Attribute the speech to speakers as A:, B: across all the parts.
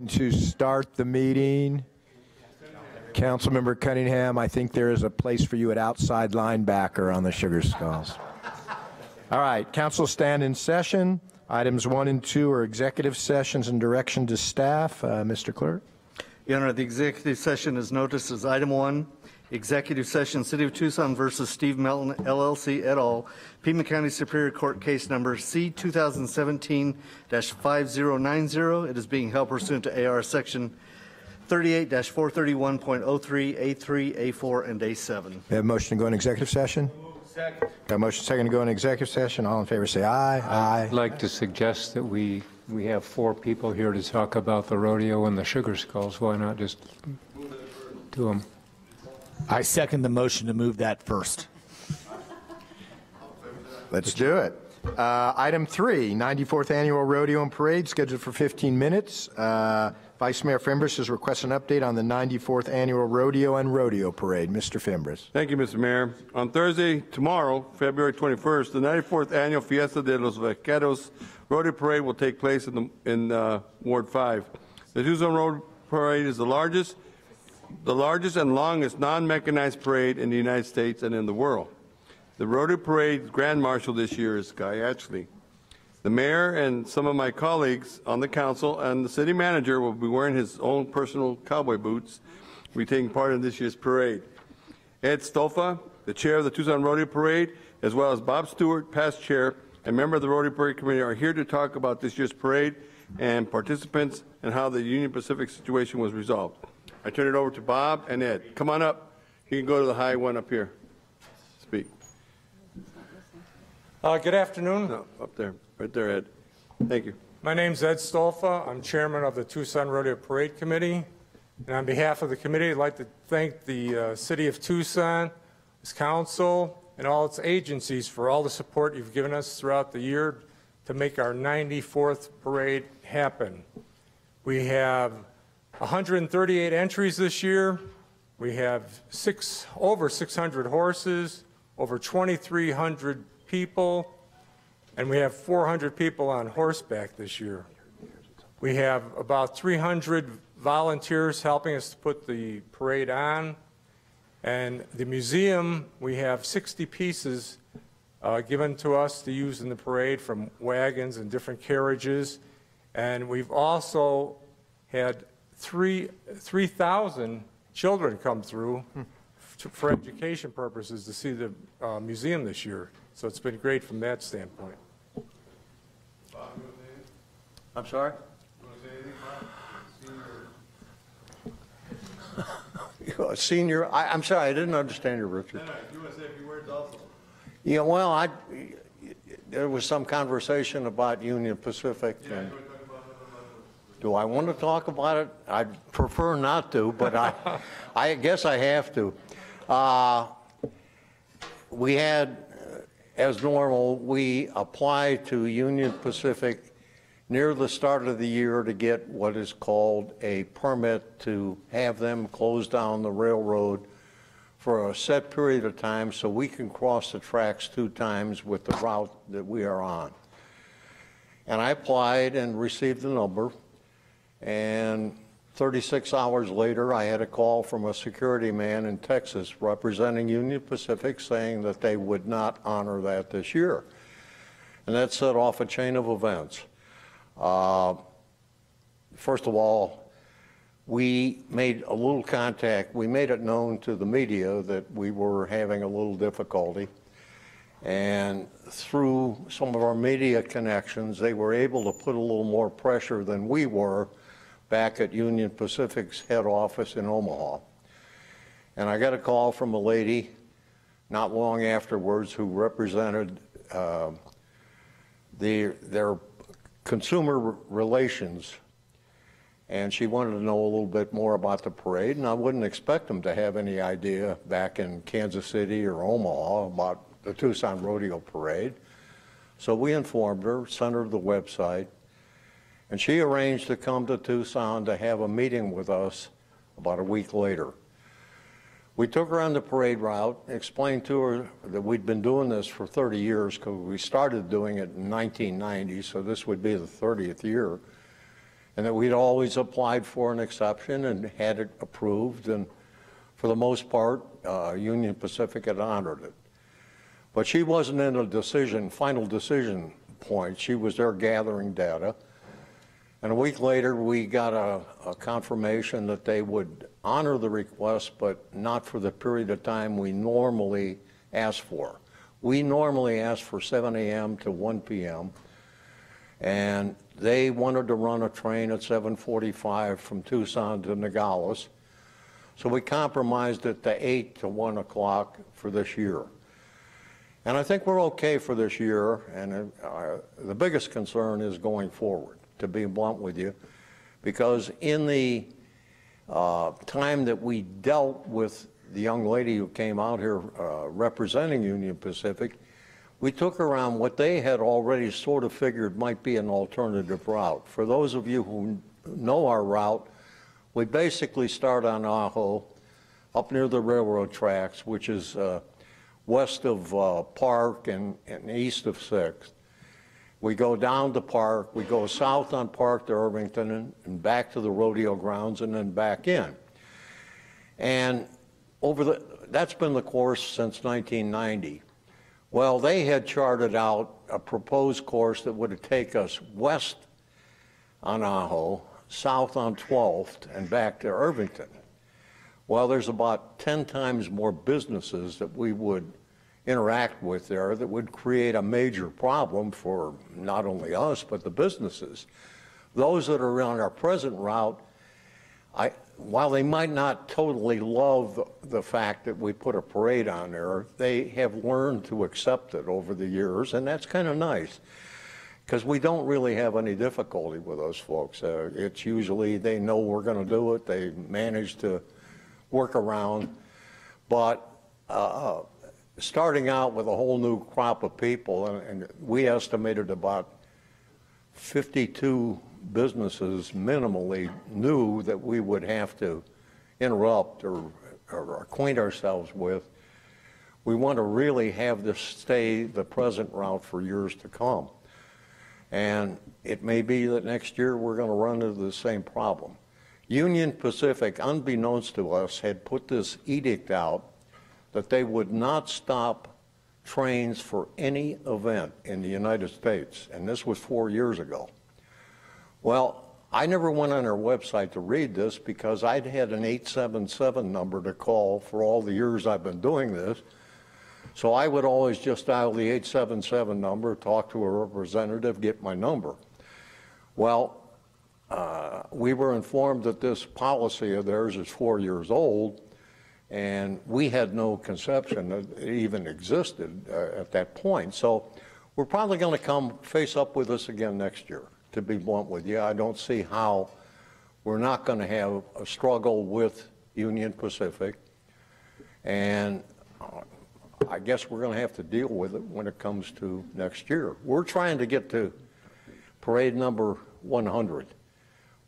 A: to start the meeting. Councilmember Cunningham, I think there is a place for you at outside linebacker on the Sugar Skulls. All right, council stand in session. Items 1 and 2 are executive sessions and direction to staff. Mr. Clerk.
B: Your Honor, the executive session is noticed as item 1, executive session, City of Tucson versus Steve Melton, LLC et al., Pima County Superior Court case number C 2017-5090. It is being held pursuant to AR section 38-431.03, A3, A4, and A7.
A: We have a motion to go in executive session?
C: Second.
A: Got a motion second to go in executive session. All in favor say aye. Aye.
D: I'd like to suggest that we have 4 people here to talk about the rodeo and the Sugar Skulls. Why not just do them?
C: I second the motion to move that first.
A: Let's do it. Item 3, 94th Annual Rodeo and Parade, scheduled for 15 minutes. Vice Mayor Fimbres has requested an update on the 94th Annual Rodeo and Rodeo Parade. Mr. Fimbres.
E: Thank you, Mr. Mayor. On Thursday, tomorrow, February 21st, the 94th Annual Fiesta de los Vaqueros Rodeo Parade will take place in Ward 5. The Tucson Road Parade is the largest and longest non-mechanized parade in the United States and in the world. The Rodeo Parade's Grand Marshal this year is Guy Ashley. The mayor and some of my colleagues on the council and the city manager will be wearing his own personal cowboy boots. We'll be taking part in this year's parade. Ed Stolfa, the chair of the Tucson Rodeo Parade, as well as Bob Stewart, past chair, and member of the Rodeo Parade Committee, are here to talk about this year's parade and participants and how the Union Pacific situation was resolved. I turn it over to Bob and Ed. Come on up. You can go to the high one up here. Speak.
F: Good afternoon.
E: No, up there. Right there, Ed. Thank you.
F: My name's Ed Stolfa. I'm chairman of the Tucson Rodeo Parade Committee. And on behalf of the committee, I'd like to thank the City of Tucson, its council, and all its agencies for all the support you've given us throughout the year to make our 94th parade happen. We have 138 entries this year. We have over 600 horses, over 2,300 people, and we have 400 people on horseback this year. We have about 300 volunteers helping us to put the parade on. And the museum, we have 60 pieces given to us to use in the parade from wagons and different carriages. And we've also had 3,000 children come through for education purposes to see the museum this year. So it's been great from that standpoint.
G: I'm sorry? Senior, I'm sorry, I didn't understand you, Richard.
E: No, you want to say a few words also?
G: Yeah, well, there was some conversation about Union Pacific.
E: Yeah,
G: and do I want to talk about it? I'd prefer not to, but I guess I have to. We had, as normal, we applied to Union Pacific near the start of the year to get what is called a permit to have them close down the railroad for a set period of time so we can cross the tracks 2 times with the route that we are on. And I applied and received the number, and 36 hours later I had a call from a security man in Texas representing Union Pacific saying that they would not honor that this year. And that set off a chain of events. First of all, we made a little contact. We made it known to the media that we were having a little difficulty. And through some of our media connections, they were able to put a little more pressure than we were back at Union Pacific's head office in Omaha. And I got a call from a lady not long afterwards who represented their consumer relations, and she wanted to know a little bit more about the parade, and I wouldn't expect them to have any idea back in Kansas City or Omaha about the Tucson Rodeo Parade. So we informed her, sent her the website, and she arranged to come to Tucson to have a meeting with us about a week later. We took her on the parade route, explained to her that we'd been doing this for 30 years because we started doing it in 1990, so this would be the 30th year. and that we'd always applied for an exception and had it approved, and for the most part, Union Pacific had honored it. But she wasn't in a final decision point. She was there gathering data. And a week later, we got a confirmation that they would honor the request, but not for the period of time we normally ask for. We normally ask for 7 a.m. to 1 p.m., and they wanted to run a train at 7:45 from Tucson to Nogales. So we compromised it to 8 to 1 o'clock for this year. And I think we're okay for this year, and the biggest concern is going forward, to be blunt with you, because in the time that we dealt with the young lady who came out here representing Union Pacific, we took around what they had already sort of figured might be an alternative route. For those of you who know our route, we basically start on Ajo, up near the railroad tracks, which is west of Park and east of 6th. We go down to Park, we go south on Park to Irvington and back to the rodeo grounds and then back in. And that's been the course since 1990. Well, they had charted out a proposed course that would take us west on Ajo, south on 12th, and back to Irvington. Well, there's about 10 times more businesses that we would interact with there that would create a major problem for not only us, but the businesses. Those that are on our present route, while they might not totally love the fact that we put a parade on there, they have learned to accept it over the years, and that's kind of nice, because we don't really have any difficulty with those folks. It's usually they know we're going to do it, they manage to work around, but starting out with a whole new crop of people, and we estimated about 52 businesses minimally new that we would have to interrupt or acquaint ourselves with. We want to really have this stay the present route for years to come. And it may be that next year we're going to run into the same problem. Union Pacific, unbeknownst to us, had put this edict out that they would not stop trains for any event in the United States, and this was 4 years ago. Well, I never went on their website to read this because I'd had an 877 number to call for all the years I've been doing this. So I would always just dial the 877 number, talk to a representative, get my number. Well, we were informed that this policy of theirs is 4 years old, and we had no conception that it even existed at that point. So we're probably going to come face up with this again next year, to be blunt with you. I don't see how we're not going to have a struggle with Union Pacific, and I guess we're going to have to deal with it when it comes to next year. We're trying to get to parade number 100.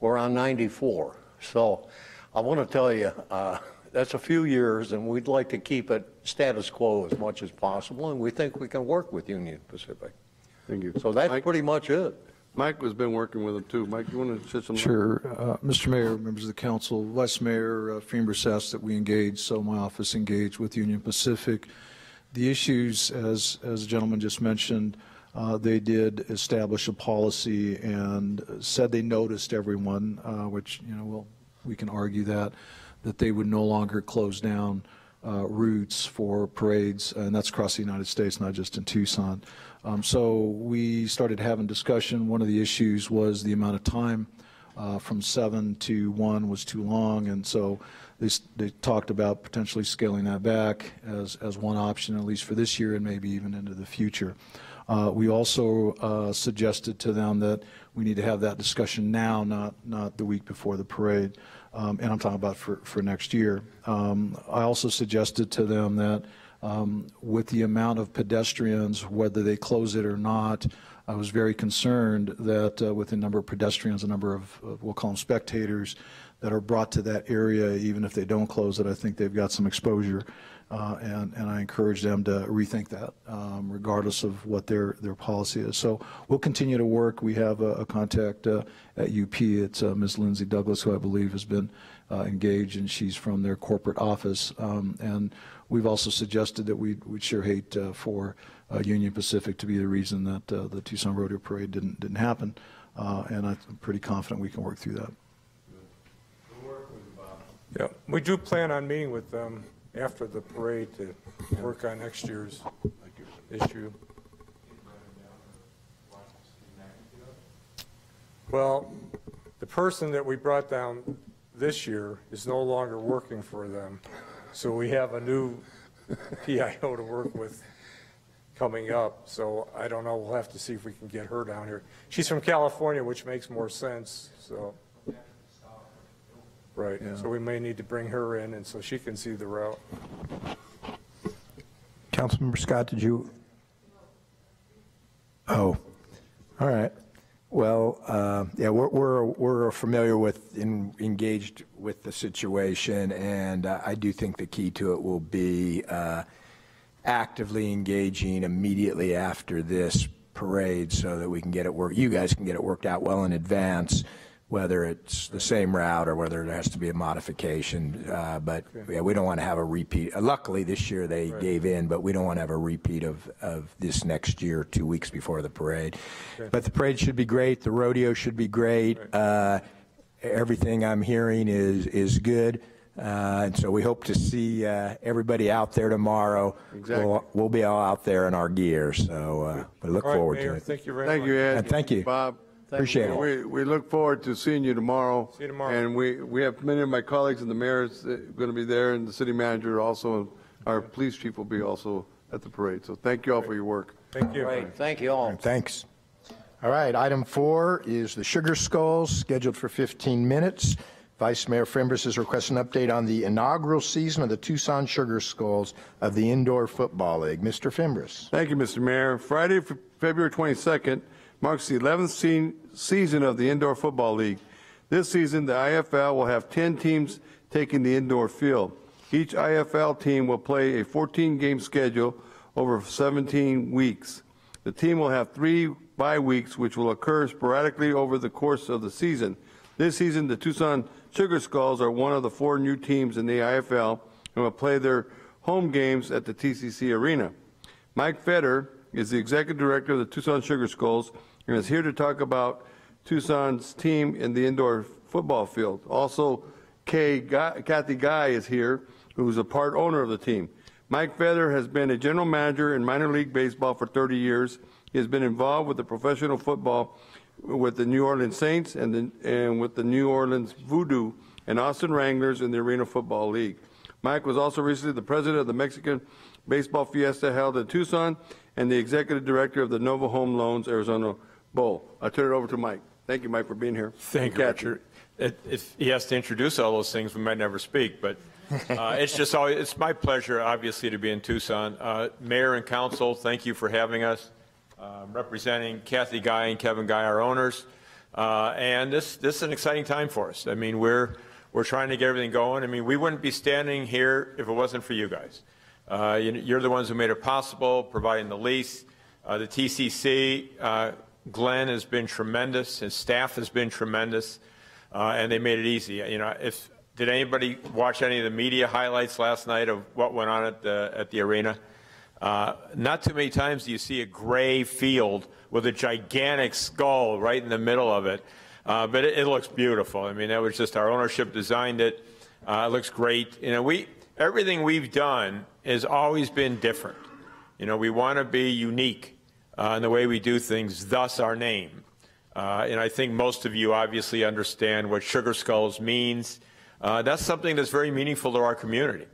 G: We're on 94. So I want to tell you, that's a few years, and we'd like to keep it status quo as much as possible, and we think we can work with Union Pacific.
E: Thank you.
G: So that's
E: Mike?
G: pretty much it.
E: Mike has been working with them too. Mike, you want to say something?
H: Sure. Mr. Mayor, members of the council, Vice Mayor Feenberg asked that we engage, so my office engaged with Union Pacific. The issues, as the gentleman just mentioned, they did establish a policy and said they noticed everyone, which, you know, we can argue that they would no longer close down routes for parades, and that's across the United States, not just in Tucson. So we started having discussion. One of the issues was the amount of time from 7 to 1 was too long, and so they talked about potentially scaling that back as one option, at least for this year and maybe even into the future. We also suggested to them that we need to have that discussion now, not the week before the parade, and I'm talking about for next year. I also suggested to them that with the amount of pedestrians, whether they close it or not, I was very concerned that with the number of pedestrians, the number of, we'll call them spectators, that are brought to that area, even if they don't close it, I think they've got some exposure and I encourage them to rethink that, regardless of what their policy is. So we'll continue to work. We have a contact at UP. It's Ms. Lindsay Douglas, who I believe has been engaged, and she's from their corporate office. And we've also suggested that we'd sure hate for Union Pacific to be the reason that the Tucson Rodeo Parade didn't happen. And I'm pretty confident we can work through that.
F: Yeah, we do plan on meeting with them after the parade to work on next year's issue. Well, the person that we brought down this year is no longer working for them, so we have a new PIO to work with coming up. So I don't know, we'll have to see if we can get her down here. She's from California, which makes more sense. So right, yeah. So we may need to bring her in, and so she can see the route.
A: Councilmember Scott, did you? Oh, all right. Well, yeah, we're familiar with, engaged with the situation, and I do think the key to it will be actively engaging immediately after this parade, so that we can get it you guys can get it worked out well in advance, whether it's the same route or whether there has to be a modification. But yeah, we don't want to have a repeat. Luckily, this year they gave in, but we don't want to have a repeat of this next year, 2 weeks before the parade. Okay. But the parade should be great. The rodeo should be great. Everything I'm hearing is good. And so we hope to see everybody out there tomorrow. Exactly. We'll be all out there in our gear. So we look forward to it.
F: Thank you very much.
E: Thank you, Ed.
A: And thank you,
E: Bob.
A: Appreciate it.
E: We look forward to seeing you tomorrow.
F: See you tomorrow.
E: And we have many of my colleagues and the mayor's going to be there, and the city manager also. Our police chief will be also at the parade. So thank you all for your work.
F: Thank you.
G: Great. Thank you all.
A: Thanks. All right, item 4 is the Sugar Skulls, scheduled for 15 minutes. Vice Mayor Fimbres has requested an update on the inaugural season of the Tucson Sugar Skulls of the Indoor Football League. Mr. Fimbres.
E: Thank you, Mr. Mayor. Friday, February 22nd, marks the 11th season of the Indoor Football League. This season, the IFL will have 10 teams taking the indoor field. Each IFL team will play a 14-game schedule over 17 weeks. The team will have 3 bye weeks, which will occur sporadically over the course of the season. This season, the Tucson Sugar Skulls are one of the 4 new teams in the IFL and will play their home games at the TCC Arena. Mike Fetter is the executive director of the Tucson Sugar Skulls and is here to talk about Tucson's team in the indoor football field. Also, Kathy Guy is here, who's a part owner of the team. Mike Feather has been a general manager in minor league baseball for 30 years. He has been involved with the professional football with the New Orleans Saints and with the New Orleans Voodoo and Austin Wranglers in the Arena Football League. Mike was also recently the president of the Mexican Baseball Fiesta held in Tucson and the executive director of the Nova Home Loans Arizona Bowl. I'll turn it over to Mike. Thank you, Mike, for being here.
I: Thank you, Richard. If he has to introduce all those things, we might never speak, but it's my pleasure, obviously, to be in Tucson. Mayor and council, thank you for having us. Representing Kathy Guy and Kevin Guy, our owners, and this is an exciting time for us. I mean, we're trying to get everything going. I mean, we wouldn't be standing here if it wasn't for you guys. You're the ones who made it possible, providing the lease. The TCC, Glenn has been tremendous. His staff has been tremendous, and they made it easy. You know, did anybody watch any of the media highlights last night of what went on at the arena? Not too many times do you see a gray field with a gigantic skull right in the middle of it, but it looks beautiful. I mean, that was just our ownership designed it. It looks great. You know, everything we've done has always been different. You know, we want to be unique in the way we do things, thus our name. And I think most of you obviously understand what Sugar Skulls means. That's something that's very meaningful to our community.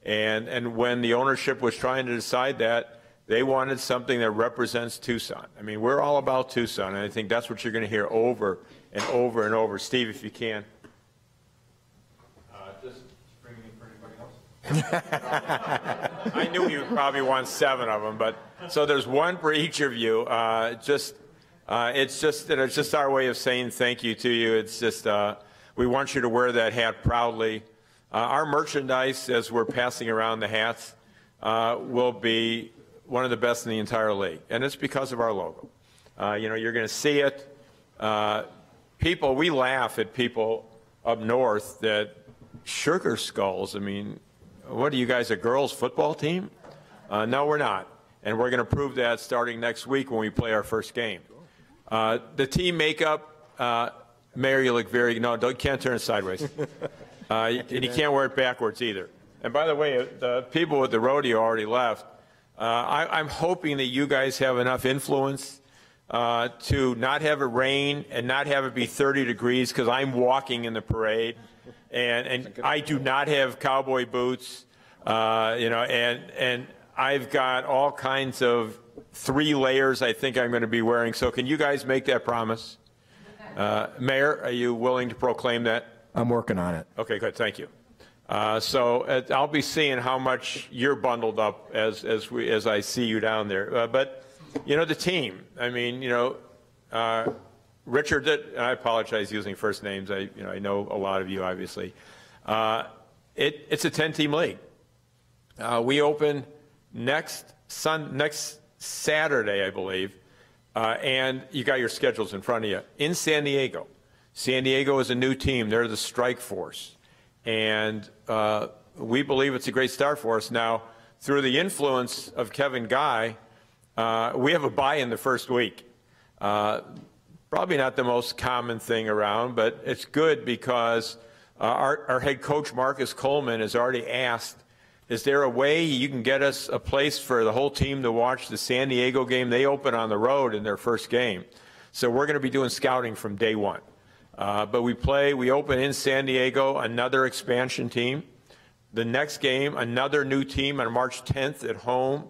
I: And when the ownership was trying to decide that, they wanted something that represents Tucson. I mean, we're all about Tucson, and I think that's what you're going to hear over and over and over. Steve, if you can. Just bring me for anybody else. I knew you would probably want 7 of them, but so there's 1 for each of you. It's just our way of saying thank you to you. It's just we want you to wear that hat proudly. Our merchandise, as we're passing around the hats, will be one of the best in the entire league, and it's because of our logo. You know, you're going to see it. We laugh at people up north that Sugar Skulls, I mean, what are you guys, a girls' football team? No, we're not. And we're going to prove that starting next week when we play our first game. The team makeup, Mayor, you look very, no, can't turn it sideways. And you can't wear it backwards either. And by the way, the people with the rodeo already left. I'm hoping that you guys have enough influence to not have it rain and not have it be 30 degrees, because I'm walking in the parade. And I do not have cowboy boots, you know, and I've got all kinds of 3 layers I think I'm going to be wearing. So can you guys make that promise? Mayor, are you willing to proclaim that?
A: I'm working on it.
I: Okay, good. Thank you. So I'll be seeing how much you're bundled up as I see you down there. But, you know, the team, I mean, you know, Richard, and I apologize using first names. I know a lot of you, obviously. It's a 10-team league. We open next Saturday, I believe, and you got your schedules in front of you, in San Diego. San Diego is a new team. They're the strike force, and we believe it's a great start for us. Now, through the influence of Kevin Guy, we have a bye in the first week. Probably not the most common thing around, but it's good because our head coach, Marcus Coleman, has already asked, is there a way you can get us a place for the whole team to watch the San Diego game? They open on the road in their first game. So we're going to be doing scouting from day one. But we open in San Diego, another expansion team. The next game, another new team on March 10th at home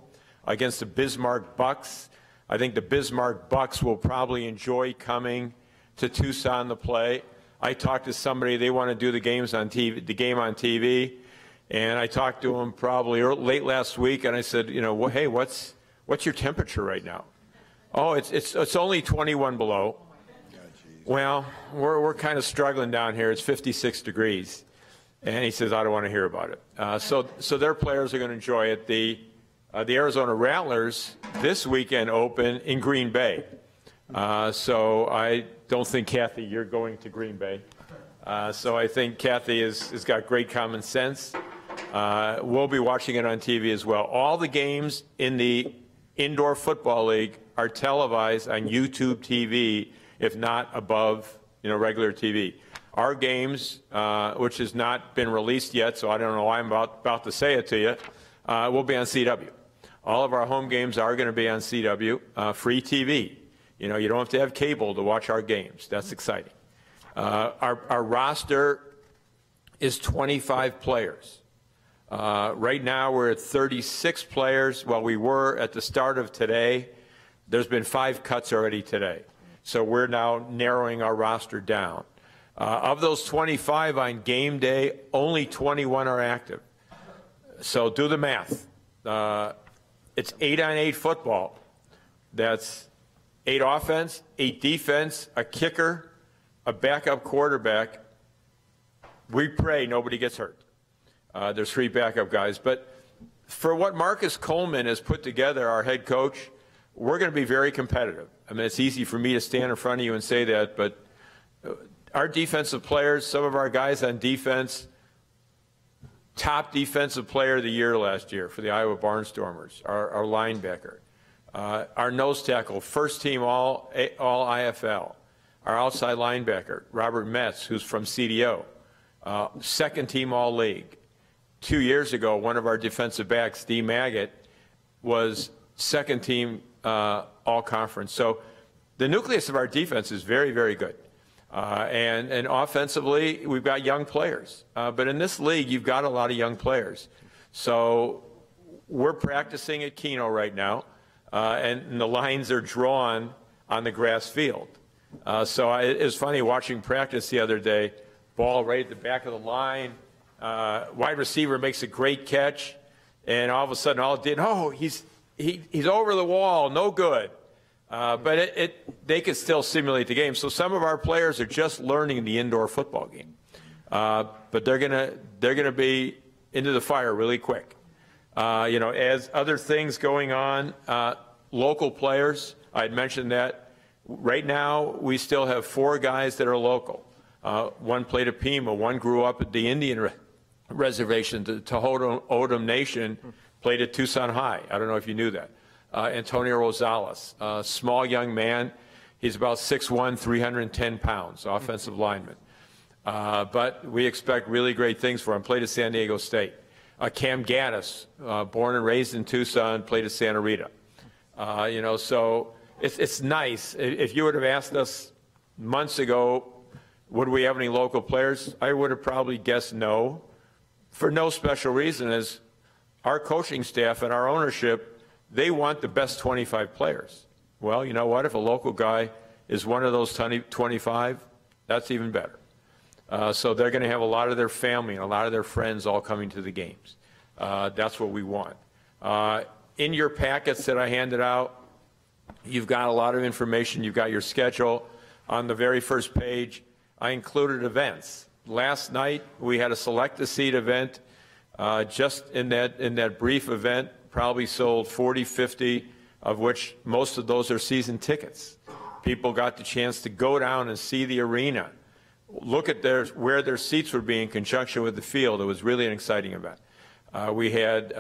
I: against the Bismarck Bucks. I think the Bismarck Bucks will probably enjoy coming to Tucson to play. I talked to somebody, they want to do the game on TV, and I talked to them probably late last week, and I said, you know, well, hey, what's your temperature right now? Oh, it's only 21 below. Well, we're kind of struggling down here. It's 56 degrees, and he says, I don't want to hear about it. So their players are going to enjoy it. The Arizona Rattlers this weekend open in Green Bay. So I don't think, Kathy, you're going to Green Bay. So I think Kathy has got great common sense. We'll be watching it on TV as well. All the games in the Indoor Football League are televised on YouTube TV, if not above, you know, regular TV. Our games, which has not been released yet, so I don't know why I'm about to say it to you, will be on CW. All of our home games are going to be on CW, free TV. You know, you don't have to have cable to watch our games. That's exciting. Our roster is 25 players. Right now we're at 36 players. Well, we were at the start of today. There's been 5 cuts already today. So we're now narrowing our roster down. Of those 25 on game day, only 21 are active. So do the math. It's 8-on-8 football. That's 8 offense, 8 defense, a kicker, a backup quarterback. We pray nobody gets hurt. There's 3 backup guys. But for what Marcus Coleman has put together, our head coach, we're going to be very competitive. I mean, it's easy for me to stand in front of you and say that, but our defensive players, some of our guys on defense, top defensive player of the year last year for the Iowa Barnstormers, our linebacker, our nose tackle, first team all IFL, our outside linebacker, Robert Metz, who's from CDO, second team all league. 2 years ago, one of our defensive backs, D. Maggot, was second team all conference. So the nucleus of our defense is very, very good. And offensively, we've got young players. But in this league, you've got a lot of young players. So we're practicing at Keno right now, and the lines are drawn on the grass field. So it was funny watching practice the other day, ball right at the back of the line, wide receiver makes a great catch, and all of a sudden all it did, oh, he's over the wall, no good. But they could still simulate the game. So some of our players are just learning the indoor football game, but they're gonna be into the fire really quick. As other things going on, local players, I'd mentioned that. Right now, we still have 4 guys that are local. One played at Pima, one grew up at the Indian reservation, the Tohono O'odham Nation, played at Tucson High. I don't know if you knew that. Antonio Rosales, a small young man. He's about 6'1", 310 pounds, offensive lineman. But we expect really great things for him. Played at San Diego State. Cam Gaddis, born and raised in Tucson, played at Santa Rita. So it's nice. If you would have asked us months ago, would we have any local players, I would have probably guessed no, for no special reason, as our coaching staff and our ownership, they want the best 25 players. Well, you know what? If a local guy is one of those 25, that's even better. So they're going to have a lot of their family and a lot of their friends all coming to the games. That's what we want. In your packets that I handed out, you've got a lot of information. You've got your schedule. On the very first page, I included events. Last night, we had a select-a-seat event. Just in that brief event, probably sold 40, 50, of which most of those are season tickets. People got the chance to go down and see the arena, look at where their seats would be in conjunction with the field. It was really an exciting event. We had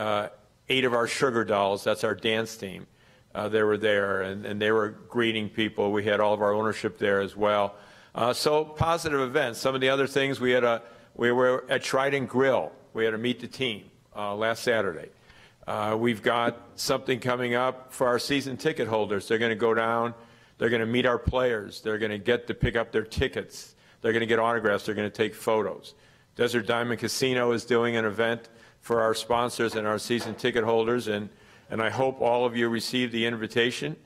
I: 8 of our Sugar Dolls, that's our dance team. They were there, and they were greeting people. We had all of our ownership there as well. So positive events. Some of the other things, we were at Trident Grill. We had to meet the team last Saturday. We've got something coming up for our season ticket holders. They're going to go down. They're going to meet our players. They're going to get to pick up their tickets. They're going to get autographs. They're going to take photos. Desert Diamond Casino is doing an event for our sponsors and our season ticket holders, and I hope all of you receive the invitation,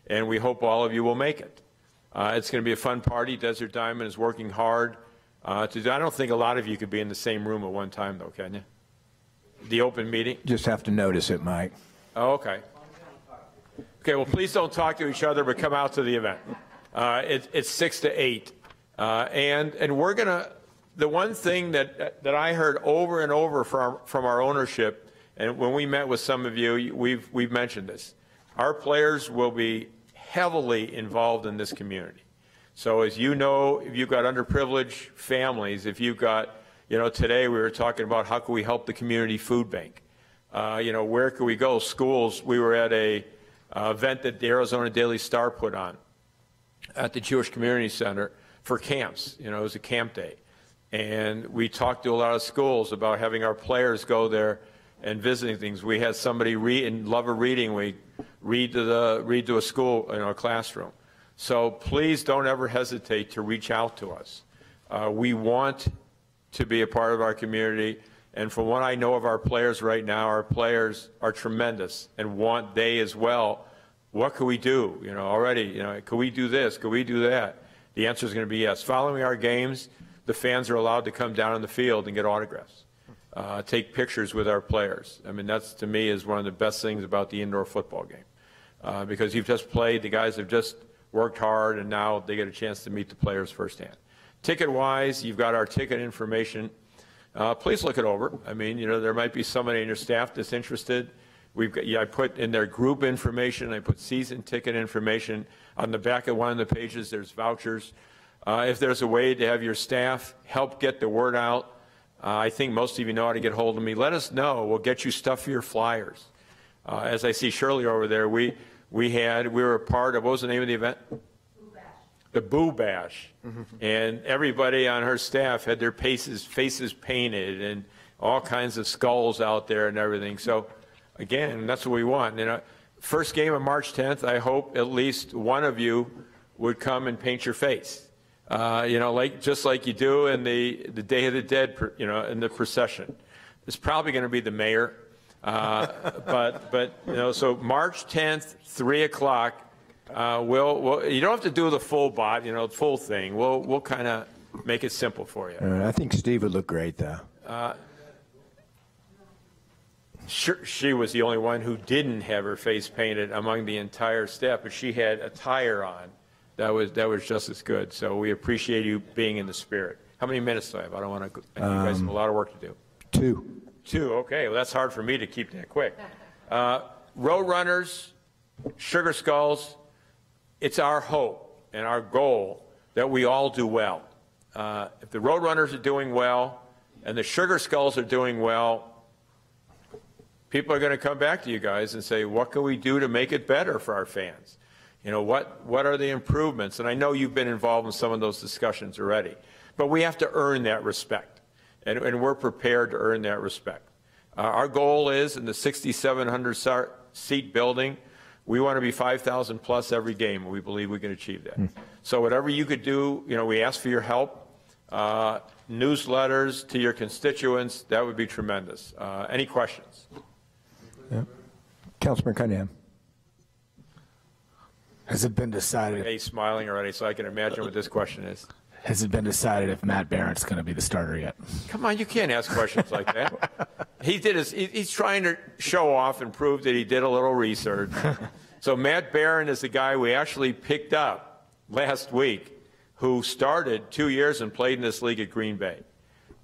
I: and we hope all of you will make it. It's going to be a fun party. Desert Diamond is working hard to do. I don't think a lot of you could be in the same room at one time, though, can you? The open meeting?
A: Just have to notice it, Mike.
I: Oh, okay. Okay, well, please don't talk to each other, but come out to the event. It's 6 to 8. And we're going to, the one thing that I heard over and over from our ownership, and when we met with some of you, we've mentioned this. Our players will be heavily involved in this community. So as you know, if you've got underprivileged families, if you've got, today we were talking about how can we help the community food bank. Where can we go? Schools. We were at a event that the Arizona Daily Star put on at the Jewish Community Center for camps. It was a camp day. And we talked to a lot of schools about having our players go there and visiting things. We had somebody read in Love of Reading. We read to a school in our classroom. So please don't ever hesitate to reach out to us. We want to be a part of our community. And from what I know of our players right now, our players are tremendous and want they as well. What can we do? Already, can we do this? Can we do that? The answer is going to be yes. Following our games, the fans are allowed to come down on the field and get autographs, take pictures with our players. I mean, that's, to me, is one of the best things about the indoor football game. Because you've just played, the guys have just worked hard, and now they get a chance to meet the players firsthand. Ticket-wise, you've got our ticket information. Please look it over. I mean, there might be somebody in your staff that's interested. I put in their group information. I put season ticket information. On the back of one of the pages, there's vouchers. If there's a way to have your staff help get the word out, I think most of you know how to get hold of me. Let us know. We'll get you stuff for your flyers. As I see Shirley over there, we were a part of, what was the name of the event? The Boo Bash. And everybody on her staff had their faces painted and all kinds of skulls out there and everything. So, again, that's what we want. First game of March 10th, I hope at least one of you would come and paint your face. Just like you do in the Day of the Dead, in the procession. It's probably going to be the mayor. So March 10th, 3 o'clock. You don't have to do the full full thing. We'll kind of make it simple for you.
A: I think Steve would look great, though.
I: She was the only one who didn't have her face painted among the entire staff, but she had attire on that was just as good. So we appreciate you being in the spirit. How many minutes do I have? I don't want to. You guys have a lot of work to do.
A: 2.
I: Two, okay. Well, that's hard for me to keep that quick. Roadrunners, Sugar Skulls, it's our hope and our goal that we all do well. If the Roadrunners are doing well and the Sugar Skulls are doing well, people are going to come back to you guys and say, what can we do to make it better for our fans? You know, what are the improvements? And I know you've been involved in some of those discussions already, but we have to earn that respect, and we're prepared to earn that respect. Our goal is in the 6,700 seat building, we want to be 5,000 plus every game, and we believe we can achieve that. So whatever you could do, you know, we ask for your help. Newsletters to your constituents, that would be tremendous. Any questions?
A: Yeah. Councilman Cunningham.
C: Has it been decided?
I: He's smiling already, so I can imagine what this question is.
C: Has it been decided if Matt Barron's going to be the starter yet?
I: Come on, you can't ask questions like that. He's trying to show off and prove that he did a little research. So Matt Barron is the guy we actually picked up last week, who started 2 years and played in this league at Green Bay.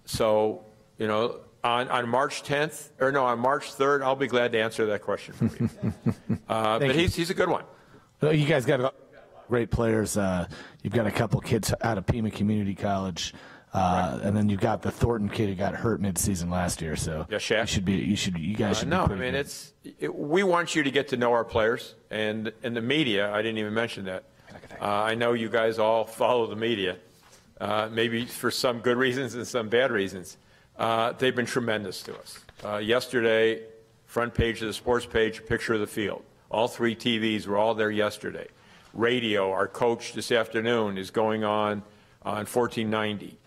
I: So, you know, on March 10th, or no, on March 3rd, I'll be glad to answer that question for you. But he's a good one.
C: Well, you guys got great players. You've got a couple kids out of Pima Community College, and then you've got the Thornton kid who got hurt mid-season last year. So
I: yeah, Shaq.
C: you guys should.
I: No,
C: be
I: I mean
C: good.
I: we want you to get to know our players, and in the media. I didn't even mention that. I know you guys all follow the media, maybe for some good reasons and some bad reasons. They've been tremendous to us. Yesterday, front page of the sports page, picture of the field. All 3 TVs were all there yesterday. Radio, our coach this afternoon is going on 1490.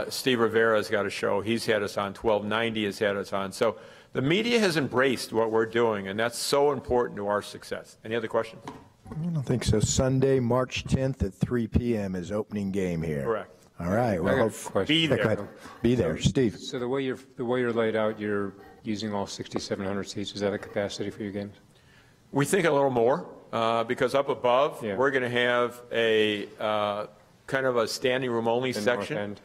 I: Steve Rivera's got a show. He's had us on 1290, has had us on. So the media has embraced what we're doing, and that's so important to our success. Any other questions?
A: I don't think so. Sunday, March 10th at 3 p.m. is opening game here.
I: Correct.
A: All right. Well,
I: Be there.
A: Be there, Steve.
D: So the way you're laid out, you're using all 6,700 seats. Is that a capacity for your games?
I: We think a little more because up above we're going to have a kind of a standing room only section.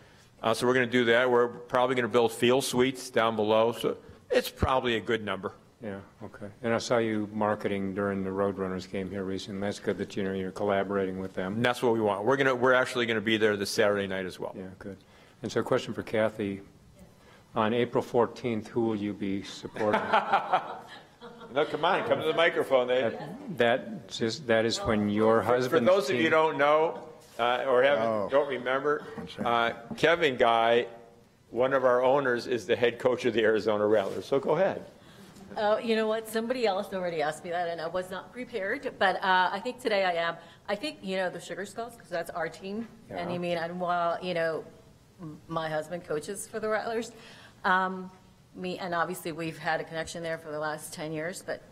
I: So we're going to do that. We're probably going to build field suites down below. So it's probably a good number.
D: Yeah. Okay. And I saw you marketing during the Roadrunners game here recently. That's good that you're collaborating with them.
I: And that's what we want. We're actually going to be there this Saturday night as well.
D: Yeah. Good. And so, a question for Kathy: on April 14th, who will you be supporting?
I: No, come on, come to the microphone.
D: That is when your husband.
I: For those of you who don't know or don't remember, Kevin Guy, one of our owners, is the head coach of the Arizona Rattlers. So go ahead.
J: Oh, you know what? Somebody else already asked me that, and I was not prepared. But I think today I am. I think, you know, the Sugar Skulls, because that's our team. Yeah. And you mean, and while, you know, my husband coaches for the Rattlers, me, and obviously we've had a connection there for the last 10 years, but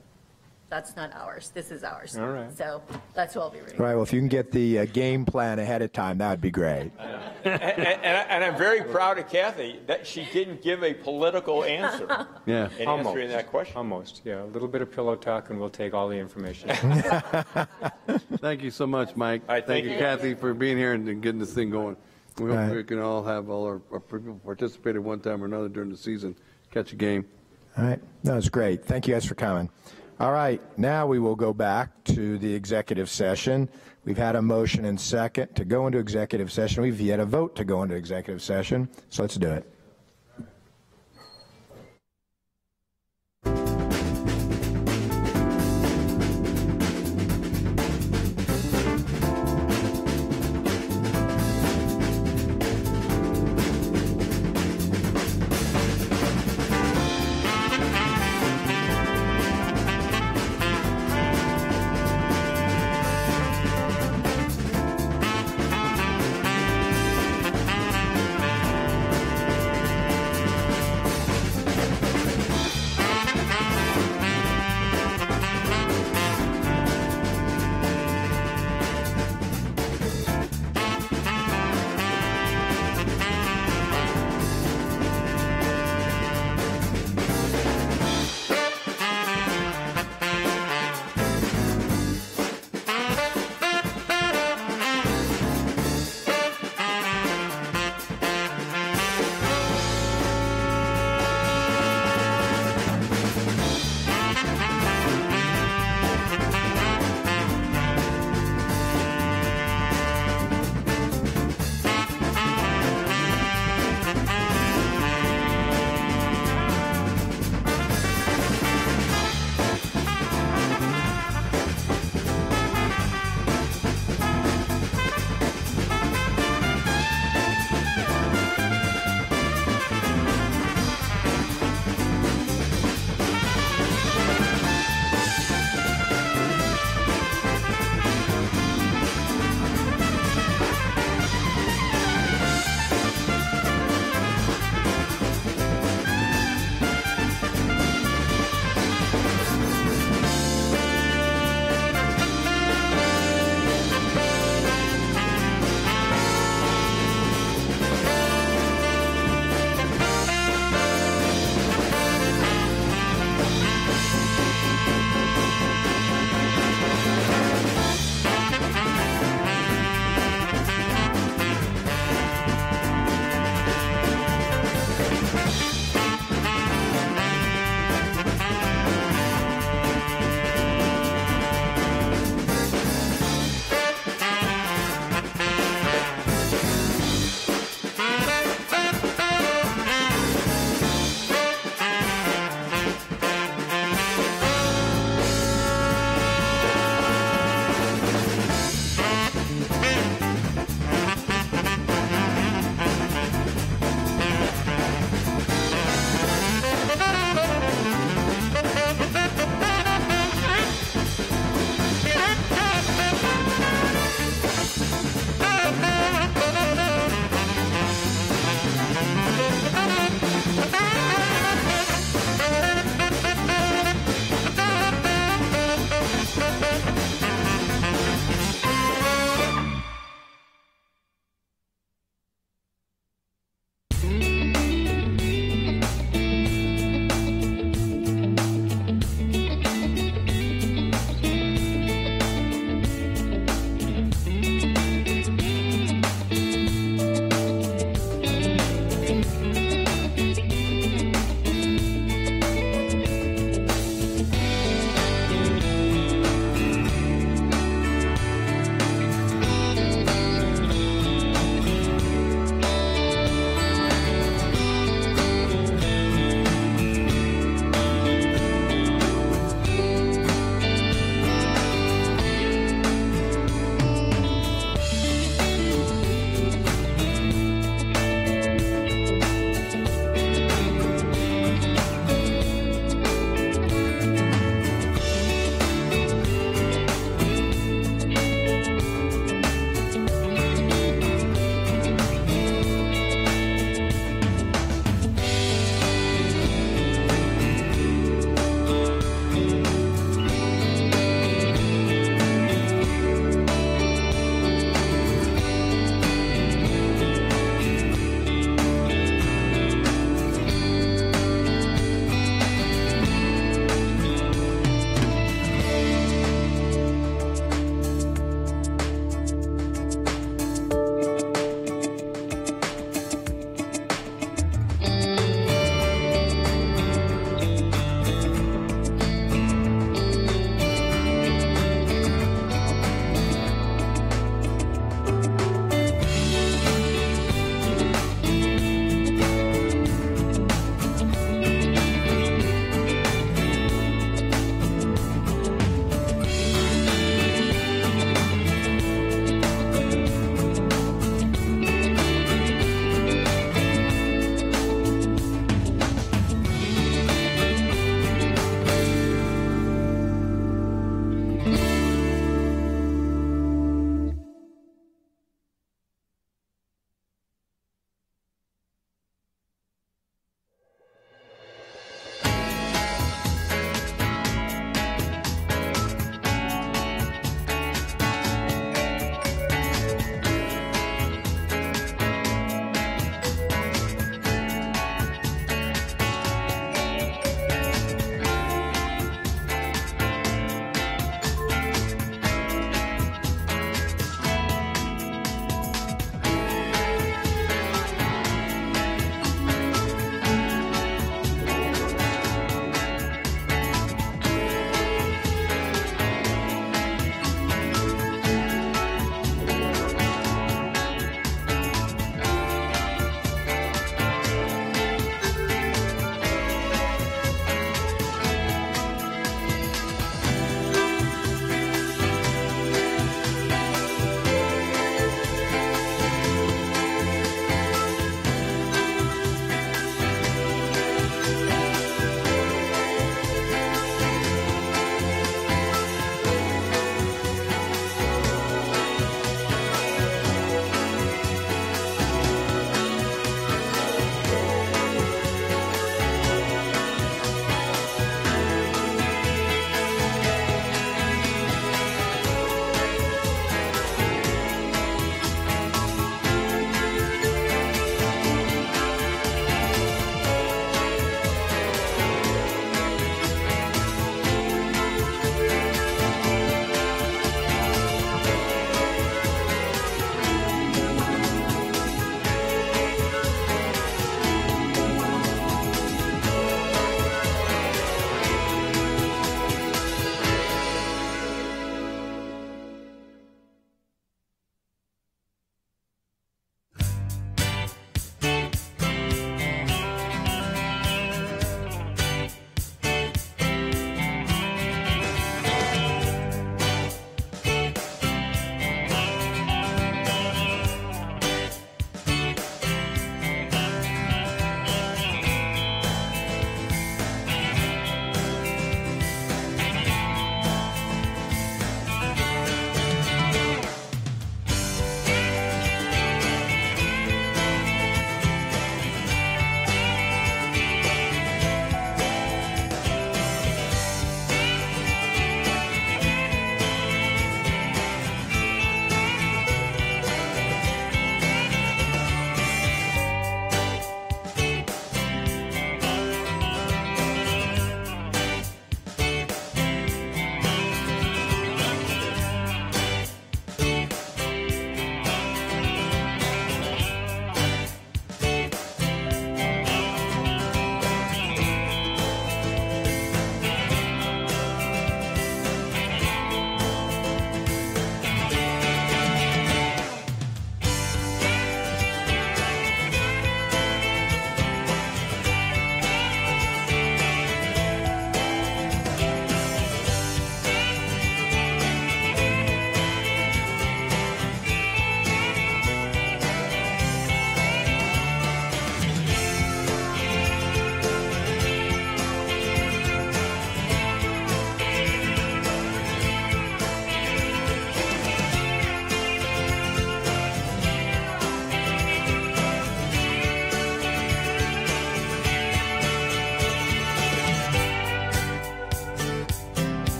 J: that's not ours. This is ours.
D: All right.
J: So that's what I'll be reading.
A: All right. Well, if you can get the game plan ahead of time, that would be great.
I: And I'm very proud of Kathy that she didn't give a political answer.
E: Yeah.
I: In answering that question.
D: Almost. Yeah. A little bit of pillow talk, and we'll take all the information.
E: Thank you so much, Mike.
I: All right,
E: thank you, Kathy, for being here and getting this thing going. We hope we can all have all our people participate at one time or another during the season, catch a game.
A: All right. That was great. Thank you guys for coming. All right. Now we will go back to the executive session. We've had a motion and second to go into executive session. We've yet a vote to go into executive session. So let's do it.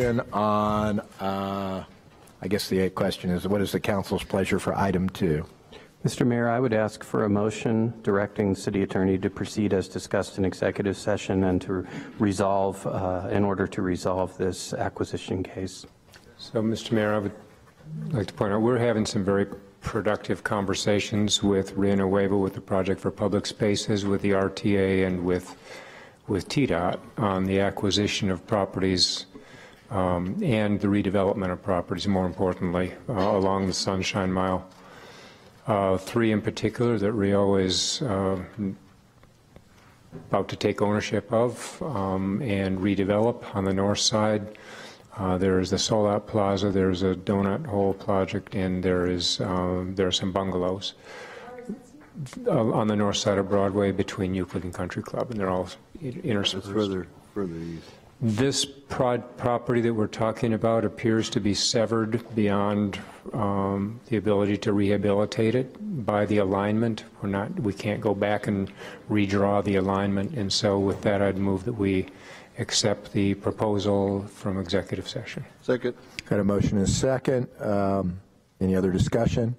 A: motion on, I guess the question is, what is the council's pleasure for item 2?
K: Mr. Mayor, I would ask for a motion directing the city attorney to proceed as discussed in executive session and to resolve, in order to resolve this acquisition case.
D: So, Mr. Mayor, I would like to point out we're having some very productive conversations with Rio Nuevo, with the Project for Public Spaces, with the RTA, and with TDOT on the acquisition of properties and the redevelopment of properties, more importantly, along the Sunshine Mile. 3 in particular that Rio is about to take ownership of and redevelop on the north side. There is the Solat Plaza, there's a donut hole project, and there are some bungalows on the north side of Broadway between Euclid and Country Club, and they're all interspersed.
E: Further east.
D: This property that we're talking about appears to be severed beyond the ability to rehabilitate it by the alignment. We can't go back and redraw the alignment, and so with that, I'd move that we accept the proposal from executive session.
E: Second.
A: Got a motion and a second. Any other discussion?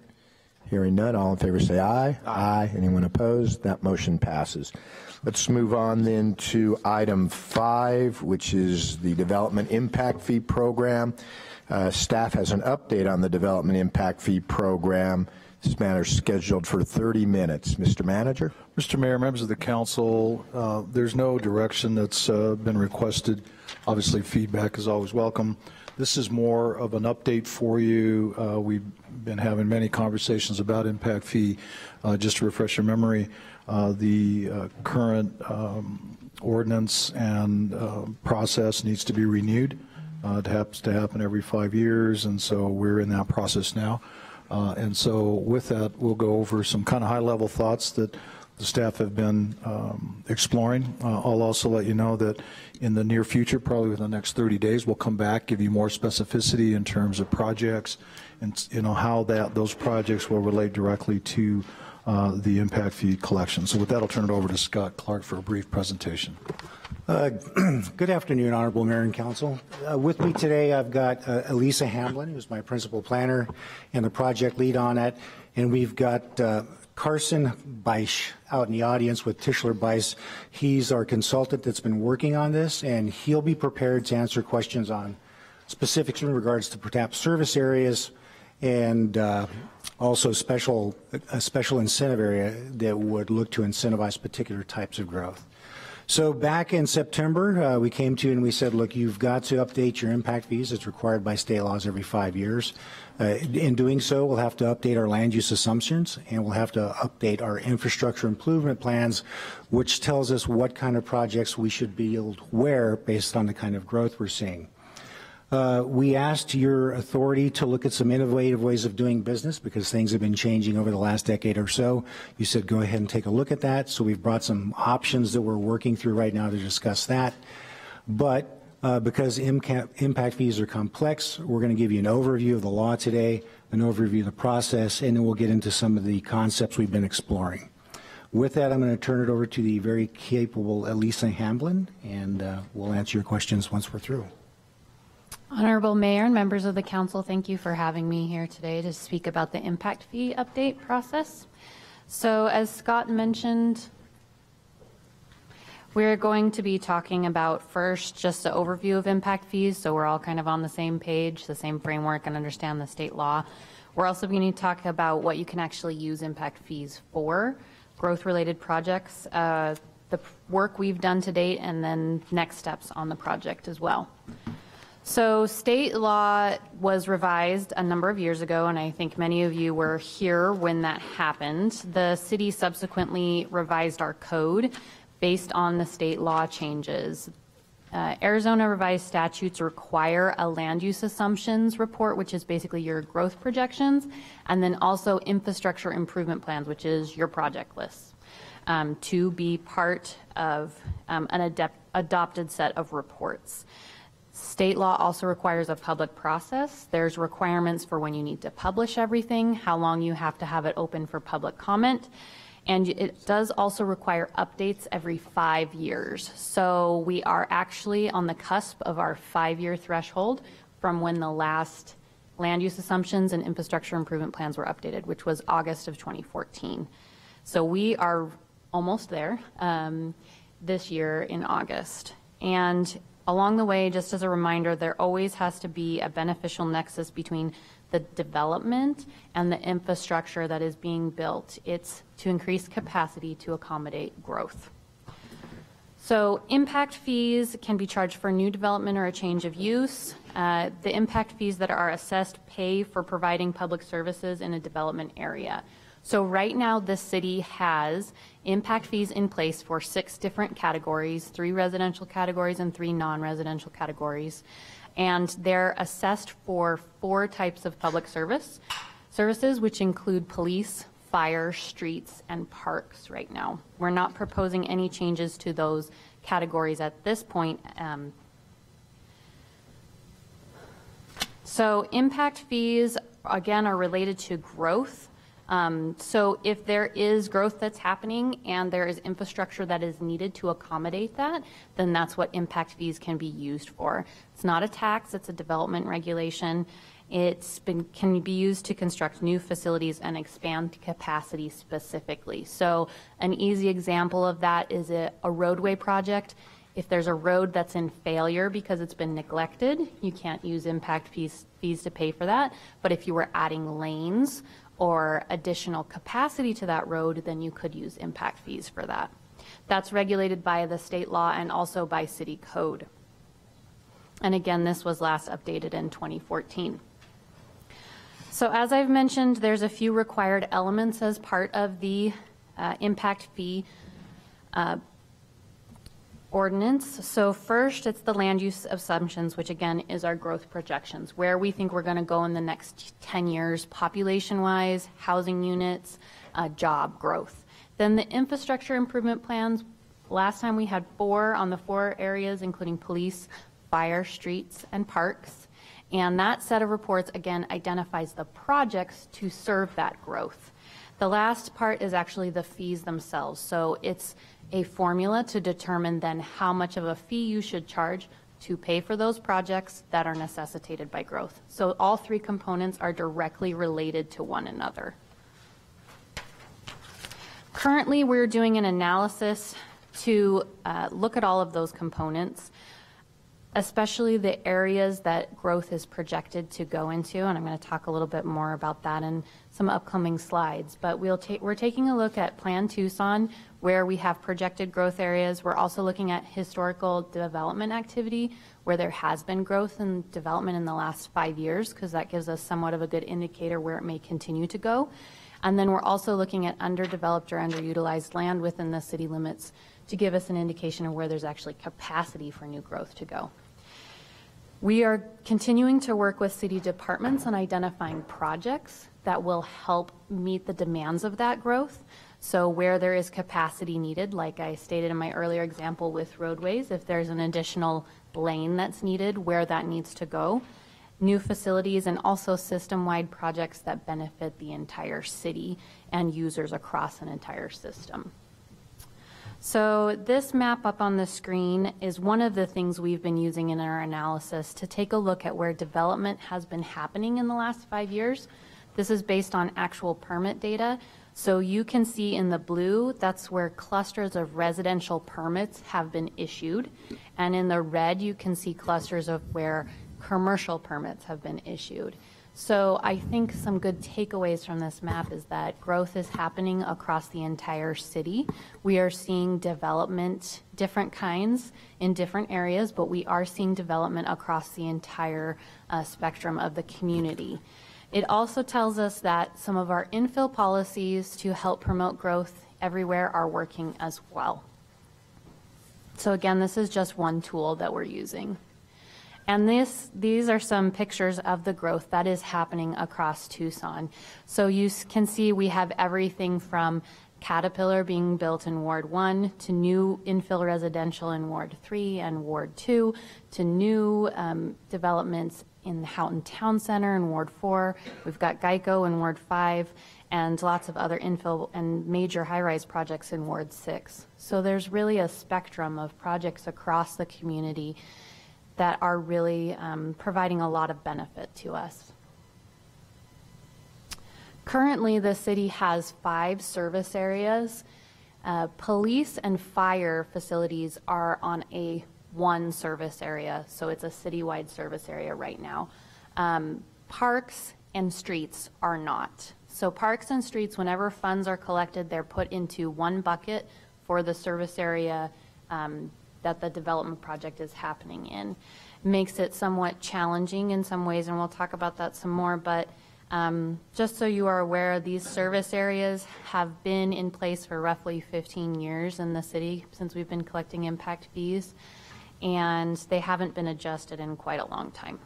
A: Hearing none, all in favor say aye. Aye. Anyone opposed? That motion passes. Let's move on then to item 5, which is the Development Impact Fee Program. Staff has an update on the Development Impact Fee Program. This matter is scheduled for 30 minutes. Mr. Manager?
H: Mr. Mayor, members of the council, there's no direction that's been requested. Obviously, feedback is always welcome. This is more of an update for you. We've been having many conversations about impact fee. Just to refresh your memory, the current ordinance and process needs to be renewed. It happens to happen every 5 years, and so we're in that process now. And so with that, we'll go over some kind of high-level thoughts that the staff have been exploring. I'll also let you know that in the near future, probably within the next 30 days, we'll come back, give you more specificity in terms of projects and how those projects will relate directly to the impact fee collection. So with that, I'll turn it over to Scott Clark for a brief presentation.
L: Good afternoon, Honorable Mayor and Council. With me today, I've got Elisa Hamblin, who's my principal planner and the project lead on it, and we've got Carson Beisch out in the audience with Tischler Beisch. He's our consultant that's been working on this, and he'll be prepared to answer questions on specifics in regards to perhaps service areas and also a special incentive area that would look to incentivize particular types of growth. So back in September, we came to you and we said, look, you've got to update your impact fees. It's required by state laws every 5 years. In doing so, we'll have to update our land use assumptions, and we'll have to update our infrastructure improvement plans, which tells us what kind of projects we should build where based on the kind of growth we're seeing. We asked your authority to look at some innovative ways of doing business because things have been changing over the last decade or so. You said go ahead and take a look at that. So we've brought some options that we're working through right now to discuss that. But because impact fees are complex, we're going to give you an overview of the law today, an overview of the process, and then we'll get into some of the concepts we've been exploring. With that, I'm going to turn it over to the very capable Elisa Hamblin, and we'll answer your questions once we're through.
M: Honorable Mayor and members of the council, thank you for having me here today to speak about the impact fee update process. So as Scott mentioned, we're going to be talking about first just the overview of impact fees, so we're all kind of on the same page, the same framework, and understand the state law. We're also going to talk about what you can actually use impact fees for, growth-related projects, the work we've done to date, and then next steps on the project as well. So state law was revised a number of years ago, and I think many of you were here when that happened. The city subsequently revised our code based on the state law changes. Arizona revised statutes require a land use assumptions report, which is basically your growth projections, and then also infrastructure improvement plans, which is your project lists, to be part of an adopted set of reports. State law also requires a public process. There's requirements for when you need to publish everything, how long you have to have it open for public comment, And it does also require updates every 5 years. So we are actually on the cusp of our 5-year threshold from when the last land use assumptions and infrastructure improvement plans were updated, which was August of 2014. So we are almost there this year in August. And along the way, just as a reminder, there always has to be a beneficial nexus between the development and the infrastructure that is being built. It's to increase capacity to accommodate growth. So impact fees can be charged for new development or a change of use. The impact fees that are assessed pay for providing public services in a development area. So right now, the city has impact fees in place for 6 different categories, 3 residential categories and 3 non-residential categories. And they're assessed for 4 types of public services, which include police, fire, streets, and parks right now. We're not proposing any changes to those categories at this point. So impact fees, again, are related to growth. So if there is growth that's happening and there is infrastructure that is needed to accommodate that, then that's what impact fees can be used for. It's not a tax, it's a development regulation. Can be used to construct new facilities and expand capacity specifically. So an easy example of that is a roadway project. If there's a road that's in failure because it's been neglected, you can't use impact fees to pay for that. But if you were adding lanes or additional capacity to that road, then you could use impact fees for that. That's regulated by the state law and also by city code. And again, this was last updated in 2014. So as I've mentioned, there's a few required elements as part of the impact fee ordinance. So first, it's the land use assumptions, which again is our growth projections, where we think we're going to go in the next 10 years, population-wise, housing units, job growth. Then the infrastructure improvement plans, last time we had 4 on the 4 areas, including police, fire, streets, and parks. And that set of reports, again, identifies the projects to serve that growth. The last part is actually the fees themselves. So it's a formula to determine then how much of a fee you should charge to pay for those projects that are necessitated by growth. So all 3 components are directly related to one another. Currently, we're doing an analysis to look at all of those components, especially the areas that growth is projected to go into, and I'm going to talk a little bit more about that in some upcoming slides. But we're taking a look at Plan Tucson, where we have projected growth areas. We're also looking at historical development activity, where there has been growth and development in the last 5 years, because that gives us somewhat of a good indicator where it may continue to go. And then we're also looking at underdeveloped or underutilized land within the city limits to give us an indication of where there's actually capacity for new growth to go. We are continuing to work with city departments on identifying projects that will help meet the demands of that growth. So where there is capacity needed, like I stated in my earlier example with roadways, if there's an additional lane that's needed, where that needs to go, new facilities, and also system-wide projects that benefit the entire city and users across an entire system. So this map up on the screen is one of the things we've been using in our analysis to take a look at where development has been happening in the last 5 years. This is based on actual permit data. So you can see in the blue, that's where clusters of residential permits have been issued. And in the red, you can see clusters of where commercial permits have been issued. So I think some good takeaways from this map is that growth is happening across the entire city. We are seeing development, different kinds in different areas, but we are seeing development across the entire spectrum of the community. It also tells us that some of our infill policies to help promote growth everywhere are working as well. So again, this is just one tool that we're using. And these are some pictures of the growth that is happening across Tucson. So you can see we have everything from Caterpillar being built in Ward 1 to new infill residential in Ward 3 and Ward 2 to new developments in the Houghton Town Center in Ward 4. We've got Geico in Ward 5. and lots of other infill and major high-rise projects in Ward 6. So there's really a spectrum of projects across the community that are really providing a lot of benefit to us. Currently, the city has 5 service areas. Police and fire facilities are on a 1 service area, so it's a citywide service area right now. Parks and streets are not. So parks and streets, whenever funds are collected, they're put into 1 bucket for the service area that the development project is happening in. It makes it somewhat challenging in some ways, and we'll talk about that some more, but just so you are aware, these service areas have been in place for roughly 15 years in the city since we've been collecting impact fees, and they haven't been adjusted in quite a long time.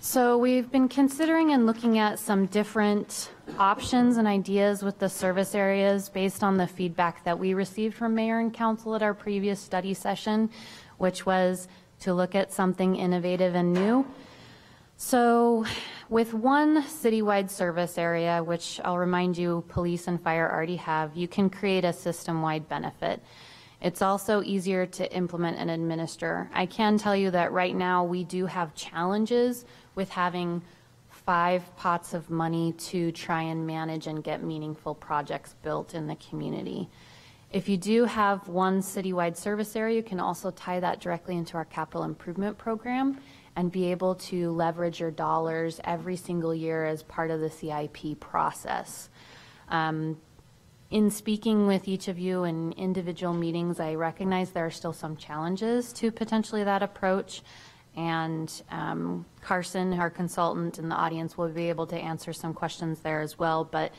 M: So we've been considering and looking at some different options and ideas with the service areas based on the feedback that we received from Mayor and Council at our previous study session, which was to look at something innovative and new. So with 1 citywide service area, which I'll remind you police and fire already have, you can create a system-wide benefit. It's also easier to implement and administer. I can tell you that right now we do have challenges with having 5 pots of money to try and manage and get meaningful projects built in the community. If you do have 1 citywide service area, you can also tie that directly into our capital improvement program and be able to leverage your dollars every single year as part of the CIP process. In speaking with each of you in individual meetings, I recognize there are still some challenges to potentially that approach, and Carson, our consultant in the audience, will be able to answer some questions there as well. But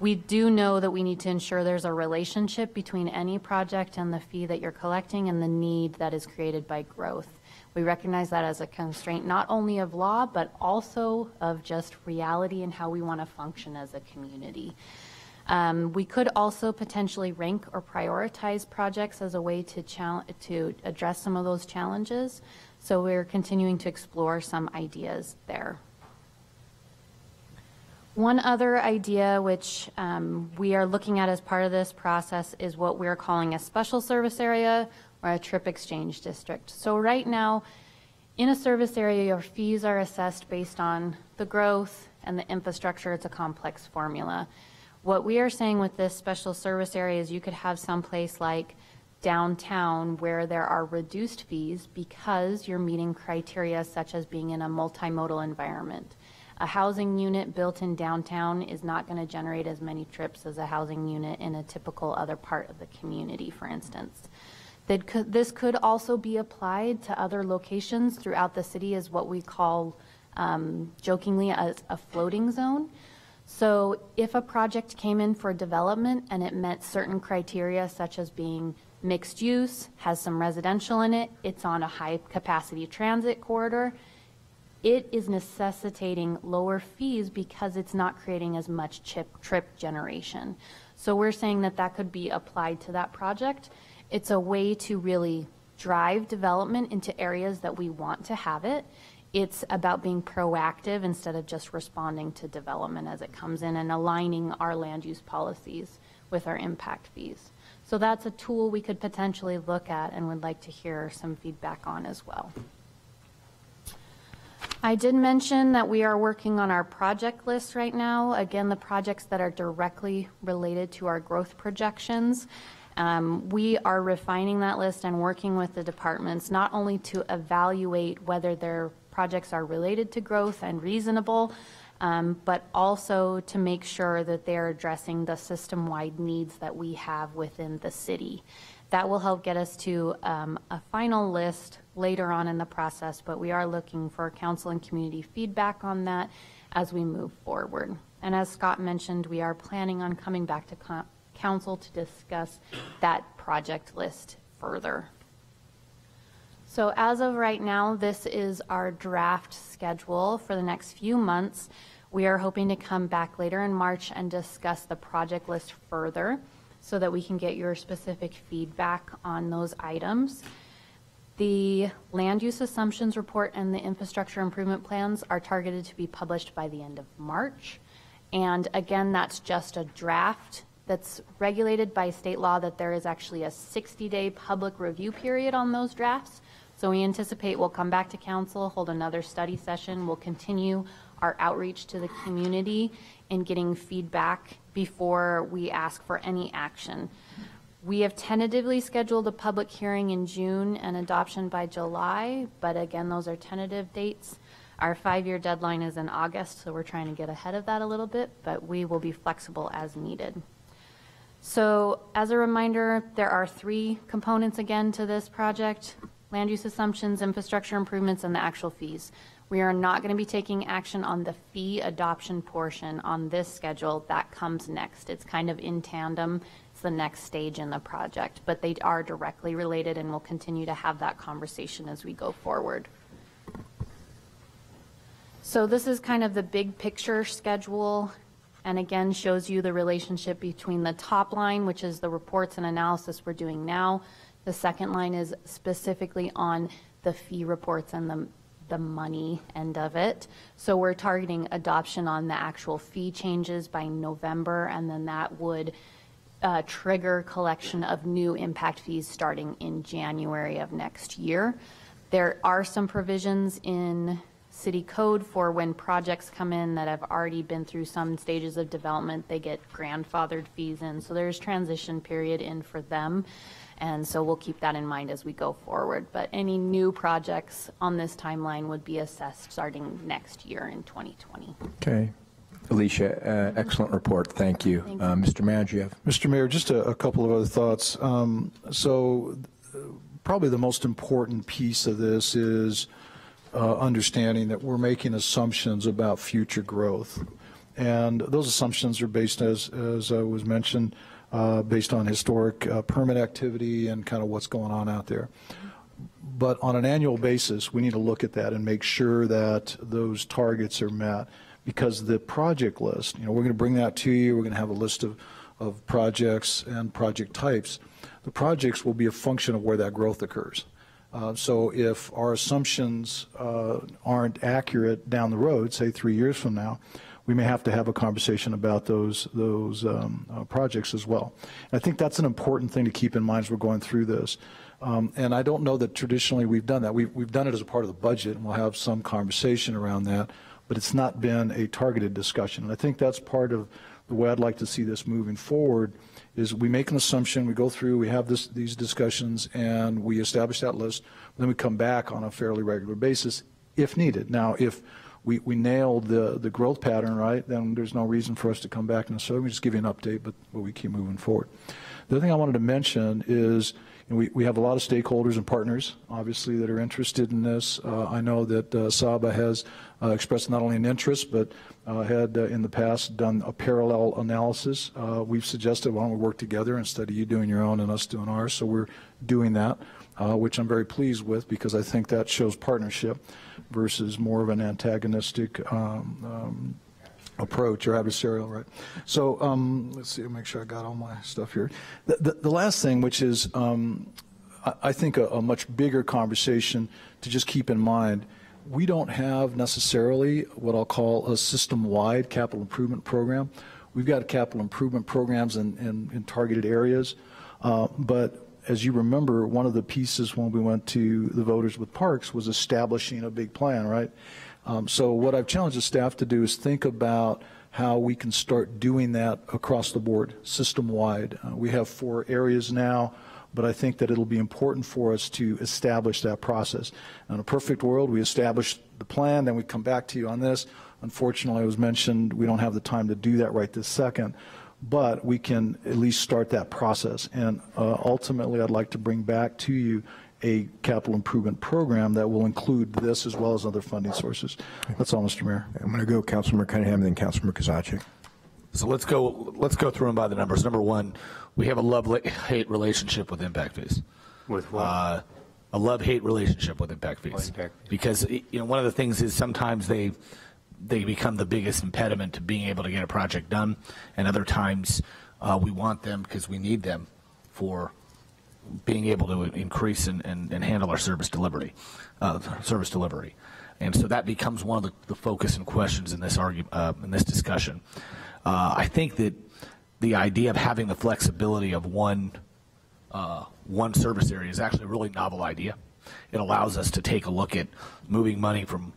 M: we do know that we need to ensure there's a relationship between any project and the fee that you're collecting and the need that is created by growth. We recognize that as a constraint not only of law, but also of just reality and how we want to function as a community. We could also potentially rank or prioritize projects as a way to address some of those challenges. So we're continuing to explore some ideas there. One other idea which we are looking at as part of this process is what we're calling a special service area or a trip exchange district. So right now, in a service area, your fees are assessed based on the growth and the infrastructure. It's a complex formula. What we are saying with this special service area is you could have someplace like downtown where there are reduced fees because you're meeting criteria such as being in a multimodal environment. A housing unit built in downtown is not going to generate as many trips as a housing unit in a typical other part of the community, for instance. This could also be applied to other locations throughout the city as what we call jokingly as a floating zone. So if a project came in for development and it met certain criteria such as being mixed use, has some residential in it, it's on a high capacity transit corridor, it is necessitating lower fees because it's not creating as much trip generation. So we're saying that that could be applied to that project. It's a way to really drive development into areas that we want to have it. It's about being proactive instead of just responding to development as it comes in and aligning our land use policies with our impact fees. So that's a tool we could potentially look at and would like to hear some feedback on as well. I did mention that we are working on our project list right now. Again, the projects that are directly related to our growth projections. We are refining that list and working with the departments not only to evaluate whether their projects are related to growth and reasonable, but also to make sure that they're addressing the system-wide needs that we have within the city. That will help get us to a final list later on in the process, but we are looking for council and community feedback on that as we move forward. And as Scott mentioned, we are planning on coming back to council to discuss that project list further. So as of right now, this is our draft schedule for the next few months. We are hoping to come back later in March and discuss the project list further so that we can get your specific feedback on those items. The land use assumptions report and the infrastructure improvement plans are targeted to be published by the end of March. And again, that's just a draft that's regulated by state law, that there is actually a 60-day public review period on those drafts. So we anticipate we'll come back to council, hold another study session. We'll continue our outreach to the community and getting feedback before we ask for any action. We have tentatively scheduled a public hearing in June and adoption by July, but again, those are tentative dates. Our 5-year deadline is in August, so we're trying to get ahead of that a little bit, but we will be flexible as needed. So as a reminder, there are 3 components again to this project: land use assumptions, infrastructure improvements, and the actual fees. We are not going to be taking action on the fee adoption portion on this schedule. That comes next. It's kind of in tandem. It's the next stage in the project, but they are directly related, and we'll continue to have that conversation as we go forward. So this is kind of the big picture schedule, and again shows you the relationship between the top line, which is the reports and analysis we're doing now. The second line is specifically on the fee reports and the money end of it. So we're targeting adoption on the actual fee changes by November, and then that would trigger collection of new impact fees starting in January of next year. There are some provisions in city code for when projects come in that have already been through some stages of development, they get grandfathered fees in. So there's transition period in for them. And so we'll keep that in mind as we go forward. But any new projects on this timeline would be assessed starting next year in 2020.
A: Okay. Alicia, excellent report. Thank you.
M: Thank you.
A: Mr. Manager, you have?
H: Mr. Mayor, just a couple of other thoughts. Probably the most important piece of this is understanding that we're making assumptions about future growth. And those assumptions are based, as was mentioned, based on historic permit activity and kind of what's going on out there. But on an annual basis, we need to look at that and make sure that those targets are met, because the project list, we're going to bring that to you. We're going to have a list of projects and project types. The projects will be a function of where that growth occurs. So if our assumptions aren't accurate down the road, say 3 years from now, we may have to have a conversation about those projects as well. And I think that's an important thing to keep in mind as we're going through this. And I don't know that traditionally we've done that. We've done it as a part of the budget, and we'll have some conversation around that, but it's not been a targeted discussion. And I think that's part of the way I'd like to see this moving forward, is we make an assumption, we go through, we have these discussions, and we establish that list, then we come back on a fairly regular basis if needed. Now, if we nailed the growth pattern, right, then there's no reason for us to come back necessarily. We just give you an update, but we keep moving forward. The other thing I wanted to mention is we have a lot of stakeholders and partners, obviously, that are interested in this. I know that Saba has expressed not only an interest, but had in the past done a parallel analysis. We've suggested, why don't we work together instead of you doing your own and us doing ours? So we're doing that, which I'm very pleased with, because I think that shows partnership versus more of an antagonistic approach, or adversarial, right? So let's see, make sure I got all my stuff here. The last thing, which is I think a much bigger conversation to just keep in mind, we don't have necessarily what I'll call a system-wide capital improvement program. We've got capital improvement programs in targeted areas, but as you remember, one of the pieces when we went to the voters with parks was establishing a big plan, right? So what I've challenged the staff to do is think about how we can start doing that across the board, system-wide. We have 4 areas now, but I think that it'll be important for us to establish that process. In a perfect world, we establish the plan, then we come back to you on this. Unfortunately, it was mentioned, we don't have the time to do that right this second, but we can at least start that process. And ultimately, I'd like to bring back to you a capital improvement program that will include this as well as other funding sources. That's all, Mr. Mayor.
A: I'm going to go Councilmember Cunningham and then Councilmember Kozaczyk.
C: So let's go through them by the numbers. Number one, we have a love-hate relationship with impact fees.
D: With what?
C: A love-hate relationship with impact fees. Because one of the things is sometimes they become the biggest impediment to being able to get a project done, and other times we want them because we need them for being able to increase and handle our service delivery. And so that becomes one of the focus and questions in this in this discussion. I think that the idea of having the flexibility of one service area is actually a really novel idea. It allows us to take a look at moving money from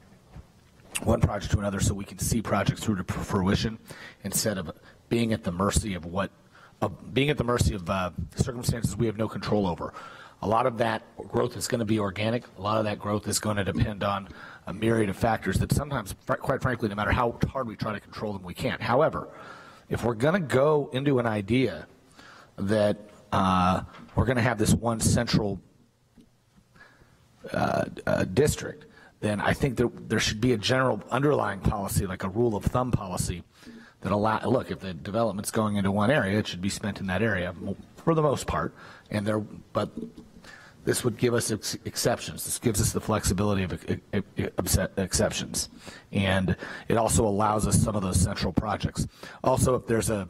C: one project to another so we can see projects through to fruition instead of being at the mercy of circumstances we have no control over. A lot of that growth is going to be organic. A lot of that growth is going to depend on a myriad of factors that sometimes, quite frankly, no matter how hard we try to control them, we can't. However, if we're going to go into an idea that we're going to have this one central district, then I think that there should be a general underlying policy, like a rule of thumb policy, that look, if the development's going into one area, it should be spent in that area for the most part. But this would give us exceptions. This gives us the flexibility of exceptions, and it also allows us some of those central projects. Also, if there's a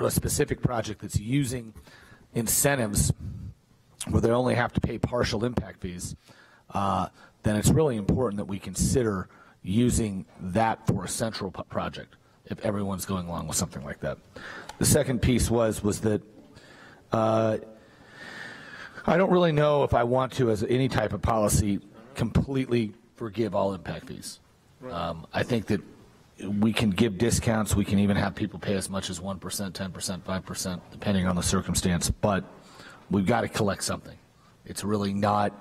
C: specific project that's using incentives where they only have to pay partial impact fees, then it's really important that we consider using that for a central project if everyone's going along with something like that. The second piece was that I don't really know if I want to, as any type of policy, completely forgive all impact fees. I think that we can give discounts. We can even have people pay as much as 1%, 10%, 5%, depending on the circumstance. But we've got to collect something. It's really not,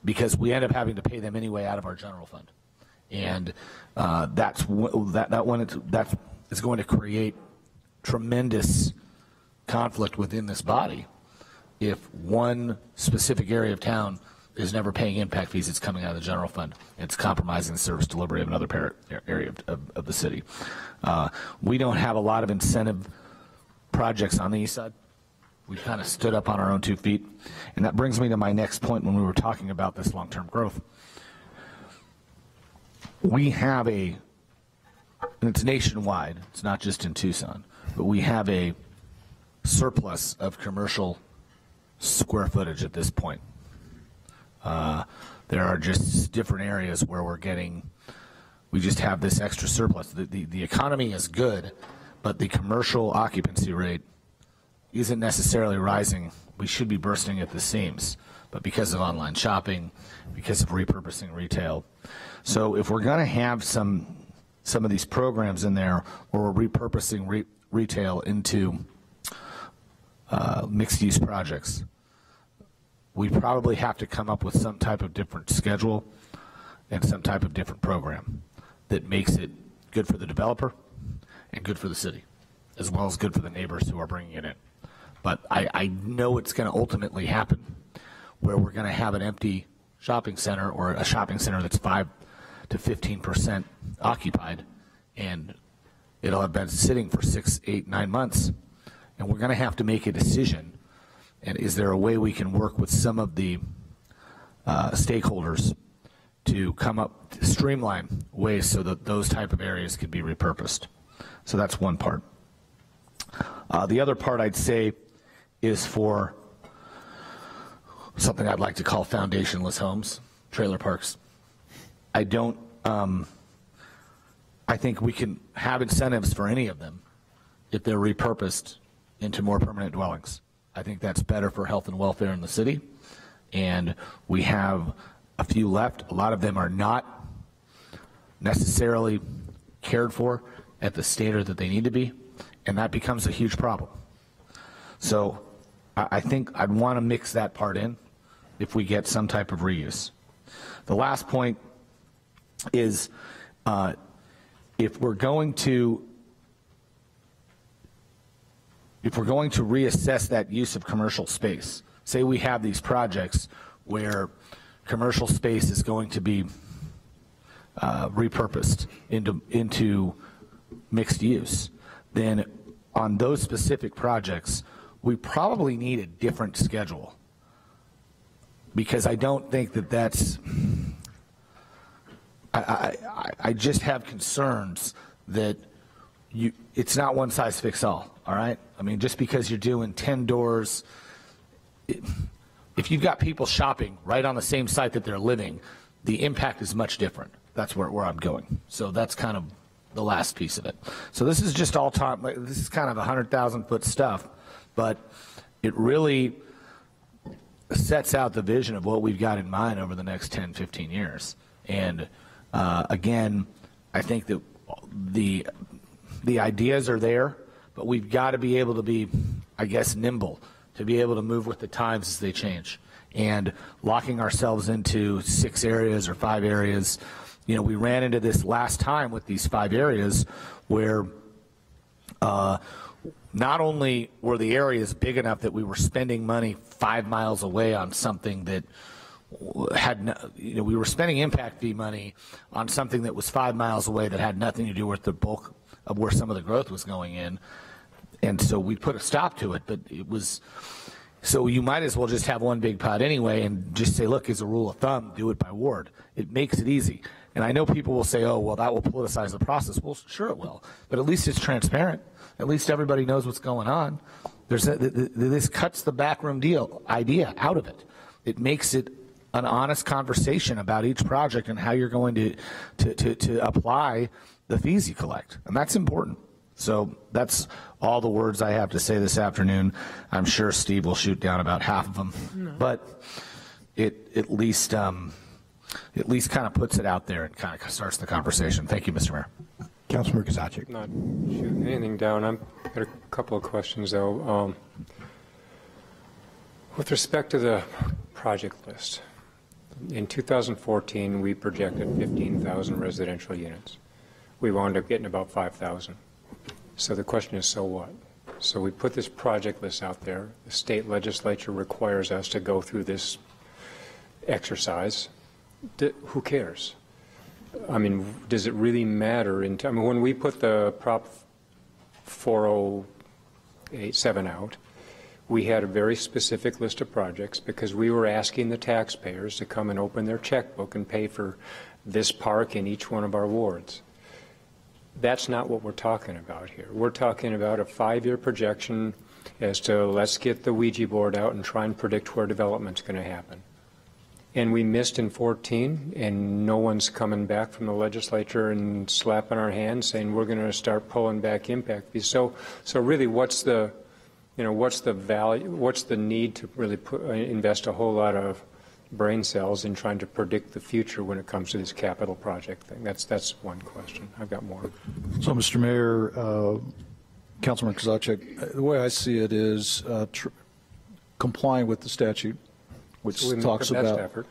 C: because we end up having to pay them anyway out of our general fund, and that is going to create tremendous conflict within this body if one specific area of town is never paying impact fees. It's coming out of the general fund. It's compromising the service delivery of another area of the city. We don't have a lot of incentive projects on the east side. We've kind of stood up on our own 2 feet. And that brings me to my next point when we were talking about this long-term growth. We have and it's nationwide, it's not just in Tucson, but we have a surplus of commercial square footage at this point. There are just different areas where we just have this extra surplus. The economy is good, but the commercial occupancy rate isn't necessarily rising. We should be bursting at the seams, but because of online shopping, because of repurposing retail. So if we're going to have some of these programs in there, or we're repurposing retail into mixed-use projects, we probably have to come up with some type of different schedule and some type of different program that makes it good for the developer and good for the city, as well as good for the neighbors who are bringing it in. But I know it's going to ultimately happen where we're going to have an empty shopping center, or a shopping center that's 5 to 15% occupied, and it'll have been sitting for 6, 8, 9 months, and we're going to have to make a decision. And is there a way we can work with some of the stakeholders to streamline ways so that those type of areas can be repurposed? So that's one part. The other part I'd say is for something I'd like to call foundationless homes, trailer parks. I think we can have incentives for any of them if they're repurposed into more permanent dwellings. I think that's better for health and welfare in the city, and we have a few left. A lot of them are not necessarily cared for at the standard that they need to be, and that becomes a huge problem. So I think I'd want to mix that part in if we get some type of reuse. The last point is if we're going to reassess that use of commercial space, say we have these projects where commercial space is going to be repurposed into mixed use, then on those specific projects, we probably need a different schedule, because I don't think that's, I just have concerns that it's not one size fits all right? I mean, just because you're doing 10 doors, if you've got people shopping right on the same site that they're living, the impact is much different. That's where I'm going. So that's kind of the last piece of it. So this is just all time. This is kind of 100,000-foot stuff, but it really sets out the vision of what we've got in mind over the next 10, 15 years. And again, I think that the ideas are there, but we've got to be able to be, I guess, nimble, to be able to move with the times as they change. And locking ourselves into 6 areas or 5 areas, you know, we ran into this last time with these 5 areas where not only were the areas big enough that we were spending money 5 miles away on something that had no, you know, we were spending impact fee money on something that was 5 miles away that had nothing to do with the bulk of where some of the growth was going in. And so we put a stop to it, but it was, so you might as well just have one big pot anyway and just say, look, as a rule of thumb, do it by ward. It makes it easy. And I know people will say, oh, well, that will politicize the process. Well, sure it will, but at least it's transparent. At least everybody knows what's going on. This cuts the backroom deal idea out of it. It makes it an honest conversation about each project and how you're going to apply the fees you collect, and that's important. So that's all the words I have to say this afternoon. I'm sure Steve will shoot down about half of them, but it at least kind of puts it out there and kind of starts the conversation. Thank you, Mr. Mayor.
A: Councilmember Kozaczek.
D: Not shooting anything down. I've got a couple of questions, though. With respect to the project list, in 2014, we projected 15,000 residential units. We wound up getting about 5,000. So the question is, so what? So we put this project list out there. The state legislature requires us to go through this exercise. Who cares? I mean, does it really matter? I mean, when we put the Prop 4087 out, we had a very specific list of projects because we were asking the taxpayers to come and open their checkbook and pay for this park in each one of our wards. That's not what we're talking about here. We're talking about a 5-year projection as to let's get the Ouija board out and try and predict where development's going to happen. And we missed in 14, and no one's coming back from the legislature and slapping our hands saying we're going to start pulling back impact fees. So really, what's the value? What's the need to really invest a whole lot of brain cells in trying to predict the future when it comes to this capital project thing? That's one question. I've got more.
H: So, Mr. Mayor, Councilman Kozaczek, the way I see it is complying with the statute, which talks about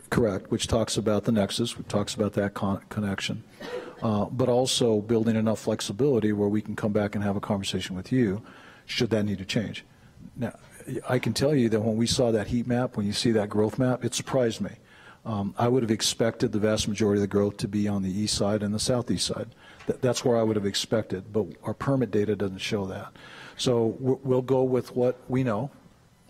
H: correct, which talks about the nexus, which talks about that connection, but also building enough flexibility where we can come back and have a conversation with you should that need to change. Now, I can tell you that when we saw that heat map, when you see that growth map, it surprised me. I would have expected the vast majority of the growth to be on the east side and the southeast side. That's where I would have expected, but our permit data doesn't show that. So we'll go with what we know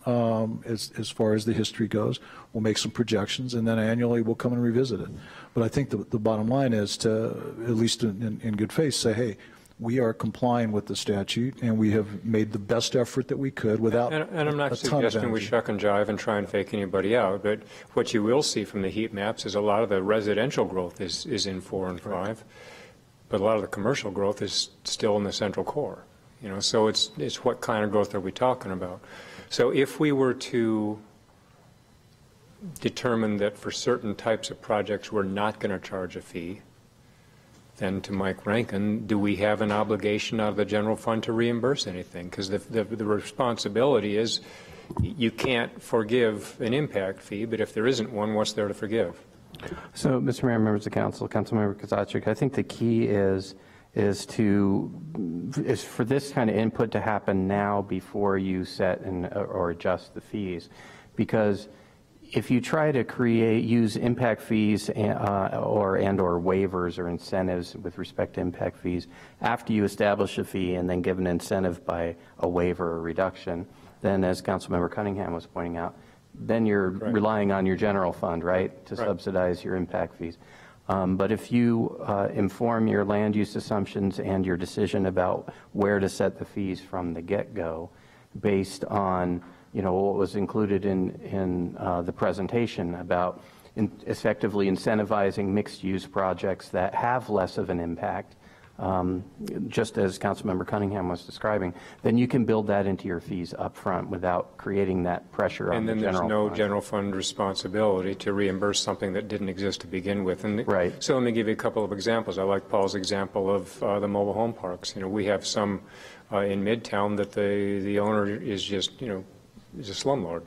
H: as far as the history goes. We'll make some projections, and then annually we'll come and revisit it. But I think the bottom line is to, at least in good faith, say, hey, we are complying with the statute, and we have made the best effort that we could without
D: and I'm not suggesting we shuck and jive and try and fake anybody out, but what you will see from the heat maps is a lot of the residential growth is in 4 and 5, but a lot of the commercial growth is still in the central core. You know, so it's what kind of growth are we talking about? So if we were to determine that for certain types of projects we're not going to charge a fee, then to Mike Rankin, do we have an obligation out of the general fund to reimburse anything? Because the responsibility is you can't forgive an impact fee, but if there isn't one, what's there to forgive?
K: So, Mr. Mayor, members of council, Councilmember Kozaczek, I think the key is for this kind of input to happen now before you set or adjust the fees, because if you try to use impact fees or waivers or incentives with respect to impact fees after you establish a fee and then give an incentive by a waiver or reduction, then as Councilmember Cunningham was pointing out, then you're relying on your general fund, right, to subsidize your impact fees. But if you inform your land use assumptions and your decision about where to set the fees from the get-go based on what was included in the presentation about effectively incentivizing mixed-use projects that have less of an impact, just as Councilmember Cunningham was describing, then you can build that into your fees up front without creating that pressure on the general fund.
D: And then there's no general fund responsibility to reimburse something that didn't exist to begin with. And
K: right.
D: So let me give you a couple of examples. I like Paul's example of the mobile home parks. We have some in Midtown that the owner is just, is a slumlord.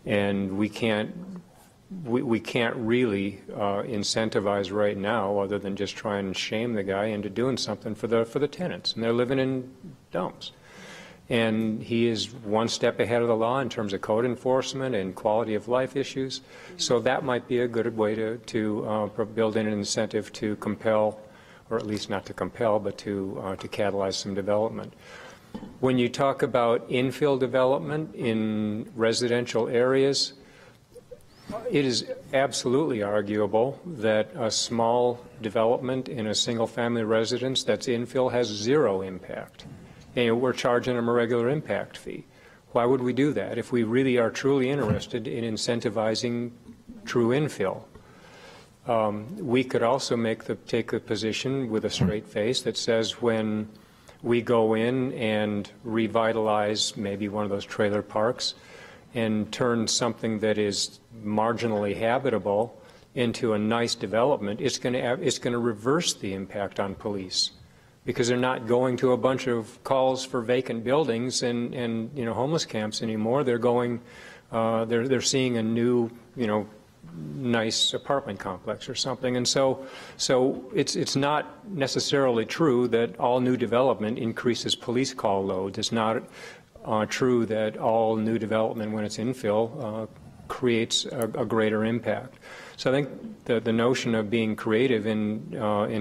D: And we can't really incentivize right now, other than just try and shame the guy into doing something for the tenants, and they're living in dumps. And he is one step ahead of the law in terms of code enforcement and quality of life issues. So that might be a good way to build in an incentive to compel, or at least not to compel, but to catalyze some development. When you talk about infill development in residential areas, it is absolutely arguable that a small development in a single-family residence that's infill has zero impact. And we're charging them a regular impact fee. Why would we do that if we really are truly interested in incentivizing true infill? We could also take the position with a straight face that says when we go in and revitalize maybe one of those trailer parks and turn something that is marginally habitable into a nice development, it's going to reverse the impact on police, because they're not going to a bunch of calls for vacant buildings and homeless camps anymore. They're going, they're seeing a new nice apartment complex or something. And so it's not necessarily true that all new development increases police call loads. It's not true that all new development, when it's infill, creates a greater impact. So I think the notion of being creative in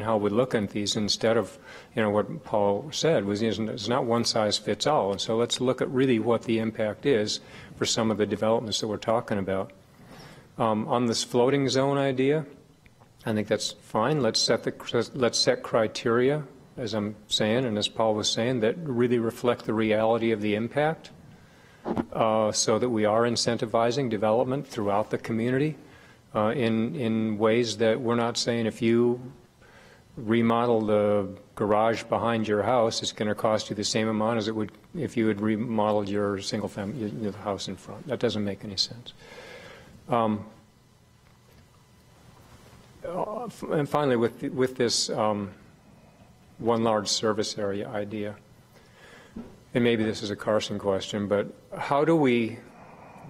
D: how we look at these, instead of what Paul said, it's not one size fits all. And so let's look at really what the impact is for some of the developments that we're talking about. On this floating zone idea, I think that's fine. Let's set criteria, as I'm saying, and as Paul was saying, that really reflect the reality of the impact, so that we are incentivizing development throughout the community in ways that we're not saying if you remodel the garage behind your house, it's going to cost you the same amount as it would if you had remodeled your single family, your house in front. That doesn't make any sense. And finally, with this one large service area idea, and maybe this is a Carson question, but how do we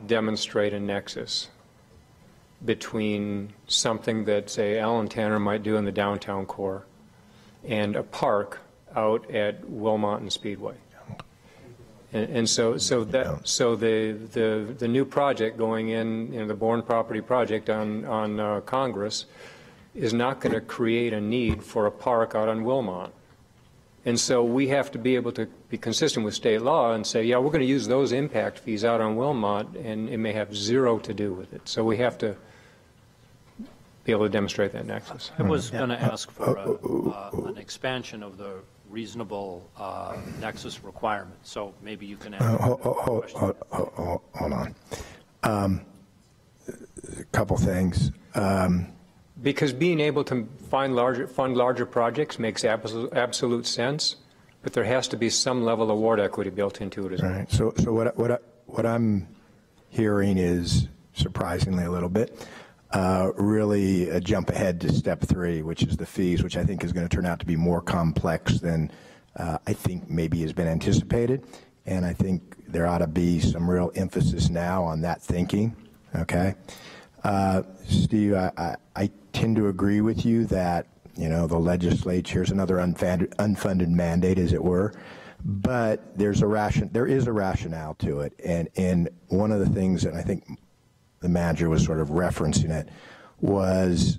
D: demonstrate a nexus between something that, say, Alan Tanner might do in the downtown core and a park out at Wilmot and Speedway? And so the new project going in, the Bourne property project on Congress, is not going to create a need for a park out on Wilmot. And so we have to be able to be consistent with state law and say, yeah, we're going to use those impact fees out on Wilmot, and it may have zero to do with it. So we have to be able to demonstrate that nexus.
N: I was going to ask for an expansion of the reasonable nexus requirement. So maybe you can answer
A: hold on. A couple things.
D: Because being able to fund larger projects makes absolute sense, but there has to be some level of award equity built into it as well.
A: Right. So what I'm hearing is, surprisingly a little bit, really a jump ahead to step 3, which is the fees, which I think is going to turn out to be more complex than I think maybe has been anticipated. And I think there ought to be some real emphasis now on that thinking. Okay. Steve, I tend to agree with you that, the legislature is another unfunded mandate, as it were, but there is a rationale to it. And one of the things that I think the manager was sort of referencing it was,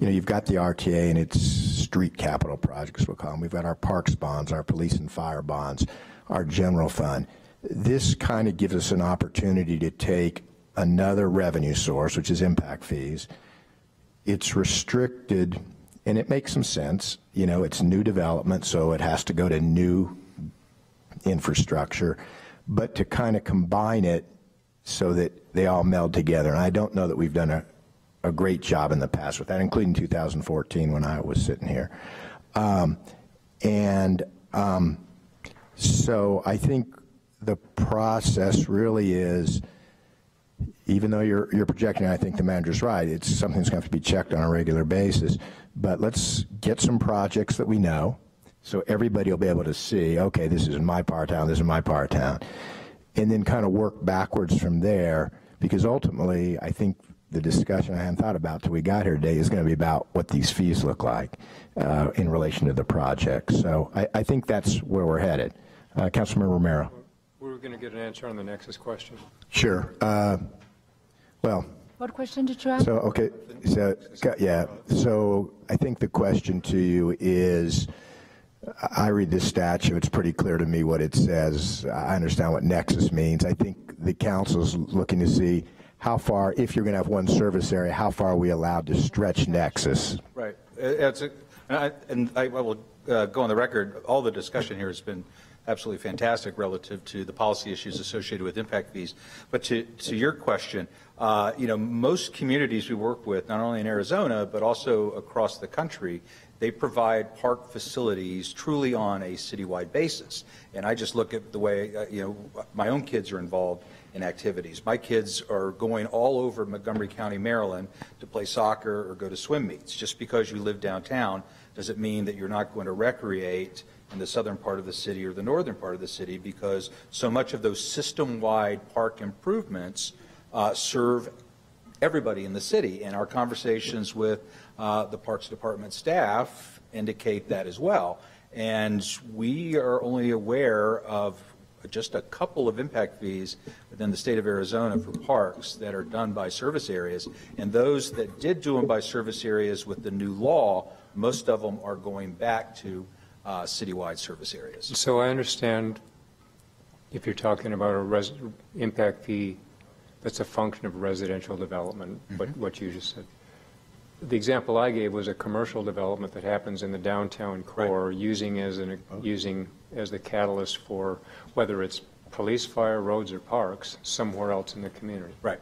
A: you've got the RTA and its street capital projects, we'll call them. We've got our parks bonds, our police and fire bonds, our general fund. This kind of gives us an opportunity to take another revenue source, which is impact fees. It's restricted, and it makes some sense. It's new development, so it has to go to new infrastructure. but to kind of combine it so that they all meld together. And I don't know that we've done a great job in the past with that, including 2014 when I was sitting here. So I think the process really is, even though you're projecting, I think the manager's right, it's something that's going to have to be checked on a regular basis. But let's get some projects that we know, so everybody will be able to see, okay, this is in my part of town, this is my part of town, and then kind of work backwards from there, because ultimately, I think the discussion I hadn't thought about till we got here today is going to be about what these fees look like in relation to the project. So I think that's where we're headed. Councilman Romero.
D: We're going to get an answer on the nexus question.
A: Sure. Well.
O: What question did you ask?
A: So, okay. So, yeah. So I think the question to you is, I read this statute, it's pretty clear to me what it says. I understand what nexus means. I think the council's looking to see how far, if you're going to have one service area, how far are we allowed to stretch nexus?
P: Right. I will go on the record, all the discussion here has been absolutely fantastic relative to the policy issues associated with impact fees. But to your question, most communities we work with, not only in Arizona, but also across the country, they provide park facilities truly on a citywide basis. And I just look at the way, my own kids are involved in activities. My kids are going all over Montgomery County, Maryland to play soccer or go to swim meets. Just because you live downtown doesn't mean that you're not going to recreate in the southern part of the city or the northern part of the city, because so much of those system-wide park improvements serve everybody in the city. And our conversations with the Parks Department staff indicate that as well. And we are only aware of just a couple of impact fees within the state of Arizona for parks that are done by service areas. And those that did do them by service areas with the new law, most of them are going back to citywide service areas.
D: So I understand if you're talking about a impact fee that's a function of residential development, what you just said. The example I gave was a commercial development that happens in the downtown core, right, using as the catalyst for whether it's police, fire, roads, or parks somewhere else in the community.
P: Right.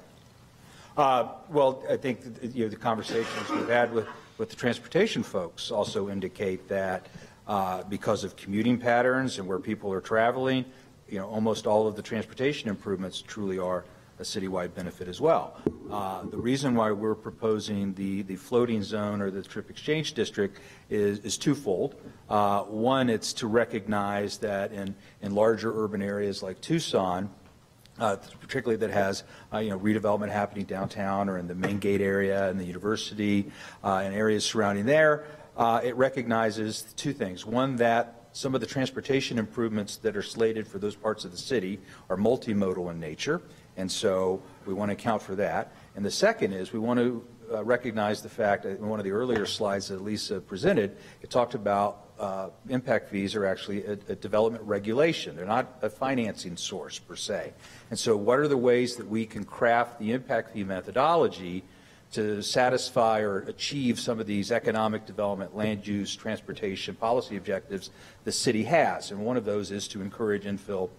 P: Well, I think the conversations we've had with the transportation folks also indicate that because of commuting patterns and where people are traveling, almost all of the transportation improvements truly are a citywide benefit as well. The reason why we're proposing the floating zone or the trip exchange district is twofold. One, it's to recognize that in larger urban areas like Tucson, particularly that has redevelopment happening downtown or in the main gate area and the university and areas surrounding there, it recognizes two things. One, that some of the transportation improvements that are slated for those parts of the city are multimodal in nature, and so we want to account for that. And the second is we want to recognize the fact that in one of the earlier slides that Lisa presented, it talked about impact fees are actually a development regulation. They're not a financing source per se. And so what are the ways that we can craft the impact fee methodology to satisfy or achieve some of these economic development, land use, transportation, policy objectives the city has? And one of those is to encourage infill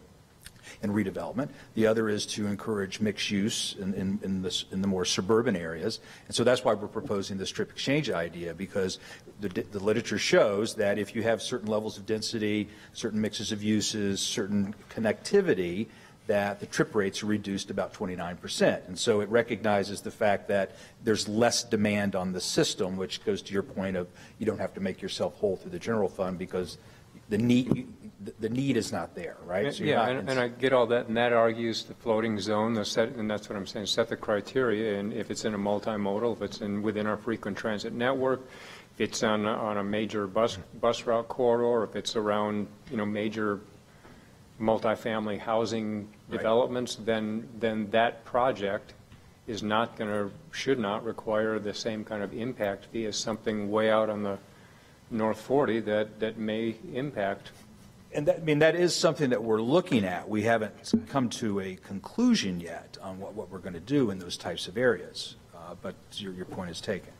P: and redevelopment. The other is to encourage mixed use in the more suburban areas. And so that's why we're proposing this trip exchange idea, because the literature shows that if you have certain levels of density, certain mixes of uses, certain connectivity, that the trip rates are reduced about 29%. And so it recognizes the fact that there's less demand on the system, which goes to your point of you don't have to make yourself whole through the general fund because the need is not there, right? So
D: yeah, and I get all that, and that argues the floating zone, and that's what I'm saying, set the criteria, and if it's in a multimodal, if it's within our frequent transit network, if it's on a major bus route corridor, if it's around major multifamily housing developments, then that project is not should not require the same kind of impact fee as something way out on the North 40 that may impact.
P: And that is something that we're looking at. We haven't come to a conclusion yet on what we're going to do in those types of areas, but your point is taken.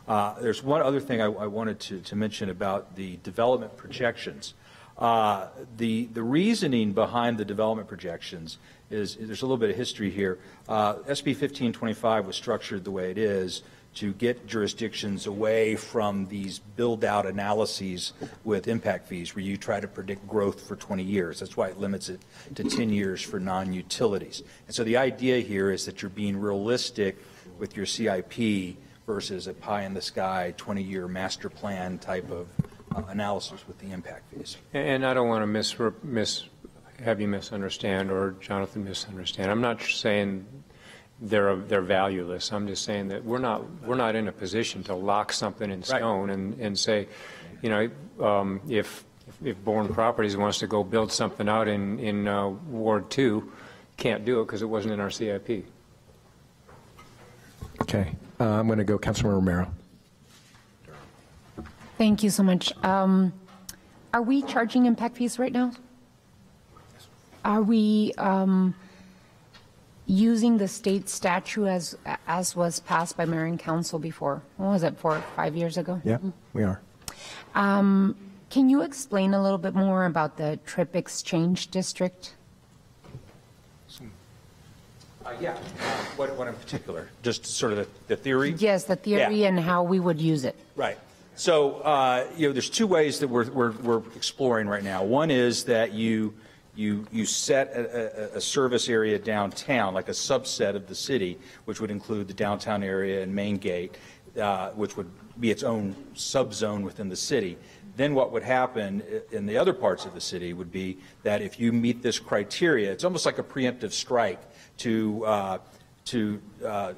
P: There's one other thing I wanted to mention about the development projections. The reasoning behind the development projections is there's a little bit of history here. SB 1525 was structured the way it is to get jurisdictions away from these build-out analyses with impact fees where you try to predict growth for 20 years. That's why it limits it to 10 years for non-utilities. And so the idea here is that you're being realistic with your CIP versus a pie-in-the-sky 20-year master plan type of analysis with the impact fees.
D: And I don't want to have you misunderstand or Jonathan misunderstand. I'm not saying they're valueless. I'm just saying that we're not in a position to lock something in stone and say, you know, if Bourne Properties wants to go build something out in Ward 2, can't do it because it wasn't in our CIP.
A: Okay. I'm going to go Councilmember Romero.
O: Thank you so much. Are we charging impact fees right now? Are we using the state statute as was passed by Mayor and Council before? What was it, 4 or 5 years ago?
A: Yeah, we are.
O: Can you explain a little bit more about the Trip Exchange District?
P: Yeah. What in particular? Just sort of the theory?
O: Yes, the theory and how we would use it.
P: Right. So, you know, there's two ways that we're exploring right now. One is that you set a service area downtown, like a subset of the city, which would include the downtown area and Main Gate, which would be its own subzone within the city. Then what would happen in the other parts of the city would be that if you meet this criteria, it's almost like a preemptive strike to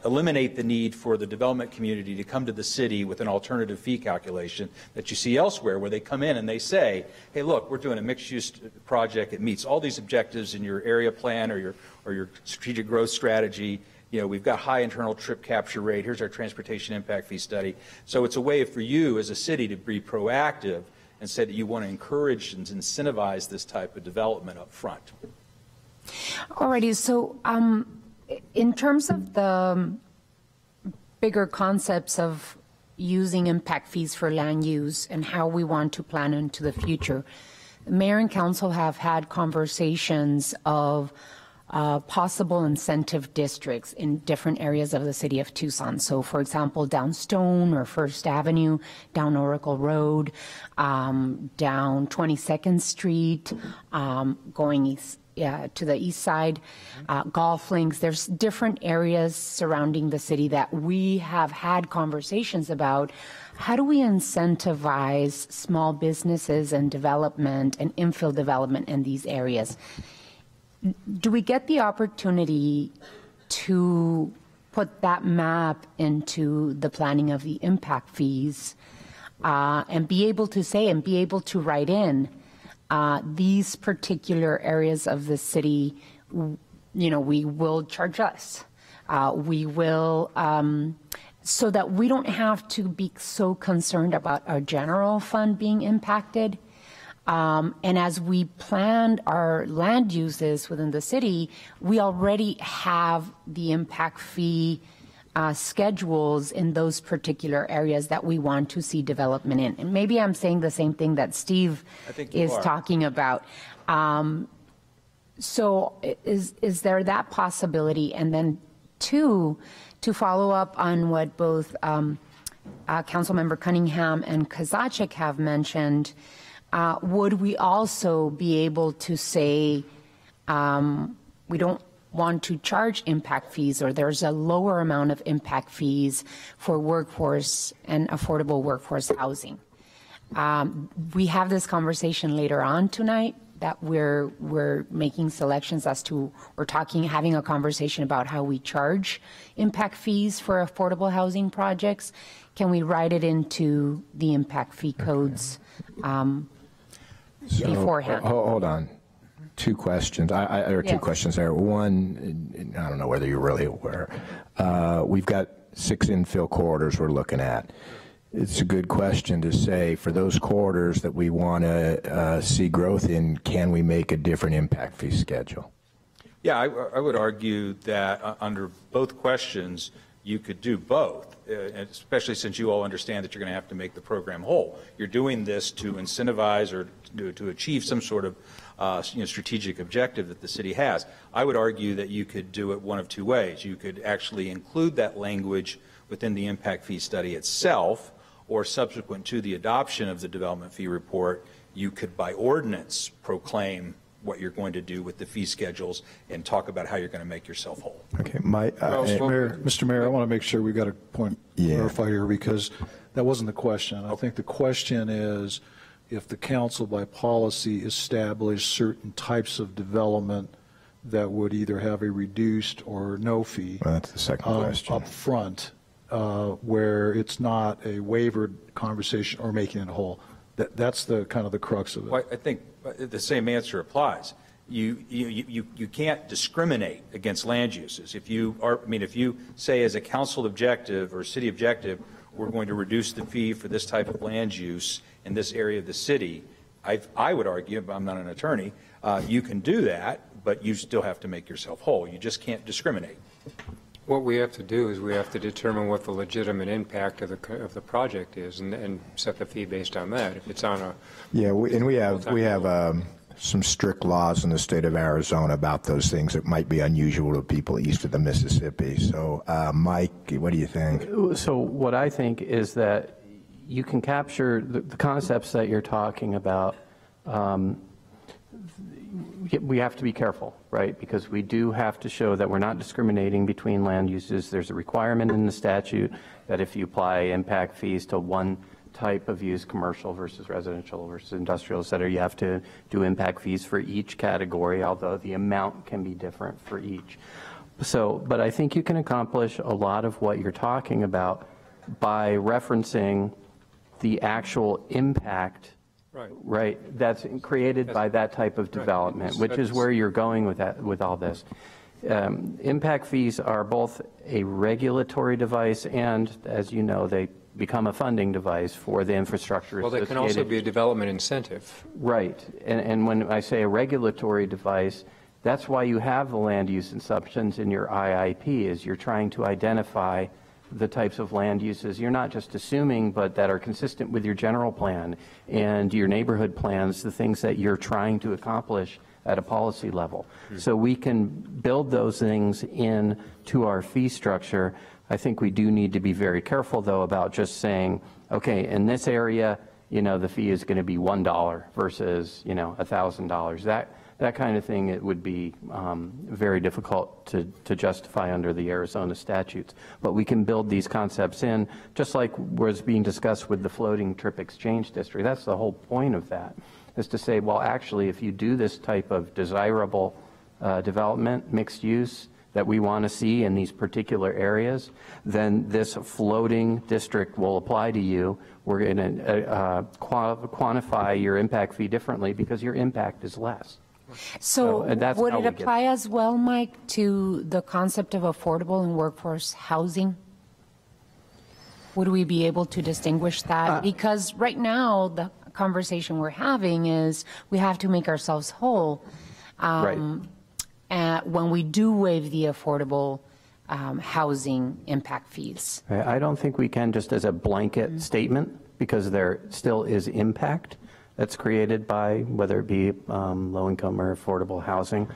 P: eliminate the need for the development community to come to the city with an alternative fee calculation that you see elsewhere, where they come in and they say, hey, look, we're doing a mixed-use project. It meets all these objectives in your area plan or your strategic growth strategy. You know, we've got high internal trip capture rate. Here's our transportation impact fee study. So it's a way for you as a city to be proactive and say that you want to encourage and incentivize this type of development up front.
O: Alrighty, so in terms of the bigger concepts of using impact fees for land use and how we want to plan into the future, the Mayor and Council have had conversations of possible incentive districts in different areas of the city of Tucson. So, for example, down Stone or First Avenue, down Oracle Road, down 22nd Street, going east. To the east side, golf links. There's different areas surrounding the city that we have had conversations about. How do we incentivize small businesses and development and infill development in these areas? Do we get the opportunity to put that map into the planning of the impact fees and be able to say and be able to write in these particular areas of the city, you know, we will charge us. We will, so that we don't have to be so concerned about our general fund being impacted. And as we planned our land uses within the city, we already have the impact fee schedules in those particular areas that we want to see development in. And maybe I'm saying the same thing that Steve is talking about. So is there that possibility? And then two, to follow up on what both Councilmember Cunningham and Kozaczek have mentioned, would we also be able to say we don't want to charge impact fees, or there's a lower amount of impact fees for workforce and affordable workforce housing? We have this conversation later on tonight that we're making selections as to, having a conversation about how we charge impact fees for affordable housing projects. Can we write it into the impact fee codes beforehand?
A: Hold on. Two questions. There are two questions there. One, I don't know whether you're really aware. We've got 6 infill corridors we're looking at. It's a good question to say, for those corridors that we want to see growth in, can we make a different impact fee schedule?
P: Yeah, I would argue that under both questions, you could do both, especially since you all understand that you're going to have to make the program whole. You're doing this to incentivize or to achieve some sort of strategic objective that the city has. I would argue that you could do it one of two ways. You could actually include that language within the impact fee study itself, or subsequent to the adoption of the development fee report, you could by ordinance proclaim what you're going to do with the fee schedules and talk about how you're going to make yourself whole.
A: Okay,
H: Mr. Mayor, I want to make sure we got a point clarified here, because that wasn't the question. I think the question is if the council by policy established certain types of development that would either have a reduced or no fee.
A: Well, that's the second question.
H: Up front, where it's not a wavered conversation or making it whole. That's the kind of the crux of it.
P: Well, I think the same answer applies. You can't discriminate against land uses. If you say as a council objective or city objective, we're going to reduce the fee for this type of land use in this area of the city, I would argue, but I'm not an attorney, you can do that, but you still have to make yourself whole. You just can't discriminate.
D: What we have to do is we have to determine what the legitimate impact of the project is, and set the fee based on that. If it's on a
A: we have some strict laws in the state of Arizona about those things that might be unusual to people east of the Mississippi. So, Mike, what do you think?
K: So what I think is that you can capture the concepts that you're talking about. We have to be careful, right? Because we do have to show that we're not discriminating between land uses. There's a requirement in the statute that if you apply impact fees to one type of use, commercial versus residential versus industrial, et cetera, you have to do impact fees for each category, although the amount can be different for each. So, but I think you can accomplish a lot of what you're talking about by referencing the actual impact, right, that's created by that type of development, which is where you're going with that, with all this. Impact fees are both a regulatory device and, as you know, they become a funding device for the infrastructure.
D: Well, they can also be a development incentive.
K: Right, and when I say a regulatory device, that's why you have the land use assumptions in your IIP, is you're trying to identify the types of land uses you're not just assuming, but that are consistent with your general plan and your neighborhood plans, the things that you're trying to accomplish at a policy level. So we can build those things into our fee structure. I think we do need to be very careful, though, about just saying, okay, in this area, you know, the fee is going to be $1 versus, you know, $1,000. That kind of thing, it would be very difficult to justify under the Arizona statutes. But we can build these concepts in, just like was being discussed with the floating trip exchange district. That's the whole point of that, is to say, well, actually, if you do this type of desirable development, mixed use, that we want to see in these particular areas, then this floating district will apply to you. We're going to quantify your impact fee differently because your impact is less.
O: So would it apply as well, Mike, to the concept of affordable and workforce housing? Would we be able to distinguish that? Because right now, the conversation we're having is we have to make ourselves whole. When we do waive the affordable housing impact fees.
K: I don't think we can just as a blanket statement, because there still is impact that's created by whether it be low income or affordable housing.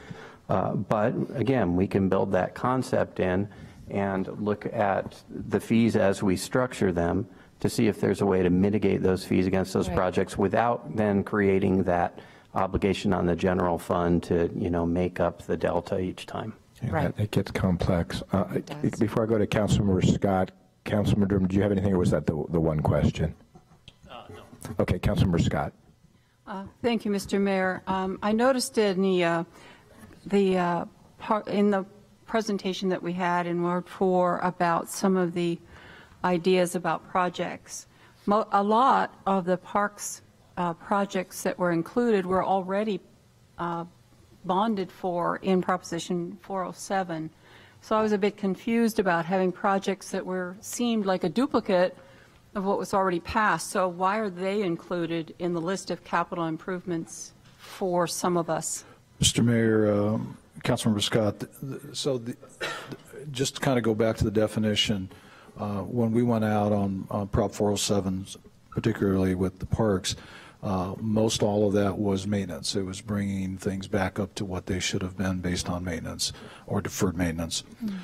K: But again, we can build that concept in and look at the fees as we structure them to see if there's a way to mitigate those fees against those projects without then creating that obligation on the general fund to, you know, make up the delta each time.
A: Yeah, it gets complex. Before I go to Councilmember Scott, Councilmember Durham, do you have anything, or was that the one question? No. Okay, Councilmember Scott.
Q: Thank you, Mr. Mayor. I noticed in the presentation that we had in Ward 4 about some of the ideas about projects. A lot of the parks projects that were included were already bonded for in Proposition 407. So I was a bit confused about having projects that seemed like a duplicate of what was already passed. So why are they included in the list of capital improvements for some of us?
H: Mr. Mayor, Councilmember Scott, so just to kind of go back to the definition, when we went out on Prop 407, particularly with the parks, most all of that was maintenance. It was bringing things back up to what they should have been based on maintenance or deferred maintenance. Mm-hmm.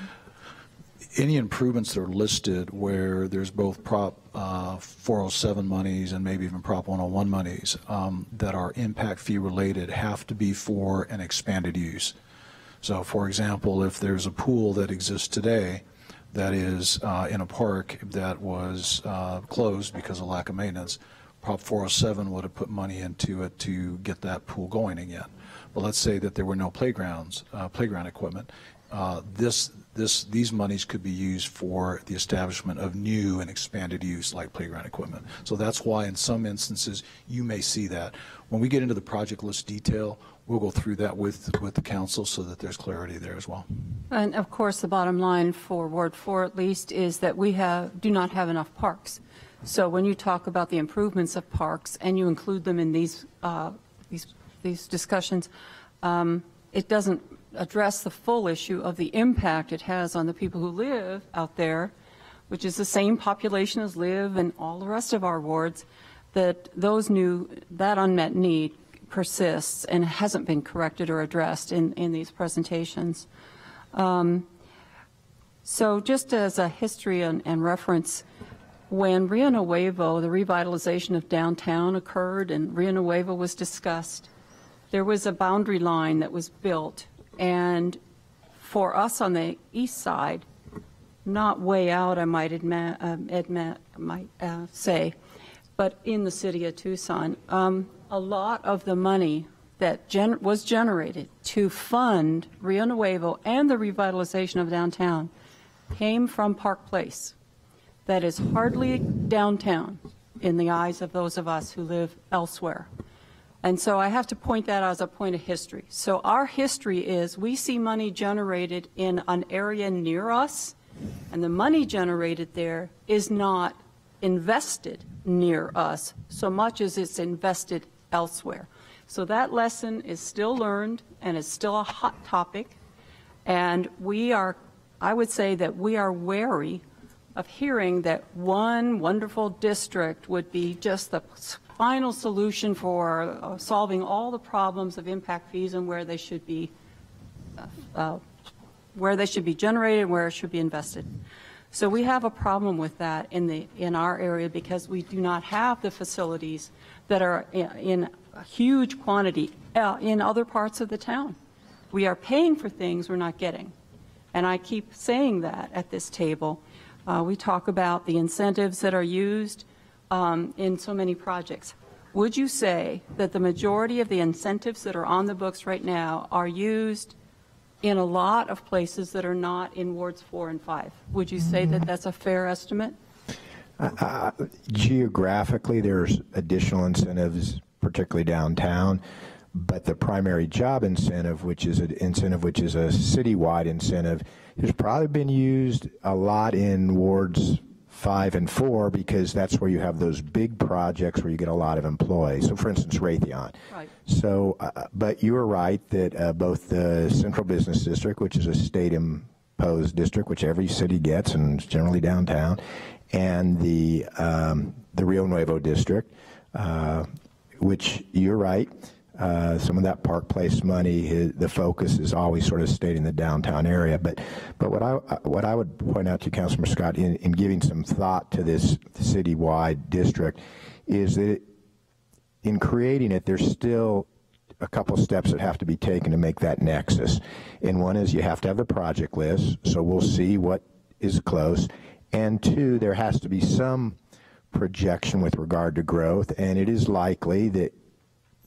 H: Any improvements that are listed where there's both Prop 407 monies and maybe even Prop 101 monies that are impact fee related have to be for an expanded use. So, for example, if there's a pool that exists today that is in a park that was closed because of lack of maintenance, Prop 407 would have put money into it to get that pool going again. But let's say that there were no playground equipment. These monies could be used for the establishment of new and expanded use like playground equipment. So that's why in some instances you may see that. When we get into the project list detail, we'll go through that with the council so that there's clarity there as well.
Q: And of course, the bottom line for Ward 4 at least is that we do not have enough parks. So when you talk about the improvements of parks and you include them in these discussions, it doesn't address the full issue of the impact it has on the people who live out there, which is the same population as live in all the rest of our wards, that that unmet need persists and hasn't been corrected or addressed in these presentations. So just as a history and reference, when Rio Nuevo, the revitalization of downtown occurred and Rio Nuevo was discussed, there was a boundary line that was built. And for us on the east side, not way out, I might say, but in the city of Tucson, a lot of the money that was generated to fund Rio Nuevo and the revitalization of downtown came from Park Place. That is hardly downtown in the eyes of those of us who live elsewhere. And so I have to point that out as a point of history. So our history is we see money generated in an area near us, and the money generated there is not invested near us so much as it's invested elsewhere. So that lesson is still learned and is still a hot topic. And I would say that we are wary of hearing that one wonderful district would be just the final solution for solving all the problems of impact fees and where they should be generated, where it should be invested. So we have a problem with that in our area because we do not have the facilities that are in a huge quantity in other parts of the town. We are paying for things we're not getting. And I keep saying that at this table. We talk about the incentives that are used in so many projects. Would you say that the majority of the incentives that are on the books right now are used in a lot of places that are not in wards 4 and 5? Would you say that that's a fair estimate?
A: Geographically, there's additional incentives, particularly downtown, but the primary job incentive, which is a citywide incentive, has probably been used a lot in wards 5 and 4 because that's where you have those big projects where you get a lot of employees. So, for instance, Raytheon. Right. So, but you are right that both the Central Business District, which is a state-imposed district, which every city gets and is generally downtown, and the Rio Nuevo District, which you're right. Some of that Park Place money, the focus is always sort of stayed in the downtown area. But what I would point out to you, Councilor Scott, in giving some thought to this citywide district, is that in creating it, there's still a couple steps that have to be taken to make that nexus. And one is you have to have the project list, so we'll see what is close. And two, there has to be some projection with regard to growth, and it is likely that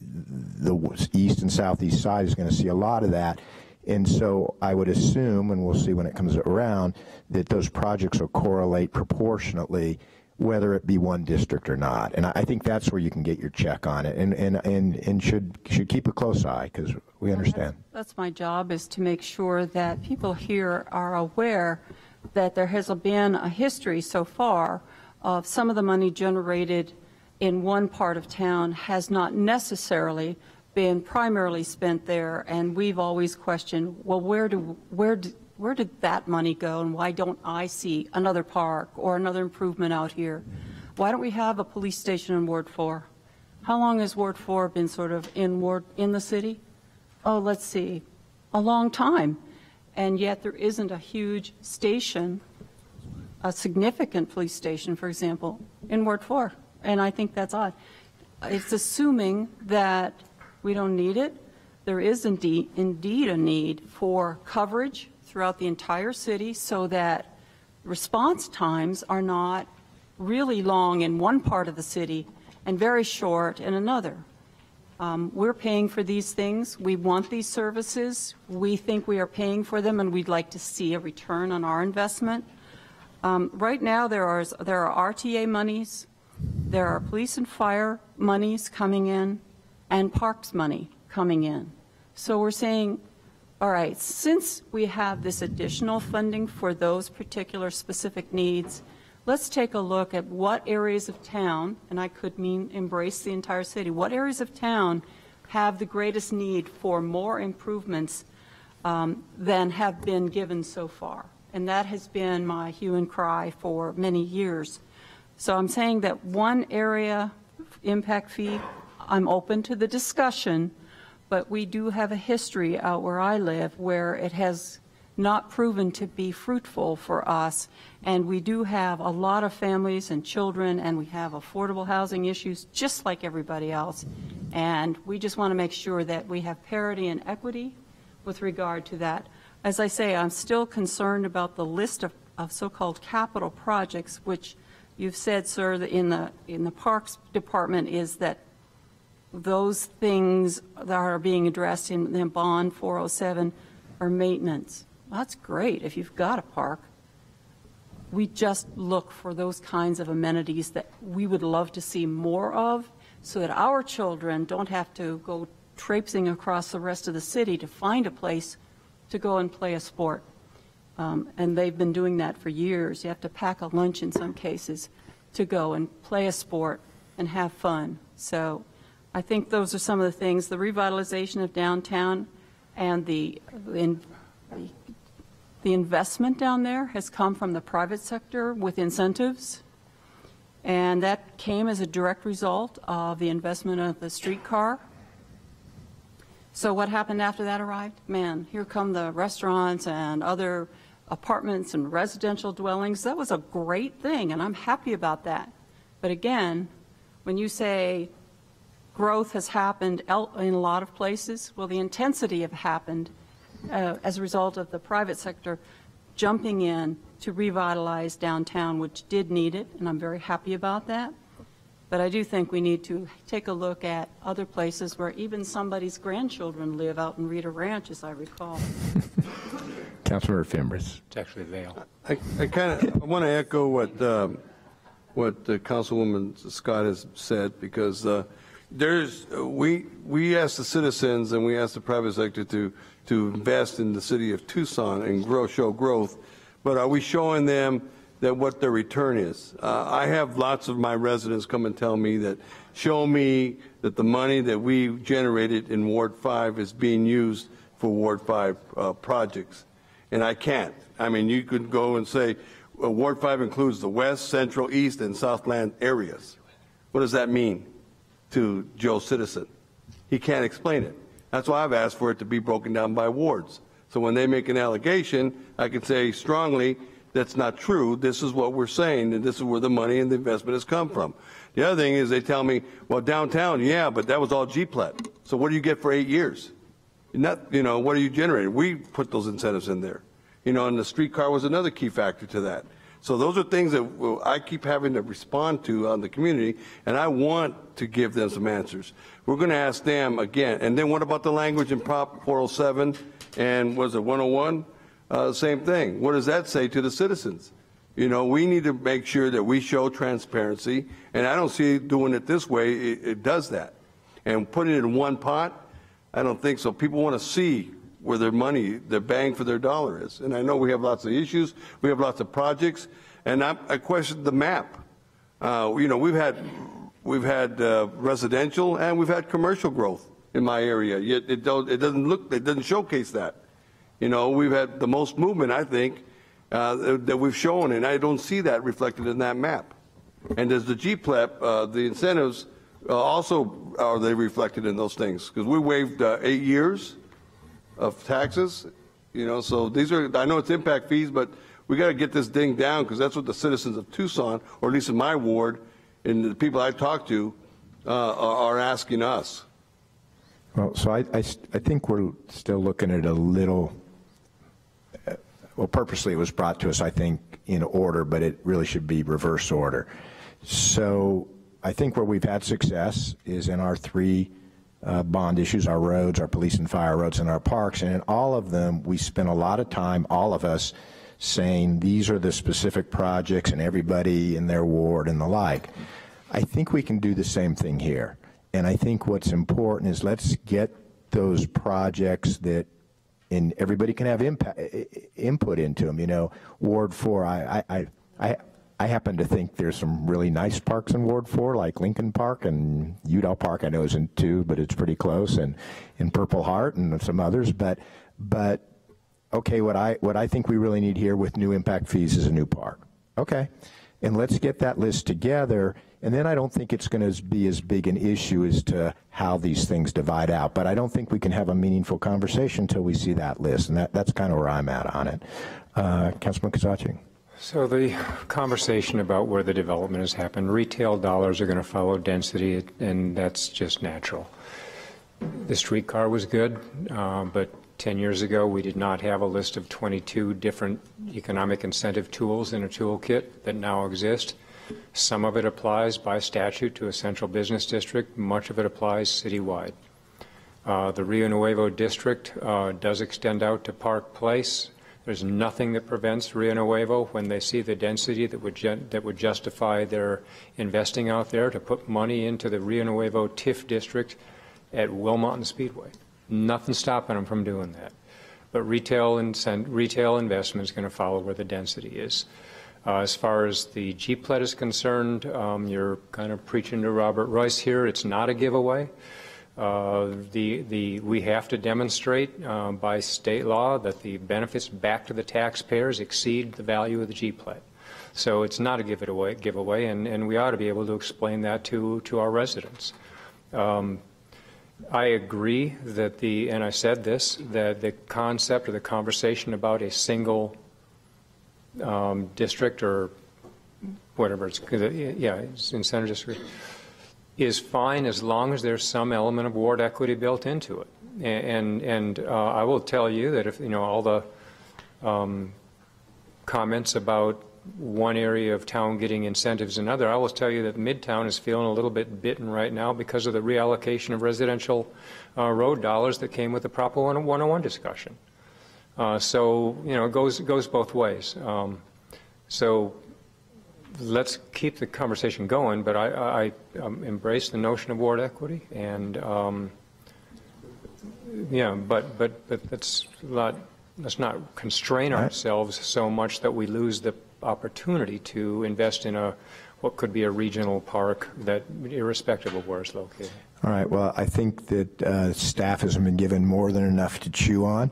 A: the east and southeast side is going to see a lot of that. And so I would assume, and we'll see when it comes around, that those projects will correlate proportionately, whether it be one district or not. And I think that's where you can get your check on it, and should keep a close eye, because we understand.
Q: That's my job, is to make sure that people here are aware that there has been a history so far of some of the money generated in one part of town has not necessarily been primarily spent there, and we've always questioned, well, where where did that money go, and why don't I see another park or another improvement out here? Why don't we have a police station in Ward 4? How long has Ward 4 been sort of in the city? Oh, let's see, a long time. And yet there isn't a huge station, a significant police station, for example, in Ward 4. And I think that's odd. It's assuming that we don't need it. There is indeed a need for coverage throughout the entire city so that response times are not really long in one part of the city and very short in another. We're paying for these things. We want these services. We think we are paying for them, and we'd like to see a return on our investment. Right now, there are RTA monies, there are police and fire monies coming in, and parks money coming in. So we're saying, all right, since we have this additional funding for those particular specific needs, let's take a look at what areas of town, and I could mean embrace the entire city, what areas of town have the greatest need for more improvements than have been given so far. And that has been my hue and cry for many years. So I'm saying that one area impact fee, I'm open to the discussion, but we do have a history out where I live where it has not proven to be fruitful for us, and we do have a lot of families and children, and we have affordable housing issues just like everybody else, and we just want to make sure that we have parity and equity with regard to that. As I say, I'm still concerned about the list of so-called capital projects, which you've said, sir, that in the Parks Department is that those things that are being addressed in the Bond 407 are maintenance. Well, that's great if you've got a park. We just look for those kinds of amenities that we would love to see more of so that our children don't have to go traipsing across the rest of the city to find a place to go and play a sport. And they've been doing that for years. You have to pack a lunch in some cases to go and play a sport and have fun. So I think those are some of the things, the revitalization of downtown and the investment down there has come from the private sector with incentives, and that came as a direct result of the investment of the streetcar. So what happened after that arrived? Man, here come the restaurants and other apartments and residential dwellings. That was a great thing, and I'm happy about that. But again, when you say growth has happened in a lot of places, well, the intensity have happened as a result of the private sector jumping in to revitalize downtown, which did need it, and I'm very happy about that. But I do think we need to take a look at other places where even somebody's grandchildren live, out in Rita Ranch, as I recall.
A: Councilmember Fimbres.
D: It's actually Vail.
E: I want to echo what Councilwoman Scott has said, because we ask the citizens and we ask the private sector to invest in the city of Tucson and show growth, but are we showing them that what their return is? I have lots of my residents come and tell me that, show me that the money that we generated in Ward 5 is being used for Ward 5 projects, and I can't. I mean, you could go and say Ward 5 includes the west, central, east, and southland areas. What does that mean to Joe citizen? He can't explain it. That's why I've asked for it to be broken down by wards. So when they make an allegation, I can say strongly, that's not true. This is what we're saying, and this is where the money and the investment has come from. The other thing is they tell me, well, downtown, yeah, but that was all G-Plat. So what do you get for 8 years? What are you generating? We put those incentives in there. And the streetcar was another key factor to that. So those are things that I keep having to respond to on the community, and I want to give them some answers. We're going to ask them again. And then what about the language in Prop 407 and was it 101? Same thing. What does that say to the citizens? We need to make sure that we show transparency, and I don't see doing it this way. It does that. And putting it in one pot, I don't think so. People want to see where their money, their bang for their dollar is. And I know we have lots of issues, we have lots of projects, and I question the map. We've had residential and we've had commercial growth in my area. Yet it doesn't showcase that. You know, we've had the most movement, I think, that we've shown, and I don't see that reflected in that map. And does the GPLEP, the incentives, also are they reflected in those things? Because we waived 8 years of taxes, you know, so these are, I know it's impact fees, but we got to get this thing down because that's what the citizens of Tucson, or at least in my ward, and the people I talk to, are asking us.
A: Well, so I think we're still looking at a little, well, purposely it was brought to us, I think, in order, but it really should be reverse order. So I think where we've had success is in our 3 bond issues, our roads, our police and fire roads, and our parks, and in all of them, we spent a lot of time, all of us, saying these are the specific projects and everybody in their ward and the like. I think we can do the same thing here. And I think what's important is let's get those projects that, and everybody can have input into them. You know, Ward 4, I happen to think there's some really nice parks in Ward 4, like Lincoln Park, and Udall Park I know isn't too, but it's pretty close, and in Purple Heart and some others. But okay, what I think we really need here with new impact fees is a new park. Okay, and let's get that list together. And then I don't think it's going to be as big an issue as to how these things divide out. But I don't think we can have a meaningful conversation until we see that list. And that's kind of where I'm at on it. Councilman Kozachi.
D: So the conversation about where the development has happened, retail dollars are going to follow density, and that's just natural. The streetcar was good, but 10 years ago we did not have a list of 22 different economic incentive tools in a toolkit that now exist. Some of it applies by statute to a central business district. Much of it applies citywide. The Rio Nuevo district does extend out to Park Place. There's nothing that prevents Rio Nuevo, when they see the density that would justify their investing out there, to put money into the Rio Nuevo TIF district at Wilmot Speedway. Nothing stopping them from doing that. But retail investment is going to follow where the density is. As far as the GPLET is concerned, you're kind of preaching to Robert Royce here. It's not a giveaway. We have to demonstrate by state law that the benefits back to the taxpayers exceed the value of the GPLET. So it's not a giveaway, and we ought to be able to explain that to our residents. I agree that and I said this, that the concept or the conversation about a single district, or whatever it's in center district, is fine as long as there's some element of ward equity built into it. And I will tell you that if, you know, all the comments about one area of town getting incentives another, I will tell you that Midtown is feeling a little bit bitten right now because of the reallocation of residential road dollars that came with the Prop 101 discussion. So, you know, it goes both ways. So let's keep the conversation going, but I embrace the notion of ward equity, and yeah, but let's not constrain ourselves so much that we lose the opportunity to invest in what could be a regional park, that irrespective of where it's located.
A: All right. Well, I think that staff hasn't been given more than enough to chew on.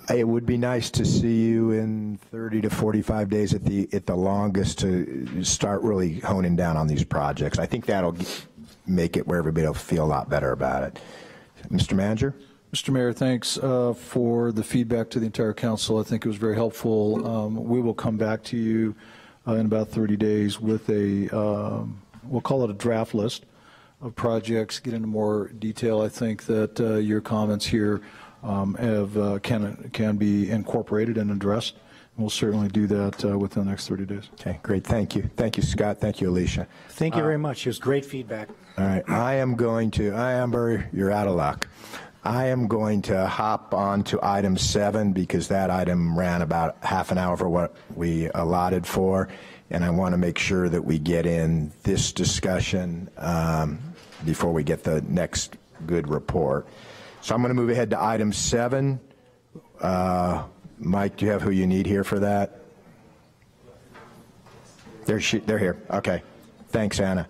A: It would be nice to see you in 30 to 45 days at the longest to start really honing down on these projects. I think that'll make it where everybody will feel a lot better about it. Mr. Manager?
H: Mr. Mayor, thanks for the feedback to the entire council. I think it was very helpful. We will come back to you in about 30 days with we'll call it a draft list of projects, get into more detail. I think that your comments here can be incorporated and addressed. And we'll certainly do that within the next 30 days.
A: Okay, great. Thank you. Thank you, Scott. Thank you, Alicia.
L: Thank you very much. It was great feedback.
A: All right. Amber, you're out of luck. I am going to hop on to item 7 because that item ran about half an hour for what we allotted for, and I want to make sure that we get in this discussion before we get the next good report. So I'm going to move ahead to item 7. Mike, do you have who you need here for that? They're here. Okay. Thanks, Anna.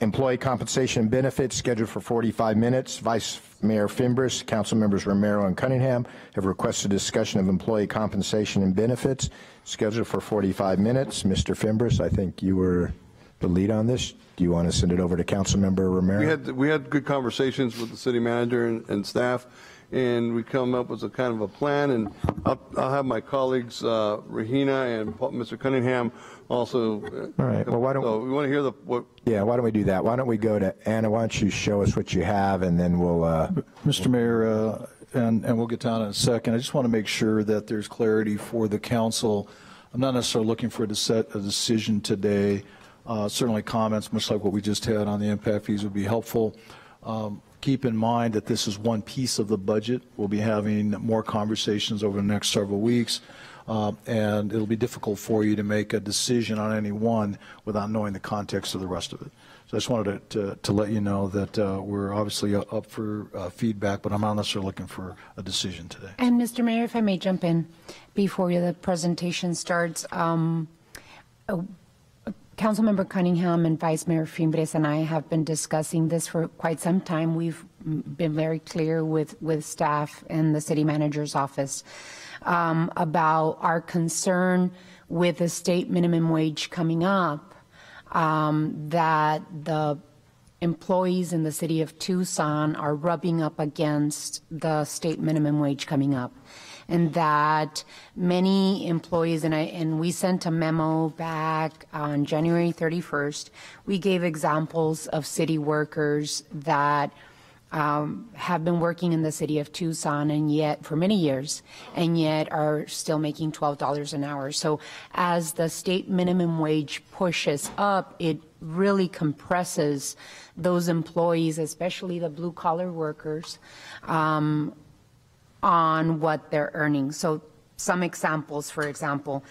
A: Employee compensation and benefits scheduled for 45 minutes. Vice Mayor Fimbres, Council Members Romero and Cunningham have requested discussion of employee compensation and benefits scheduled for 45 minutes. Mr. Fimbres, I think you were the lead on this. Do you want to send it over to Council Member Romero?
E: We had good conversations with the city manager and staff, and we come up with a kind of a plan, and I'll have my colleagues Regina and Mr. Cunningham also.
A: All right. Well, why don't
E: we want to hear what?
A: Yeah. Why don't we do that? Why don't we go to Anna? Why don't you show us what you have, and then we'll.
H: Mr. Mayor, and we'll get down in a second. I just want to make sure that there's clarity for the council. I'm not necessarily looking for a decision today. Certainly comments, much like what we just had on the impact fees, would be helpful. Keep in mind that this is one piece of the budget. We'll be having more conversations over the next several weeks, and it'll be difficult for you to make a decision on any one without knowing the context of the rest of it. So I just wanted to let you know that we're obviously up for feedback, but I'm not necessarily looking for a decision today.
O: And Mr. Mayor, if I may jump in before the presentation starts, Councilmember Cunningham and Vice Mayor Fimbres and I have been discussing this for quite some time. We've been very clear with staff and the city manager's office about our concern with the state minimum wage coming up, that the employees in the city of Tucson are rubbing up against the state minimum wage coming up. And that many employees, and we sent a memo back on January 31st, we gave examples of city workers that have been working in the city of Tucson and yet for many years, and yet are still making $12 an hour. So as the state minimum wage pushes up, it really compresses those employees, especially the blue collar workers, on what they're earning. So some examples, for example,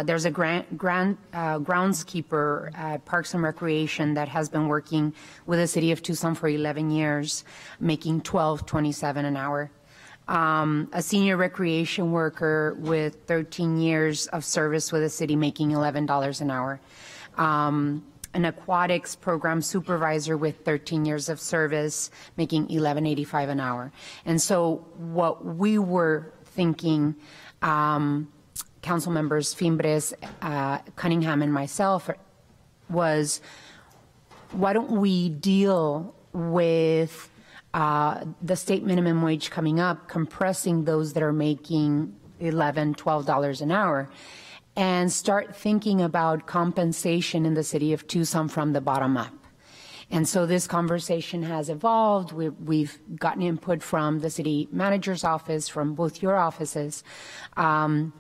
O: there's a groundskeeper at Parks and Recreation that has been working with the city of Tucson for 11 years, making $12.27 an hour. A senior recreation worker with 13 years of service with the city, making $11 an hour. An aquatics program supervisor with 13 years of service, making $11.85 an hour. And so what we were thinking, council members Fimbres, Cunningham, and myself, was why don't we deal with the state minimum wage coming up, compressing those that are making $11, $12 an hour, and start thinking about compensation in the city of Tucson from the bottom up. And so this conversation has evolved. We've gotten input from the city manager's office, from both your offices, and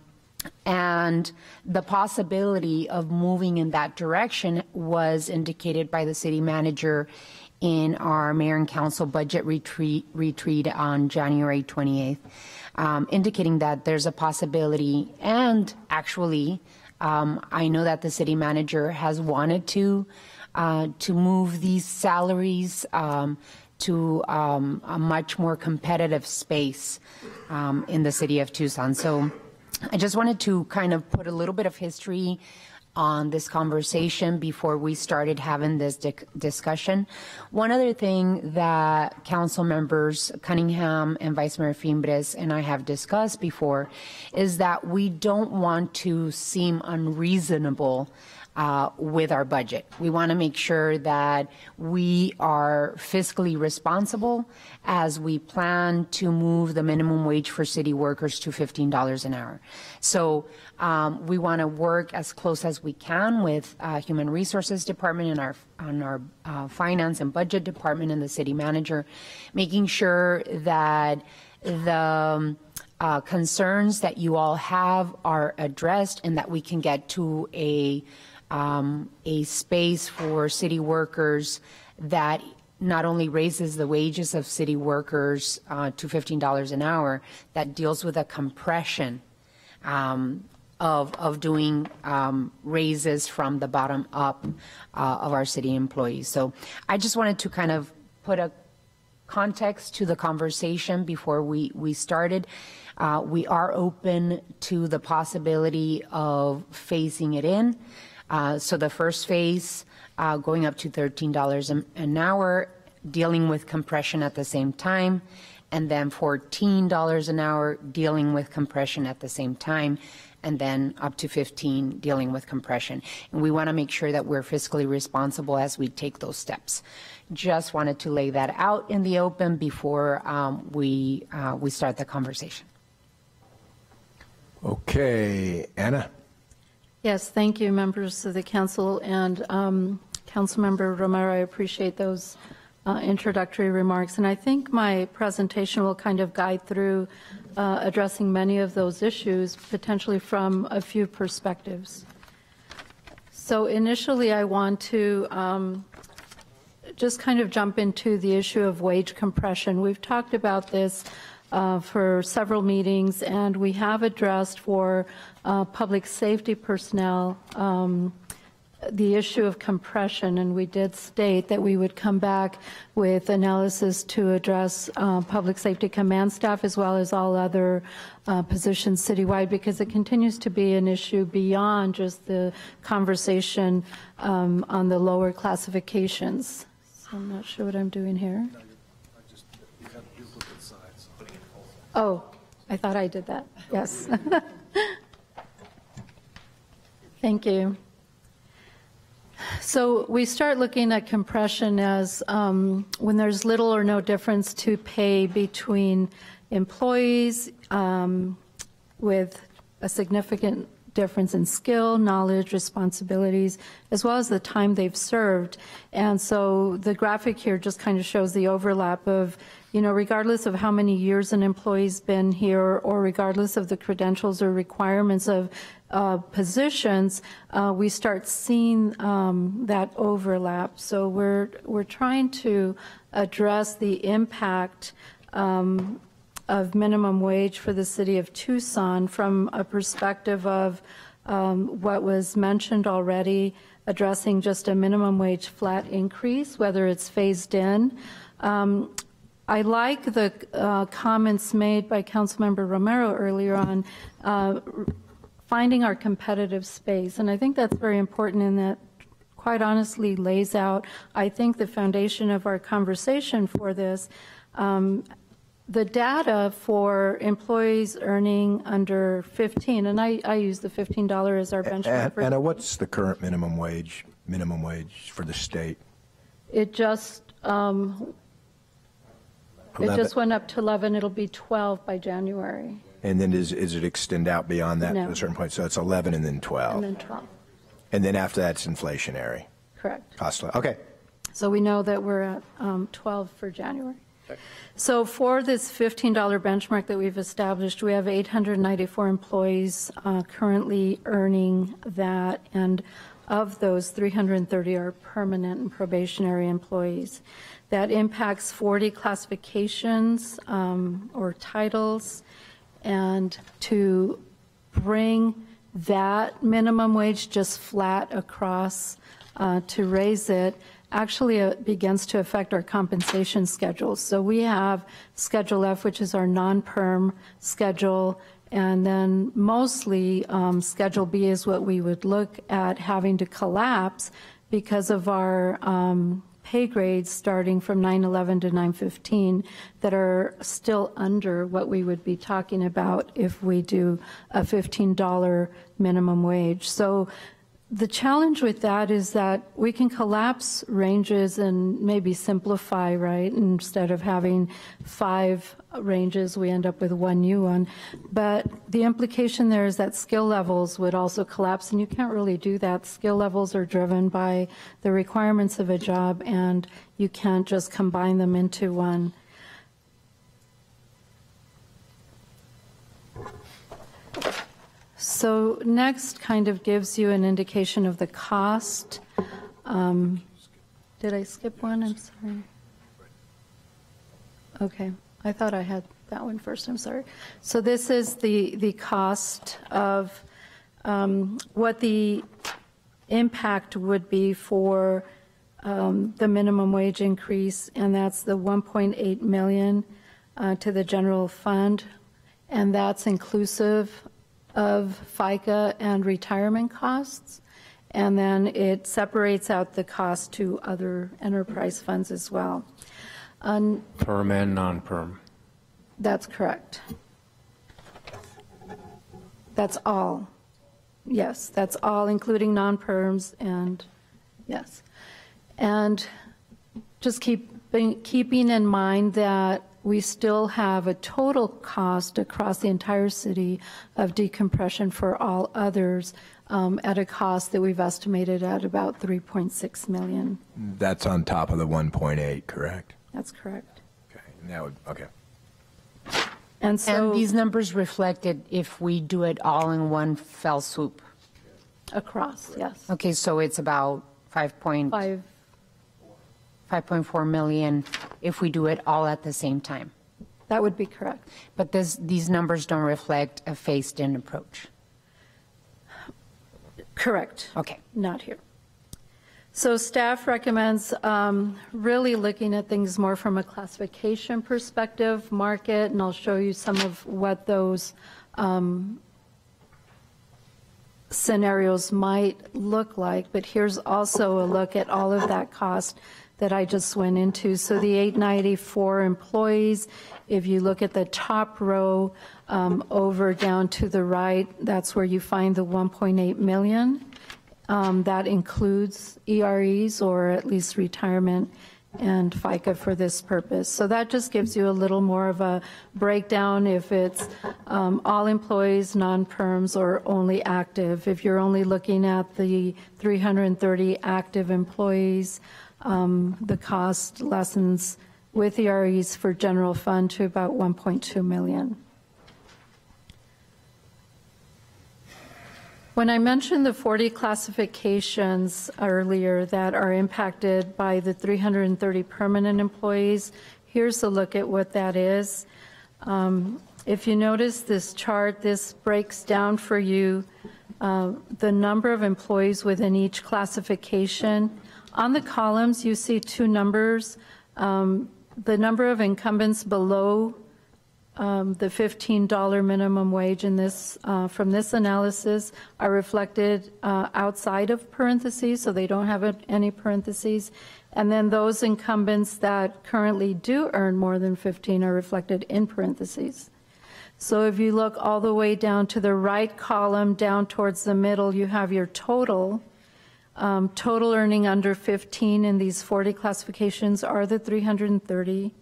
O: the possibility of moving in that direction was indicated by the city manager in our mayor and council budget retreat on January 28th. Indicating that there's a possibility, and actually, I know that the city manager has wanted to move these salaries to a much more competitive space in the city of Tucson. So I just wanted to kind of put a little bit of history on this conversation before we started having this discussion. One other thing that council members Cunningham and Vice Mayor Fimbres and I have discussed before is that we don't want to seem unreasonable with our budget. We want to make sure that we are fiscally responsible as we plan to move the minimum wage for city workers to $15 an hour. So we want to work as close as we can with Human Resources Department and our Finance and Budget Department and the city manager, making sure that the concerns that you all have are addressed and that we can get to a space for city workers that not only raises the wages of city workers to $15 an hour, that deals with a compression of doing raises from the bottom up of our city employees. So I just wanted to kind of put a context to the conversation before we started. We are open to the possibility of phasing it in. So the first phase going up to $13 an hour, dealing with compression at the same time, and then $14 an hour dealing with compression at the same time, and then up to $15 dealing with compression. And we want to make sure that we're fiscally responsible as we take those steps. Just wanted to lay that out in the open before we start the conversation.
A: Okay, Anna.
Q: Yes, thank you, members of the council, and Councilmember Romero, I appreciate those introductory remarks. And I think my presentation will kind of guide through addressing many of those issues, potentially from a few perspectives. So initially, I want to just kind of jump into the issue of wage compression. We've talked about this for several meetings, and we have addressed for public safety personnel the issue of compression, and we did state that we would come back with analysis to address public safety command staff as well as all other positions citywide, because it continues to be an issue beyond just the conversation on the lower classifications. So I'm not sure what I'm doing here. Oh, I thought I did that. Yes. Thank you. So we start looking at compression as when there's little or no difference to pay between employees with a significant difference in skill, knowledge, responsibilities, as well as the time they've served. And so the graphic here just kind of shows the overlap of, you know, regardless of how many years an employee's been here or regardless of the credentials or requirements of positions, we start seeing that overlap. So we're trying to address the impact of minimum wage for the city of Tucson from a perspective of what was mentioned already, addressing just a minimum wage flat increase, whether it's phased in. I like the comments made by Councilmember Romero earlier on finding our competitive space, and I think that's very important in that quite honestly lays out, I think, the foundation of our conversation for this. The data for employees earning under 15, and I use the $15 as our benchmark.
A: Anna, what's the current minimum wage for the state?
Q: It just went up to 11. It'll be 12 by January.
A: And then does it extend out beyond that
Q: No.
A: to a certain point? So it's 11 and then 12.
Q: And then 12.
A: And then after that, it's inflationary.
Q: Correct.
A: Okay.
Q: So we know that we're at 12 for January. So for this $15 benchmark that we've established, we have 894 employees currently earning that, and of those, 330 are permanent and probationary employees. That impacts 40 classifications or titles, and to bring that minimum wage just flat across to raise it actually begins to affect our compensation schedules. So we have Schedule F, which is our non-perm schedule, and then mostly Schedule B is what we would look at having to collapse because of our pay grades starting from 911 to 915 that are still under what we would be talking about if we do a $15 minimum wage. So the challenge with that is that we can collapse ranges and maybe simplify, right? Instead of having 5 ranges, we end up with 1 new one. But the implication there is that skill levels would also collapse, and you can't really do that. Skill levels are driven by the requirements of a job, and you can't just combine them into one. So next kind of gives you an indication of the cost. Did I skip one? I'm sorry. Okay, I thought I had that one first. I'm sorry. So this is the cost of what the impact would be for the minimum wage increase, and that's the $1.8 million to the general fund, and that's inclusive of FICA and retirement costs.
R: and then it separates out the cost to other enterprise funds as well.
D: Perm and non-perm.
R: That's correct. That's all. Yes, that's all, including non-perms, and yes. And just keeping in mind that we still have a total cost across the entire city of decompression for all others at a cost that we've estimated at about $3.6 million.
A: That's on top of the 1.8, correct?
R: That's correct.
A: Okay. Now, okay.
O: And these numbers reflected if we do it all in one fell swoop.
R: Across, yes.
O: Okay, so it's about 5.4 million if we do it all at the same time.
R: That would be correct.
O: But these numbers don't reflect a phased-in approach.
R: Correct.
O: Okay.
R: Not here. So staff recommends really looking at things more from a classification perspective, market, and I'll show you some of what those scenarios might look like. But here's also a look at all of that cost that I just went into. So the 894 employees, if you look at the top row over down to the right, that's where you find the 1.8 million. That includes EREs, or at least retirement and FICA for this purpose. So that just gives you a little more of a breakdown if it's all employees, non-perms, or only active. If you're only looking at the 330 active employees, the cost lessens with EREs for general fund to about 1.2 million. When I mentioned the 40 classifications earlier that are impacted by the 330 permanent employees, here's a look at what that is. If you notice this chart, this breaks down for you the number of employees within each classification. On the columns, you see two numbers. The number of incumbents below the $15 minimum wage in this, from this analysis are reflected outside of parentheses, so they don't have any parentheses. And then those incumbents that currently do earn more than 15 are reflected in parentheses. So if you look all the way down to the right column, down towards the middle, you have your total. Total earning under 15 in these 40 classifications are the 330.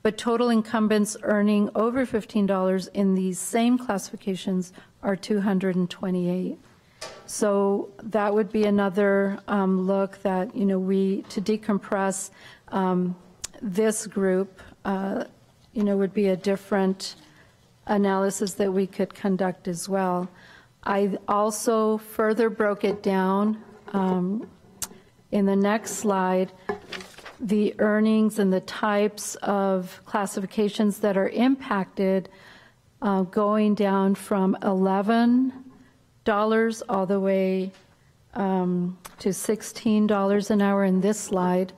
R: But total incumbents earning over $15 in these same classifications are 228. So that would be another look that, you know, to decompress this group, you know, would be a different analysis that we could conduct as well. I also further broke it down in the next slide, the earnings and the types of classifications that are impacted, going down from $11 all the way to $16 an hour in this slide.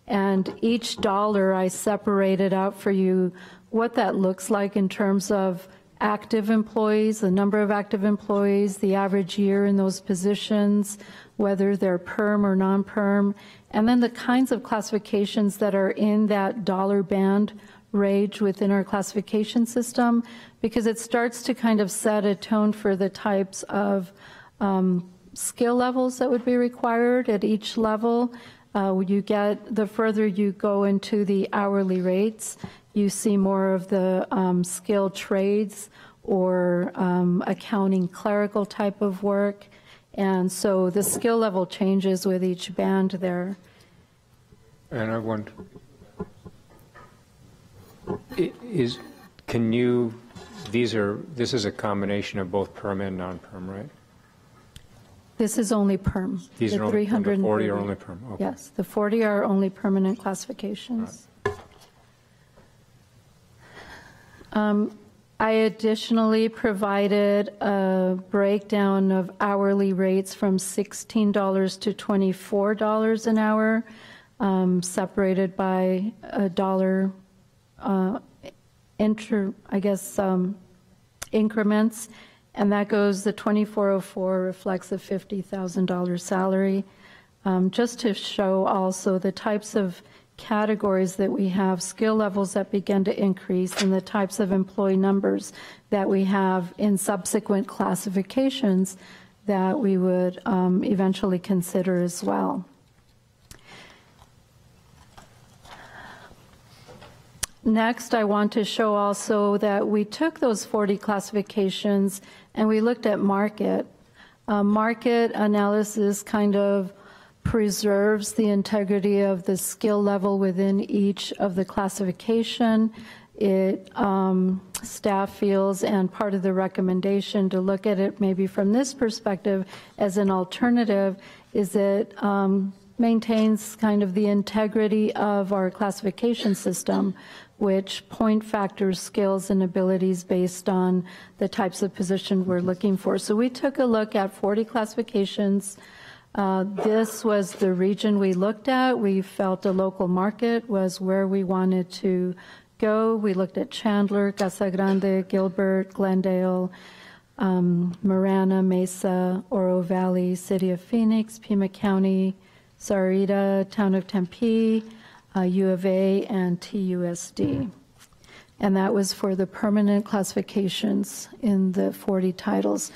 R: And each dollar I separated out for you what that looks like in terms of active employees, the number of active employees, the average year in those positions, whether they're perm or non-perm, and then the kinds of classifications that are in that dollar band range within our classification system, because it starts to kind of set a tone for the types of skill levels that would be required at each level. The further you go into the hourly rates, you see more of the skilled trades or accounting clerical type of work. And so the skill level changes with each band there.
D: And I wonder, this is a combination of both perm and non-perm, right?
R: This is only perm.
D: These are only perm, the 40 are only perm. Okay.
R: Yes, the 40 are only permanent classifications. I additionally provided a breakdown of hourly rates from $16 to $24 an hour, separated by a dollar increments. And that goes, the 2404 reflects a $50,000 salary. Just to show also the types of categories that we have, skill levels that begin to increase, and the types of employee numbers that we have in subsequent classifications that we would eventually consider as well. Next, I want to show also that we took those 40 classifications and we looked at market. Market analysis kind of preserves the integrity of the skill level within each of the classification. It staff feels, and part of the recommendation to look at it maybe from this perspective as an alternative, is it maintains kind of the integrity of our classification system, which point factors skills and abilities based on the types of position we're looking for. So we took a look at 40 classifications. This was the region we looked at. We felt a local market was where we wanted to go. We looked at Chandler, Casa Grande, Gilbert, Glendale, Marana, Mesa, Oro Valley, City of Phoenix, Pima County, Sarita, Town of Tempe, U of A, and TUSD. And that was for the permanent classifications in the 40 titles.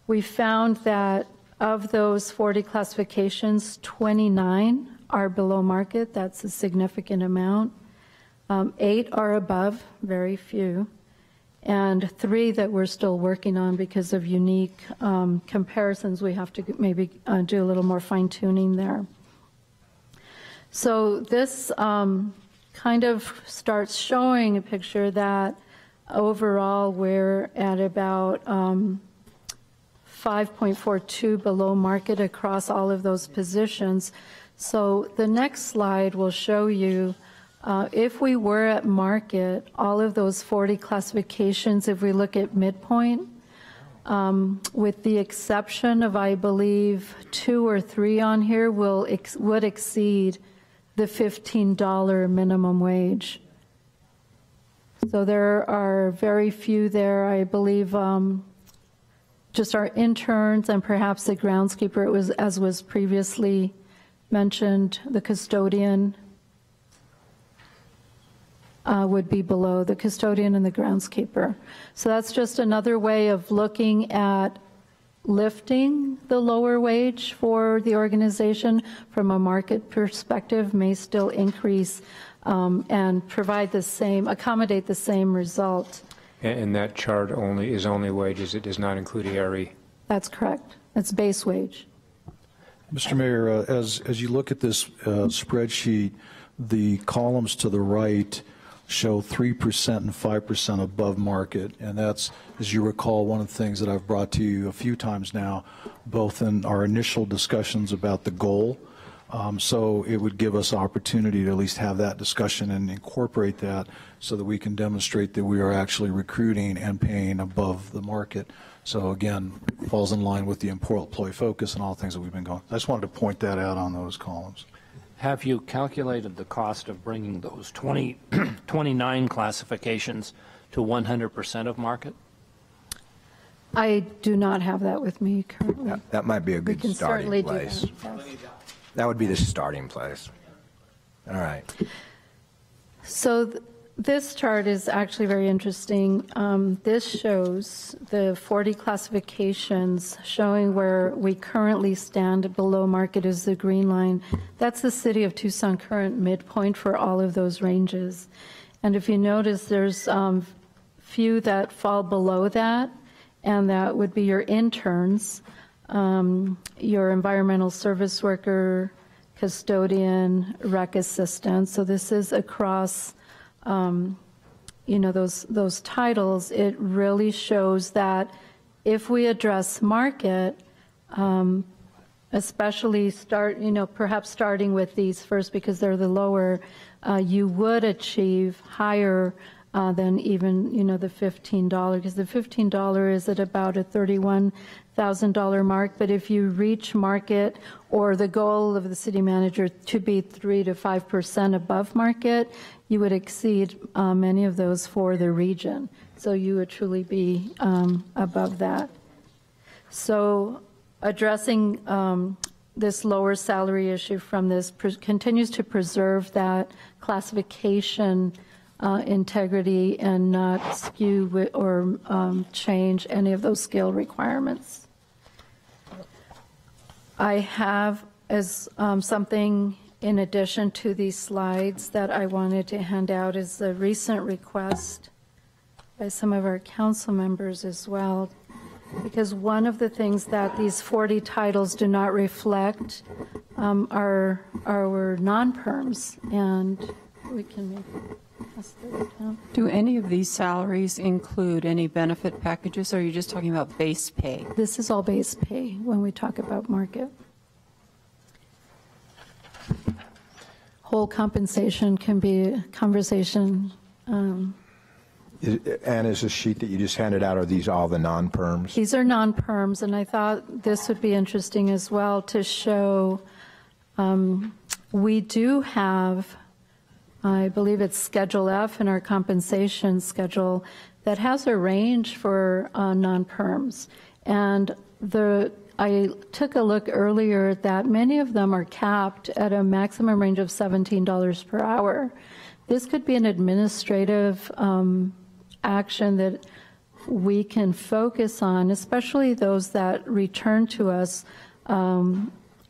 R: We found that of those 40 classifications, 29 are below market. That's a significant amount. 8 are above, very few. And 3 that we're still working on because of unique comparisons. We have to maybe do a little more fine-tuning there. So this kind of starts showing a picture that overall we're at about 5.42 below market across all of those positions. So the next slide will show you if we were at market, all of those 40 classifications, if we look at midpoint, with the exception of, I believe, 2 or 3 on here would exceed the $15 minimum wage. So there are very few there. I believe just our interns and perhaps the groundskeeper, it was, as was previously mentioned, the custodian would be below, the custodian and the groundskeeper. So that's just another way of looking at lifting the lower wage for the organization from a market perspective may still increase and provide the same, accommodate the same result.
D: And that chart is only wages, it does not include ERE? That's correct.
R: It's base wage.
H: Mr. Mayor, as you look at this spreadsheet, the columns to the right show 3% and 5% above market, and that's, as you recall, one of the things that I've brought to you a few times now, both in our initial discussions about the goal. So it would give us opportunity to at least have that discussion and incorporate that so that we can demonstrate that we are actually recruiting and paying above the market. So again, falls in line with the employee focus and all the things that we've been going. I just wanted to point that out on those columns.
N: Have you calculated the cost of bringing those 29 classifications to 100% of market?
R: I do not have that with me currently.
A: That might be a good starting place.
R: Do that.
A: That would be the starting place. All right.
R: So this chart is actually very interesting. This shows the 40 classifications showing where we currently stand. Below market is the green line. That's the City of Tucson current midpoint for all of those ranges. And if you notice, there's few that fall below that, and that would be your interns, your environmental service worker, custodian, rec assistant. So this is across those titles. It really shows that if we address market, especially perhaps starting with these first because they're the lower, you would achieve higher than even, the $15, because the $15 is at about a $31,000 mark. But if you reach market, or the goal of the city manager to be 3 to 5% above market, you would exceed many of those for the region. So you would truly be above that. So addressing this lower salary issue from this continues to preserve that classification integrity and not skew or change any of those scale requirements. I have as something in addition to these slides that I wanted to hand out is the recent request by some of our council members as well, because one of the things that these 40 titles do not reflect are our non-perms, and we can make
Q: Do any of these salaries include any benefit packages, or are you just talking about base pay?
R: This is all base pay when we talk about market. Whole compensation can be a conversation.
A: And is the sheet that you just handed out, are these all the non-perms?
R: These are non-perms, and I thought this would be interesting as well to show we do have, I believe it's Schedule F in our compensation schedule, that has a range for non-perms. And I took a look earlier that many of them are capped at a maximum range of $17 per hour. This could be an administrative action that we can focus on, especially those that return to us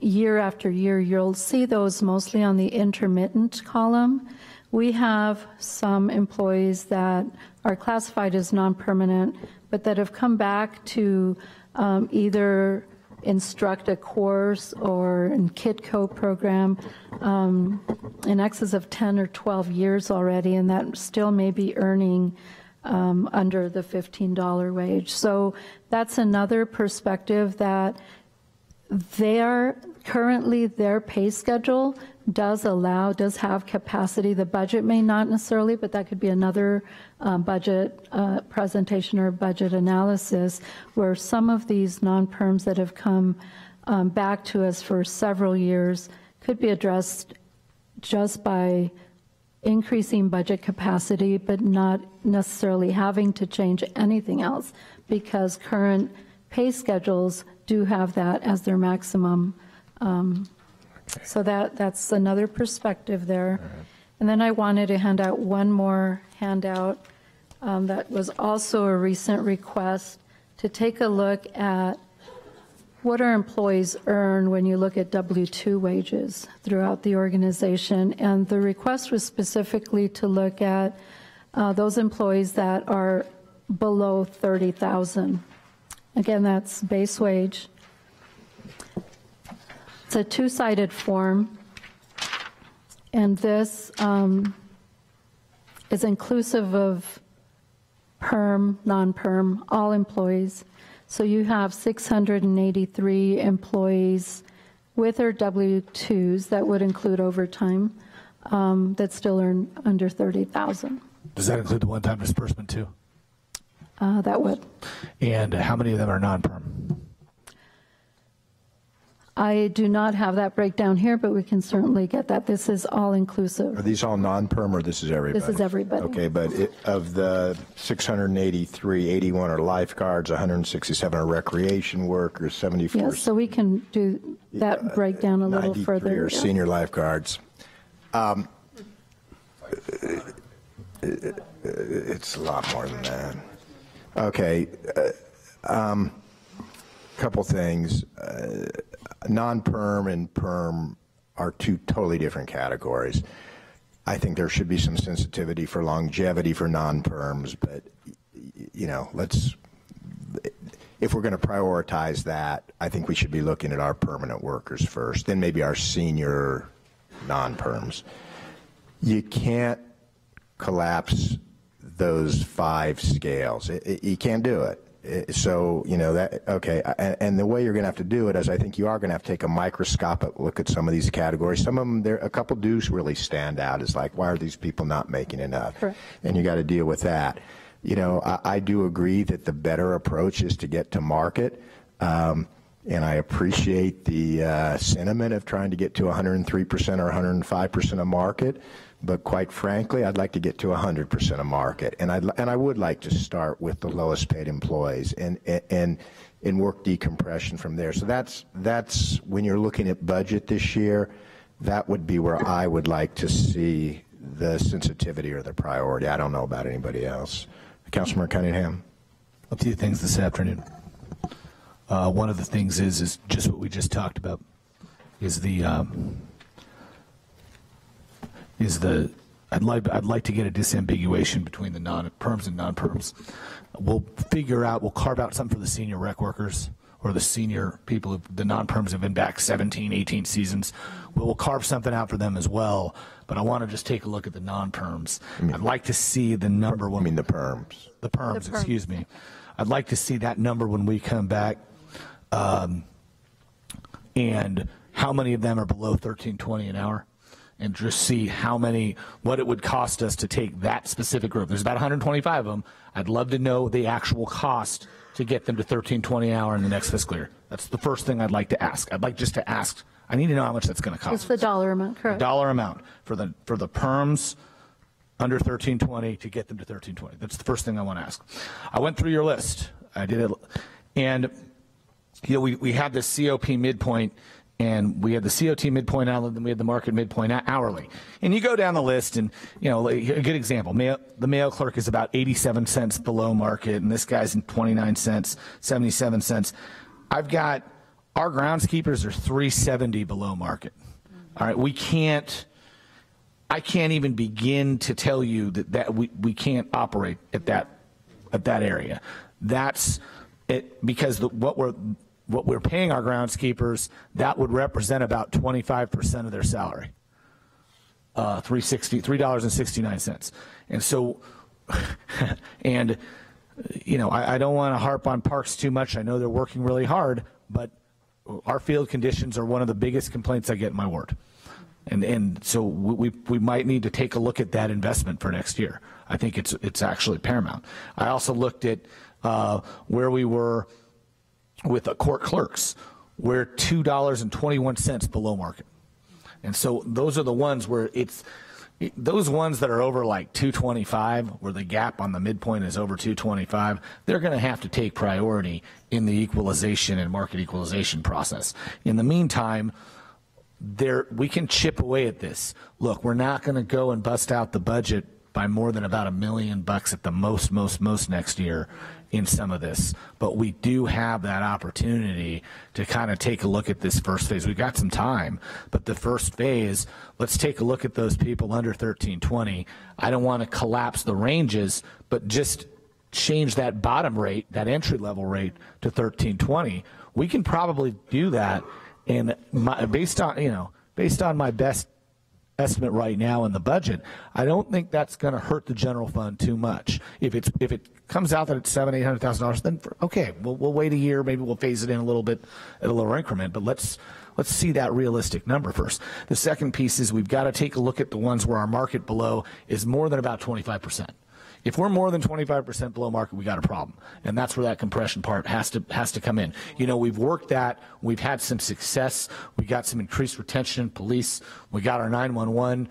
R: year after year. You'll see those mostly on the intermittent column. We have some employees that are classified as non-permanent, but that have come back to either instruct a course or in KidCo program in excess of 10 or 12 years already, and that still may be earning under the $15 wage. So that's another perspective, that currently their pay schedule does have capacity. The budget may not necessarily, but that could be another budget presentation or budget analysis, where some of these non-perms that have come back to us for several years could be addressed just by increasing budget capacity, but not necessarily having to change anything else, because current pay schedules do have that as their maximum. So that's another perspective there. And then I wanted to hand out one more handout that was also a recent request to take a look at what our employees earn when you look at W-2 wages throughout the organization. And the request was specifically to look at those employees that are below $30,000. Again, that's base wage. It's a two-sided form, and this is inclusive of perm, non-perm, all employees. So you have 683 employees with their W-2s that would include overtime that still earn under $30,000.
C: Does that include the one-time disbursement too?
R: That would.
C: And how many of them are non-perm?
R: I do not have that breakdown here, but we can certainly get that. This is all inclusive.
A: Are these all non-perm, or this is everybody?
R: This is everybody.
A: Okay, but of the 683, 81 are lifeguards, 167 are recreation workers, 74.
R: Yes, so we can do that breakdown a little
A: 93
R: further.
A: are senior lifeguards. It's a lot more than that. Okay, couple things. Non-perm and perm are two totally different categories. I think there should be some sensitivity for longevity for non-perms, but if we're going to prioritize that, I think we should be looking at our permanent workers first, then maybe our senior non-perms. You can't collapse those 5 scales. You can't do it. So, you know, that, okay, and the way you're going to have to do it is I think you are going to have to take a microscopic look at some of these categories. Some of them, a couple do really stand out as like, why are these people not making enough? Correct. And you got to deal with that. You know, I do agree that the better approach is to get to market. And I appreciate the sentiment of trying to get to 103% or 105% of market. But quite frankly, I'd like to get to 100% of market, and I would like to start with the lowest paid employees and work decompression from there. So that's when you're looking at budget this year, that would be where I would like to see the sensitivity or the priority. I don't know about anybody else. Councilmember Cunningham.
C: A few things this afternoon. One of the things is just what we just talked about. I'd like to get a disambiguation between the non-perms and non-perms. We'll carve out something for the senior rec workers or the senior people, the non-perms have been back 17, 18 seasons. We'll carve something out for them as well, but I want to just take a look at the non-perms. I'd like to see the number when—
A: the perms.
C: The perms, excuse me. I'd like to see that number when we come back, and how many of them are below $13.20 an hour, and just see what it would cost us to take that specific group. There's about 125 of them. I'd love to know the actual cost to get them to $13.20 an hour in the next fiscal year. That's the first thing I'd like to ask. I'd like just to ask. I need to know how much that's going to cost.
R: It's the dollar amount, correct?
C: The dollar amount for the perms under $13.20 to get them to $13.20. That's the first thing I want to ask. I went through your list. I did it, and you know, we had this COP midpoint, and we had the COT midpoint out, and then we had the market midpoint hourly. And you go down the list, and you know, a good example: the mail clerk is about 87 cents below market, and this guy's in 29 cents, 77 cents. I've got our groundskeepers are 370 below market. All right, I can't even begin to tell you that we can't operate at that area. That's it, because what we're paying our groundskeepers, that would represent about 25% of their salary, $3.69. And so, and you know, I don't want to harp on parks too much. I know they're working really hard, but our field conditions are one of the biggest complaints I get in my ward. And so we might need to take a look at that investment for next year. I think it's actually paramount. I also looked at where we were with the court clerks. We're $2.21 below market. And so those are the ones where those ones that are over like 225, where the gap on the midpoint is over 225, they're going to have to take priority in the equalization and market equalization process. In the meantime, we can chip away at this. Look, we're not going to go and bust out the budget by more than about $1 million at the most next year in some of this, but we do have that opportunity to kind of take a look at this first phase. We've got some time, but the first phase, let's take a look at those people under 1320. I don't want to collapse the ranges, but just change that bottom rate, that entry level rate, to 1320. We can probably do that. And based on my best estimate right now in the budget, I don't think that's going to hurt the general fund too much. If it comes out that it's $700,000-800,000, then okay, we'll wait a year. Maybe we'll phase it in a little bit at a lower increment. But let's see that realistic number first. The second piece is we've got to take a look at the ones where our market below is more than about 25%. If we're more than 25% below market, we got a problem, and that's where that compression part has to come in. You know, we've worked that. We've had some success. We got some increased retention in police. We got our 911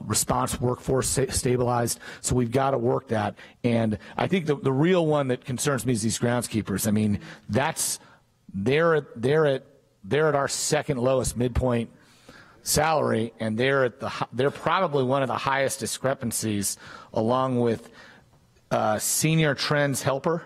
C: response workforce stabilized. So we've got to work that. And I think the real one that concerns me is these groundskeepers. I mean, they're at our second lowest midpoint salary, and they're probably one of the highest discrepancies, along with senior trends helper.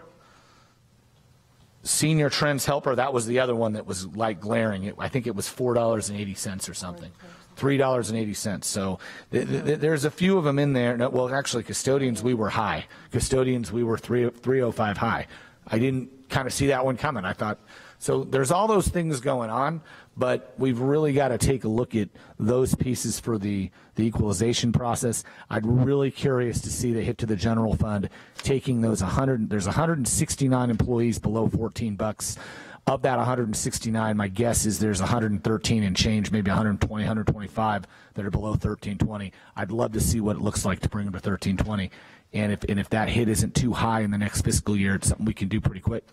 C: Senior trends helper, that was the other one that was like glaring. I think it was $4.80 or something, $3.80. So there's a few of them in there. No, well, actually, custodians, we were high. Custodians, we were 305 high. I didn't kind of see that one coming. I thought So there's all those things going on, but we've really got to take a look at those pieces for the equalization process. I'm really curious to see the hit to the general fund, taking those 100, there's 169 employees below 14 bucks. Of that 169, my guess is there's 113 and change, maybe 120, 125 that are below 1320. I'd love to see what it looks like to bring them to 1320. And if that hit isn't too high in the next fiscal year, it's something we can do pretty quick.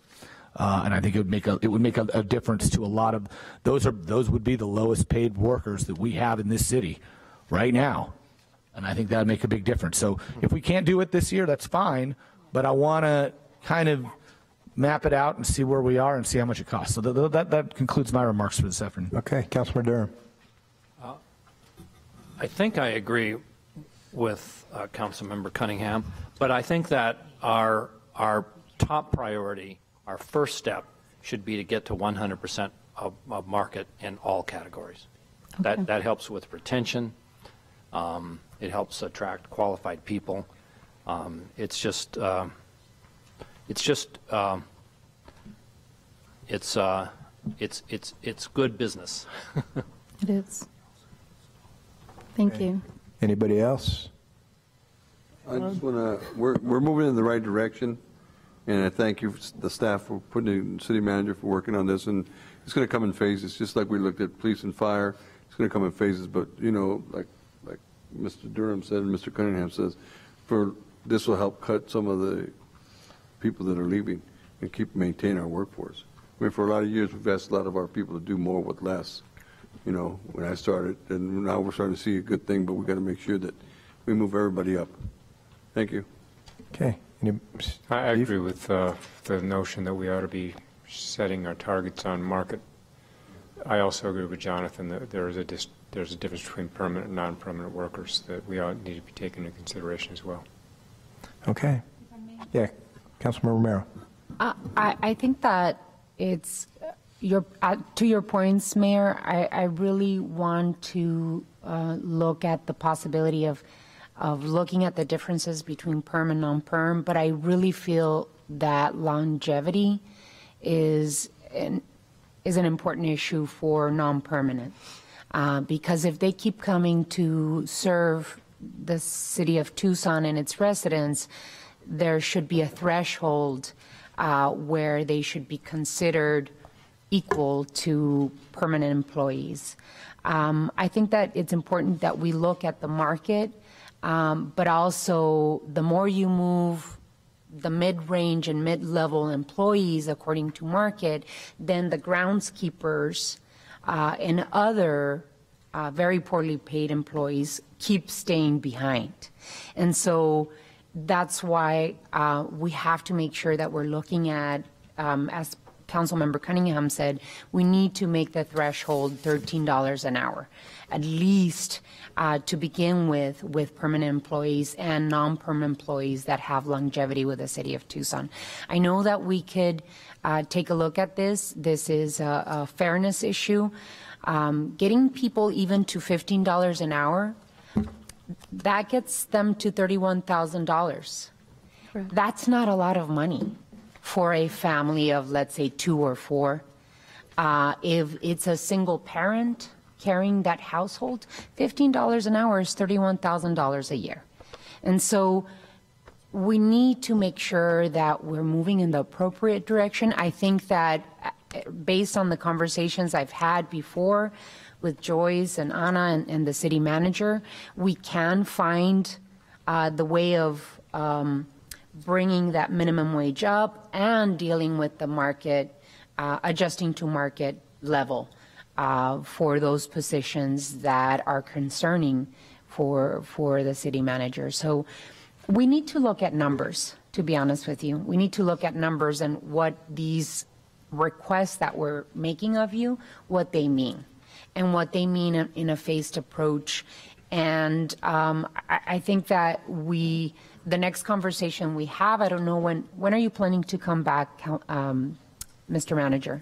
C: And I think it would make a difference to a lot of those would be the lowest paid workers that we have in this city right now. And I think that would make a big difference. So if we can't do it this year, that's fine. But I want to kind of map it out and see where we are and see how much it costs. So that concludes my remarks for this afternoon.
A: Okay, Councilman Durham.
N: I think I agree with Councilmember Cunningham, but I think that our top priority, our first step, should be to get to 100% of market in all categories. Okay. That helps with retention. It helps attract qualified people. It's good business.
R: It is. Thank you.
A: Anybody else?
E: I just want to, we're moving in the right direction, and I thank you, the staff, for putting the city manager for working on this, and it's going to come in phases, just like we looked at police and fire. It's going to come in phases, but, you know, like Mr. Durham said and Mr. Cunningham says, this will help cut some of the people that are leaving and maintain our workforce. I mean, for a lot of years, we've asked a lot of our people to do more with less, you know, when I started, and now we're starting to see a good thing, but we got to make sure that we move everybody up. Thank you.
A: Okay.
D: I agree with the notion that we ought to be setting our targets on market. I also agree with Jonathan that there's a difference between permanent and non-permanent workers that we ought need to be taken into consideration as well.
A: Okay. Yeah, Councilman Romero.
O: I think that it's to your points, Mayor. I really want to look at the possibility of looking at the differences between perm and non-perm, but I really feel that longevity is an important issue for non-permanent, because if they keep coming to serve the city of Tucson and its residents, there should be a threshold where they should be considered equal to permanent employees. I think that it's important that we look at the market, but also the more you move the mid-range and mid-level employees according to market, then the groundskeepers and other very poorly paid employees keep staying behind. And so that's why we have to make sure that we're looking at, as Councilmember Cunningham said, we need to make the threshold $13 an hour, at least to begin with permanent employees and non-permanent employees that have longevity with the city of Tucson. I know that we could take a look at this. This is a fairness issue. Getting people even to $15 an hour, that gets them to $31,000. That's not a lot of money for a family of, let's say, 2 or 4. If it's a single parent carrying that household, $15 an hour is $31,000 a year. And so we need to make sure that we're moving in the appropriate direction. I think that based on the conversations I've had before with Joyce and Anna and the city manager, we can find the way of bringing that minimum wage up and dealing with the market, adjusting to market level for those positions that are concerning for the city manager. So we need to look at numbers, to be honest with you. We need to look at numbers and what these requests that we're making of you, what they mean, and what they mean in a phased approach. And I think that the next conversation we have, I don't know when are you planning to come back, Mr. Manager?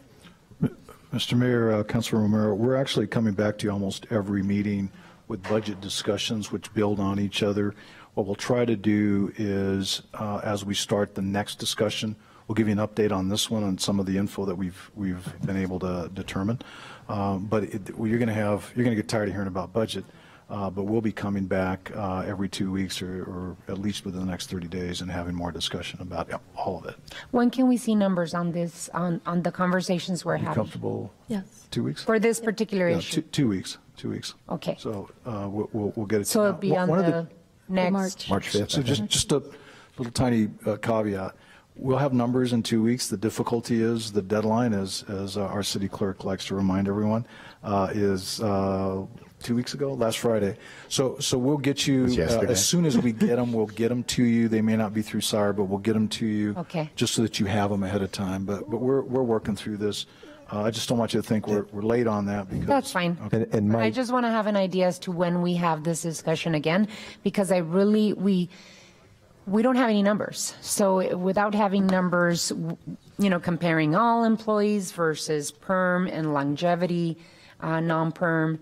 H: Mr. Mayor, Councilor Romero, we're actually coming back to you almost every meeting with budget discussions which build on each other. What we'll try to do is, as we start the next discussion, we'll give you an update on this one and some of the info that we've been able to determine. But you're going to get tired of hearing about budget. But we'll be coming back every 2 weeks or at least within the next 30 days and having more discussion about all of it.
O: When can we see numbers on this, on the conversations we're having?
H: Comfortable?
R: Yes.
H: 2 weeks?
O: For this particular
H: Yeah,
O: issue?
H: 2 weeks. 2 weeks.
O: Okay.
H: So we'll get it.
O: So it'll be on the next.
H: March 5th. So just a little tiny caveat. We'll have numbers in 2 weeks. The difficulty is the deadline, as our city clerk likes to remind everyone, is 2 weeks ago, last Friday. So we'll get you, as soon as we get them, we'll get them to you. They may not be through SIRE, but we'll get them to you just so that you have them ahead of time. But we're working through this. I just don't want you to think we're late on that. Because,
O: That's fine.
H: Okay.
O: And I just want to have an idea as to when we have this discussion again, because we don't have any numbers. So without having numbers, comparing all employees versus perm and longevity, non-perm,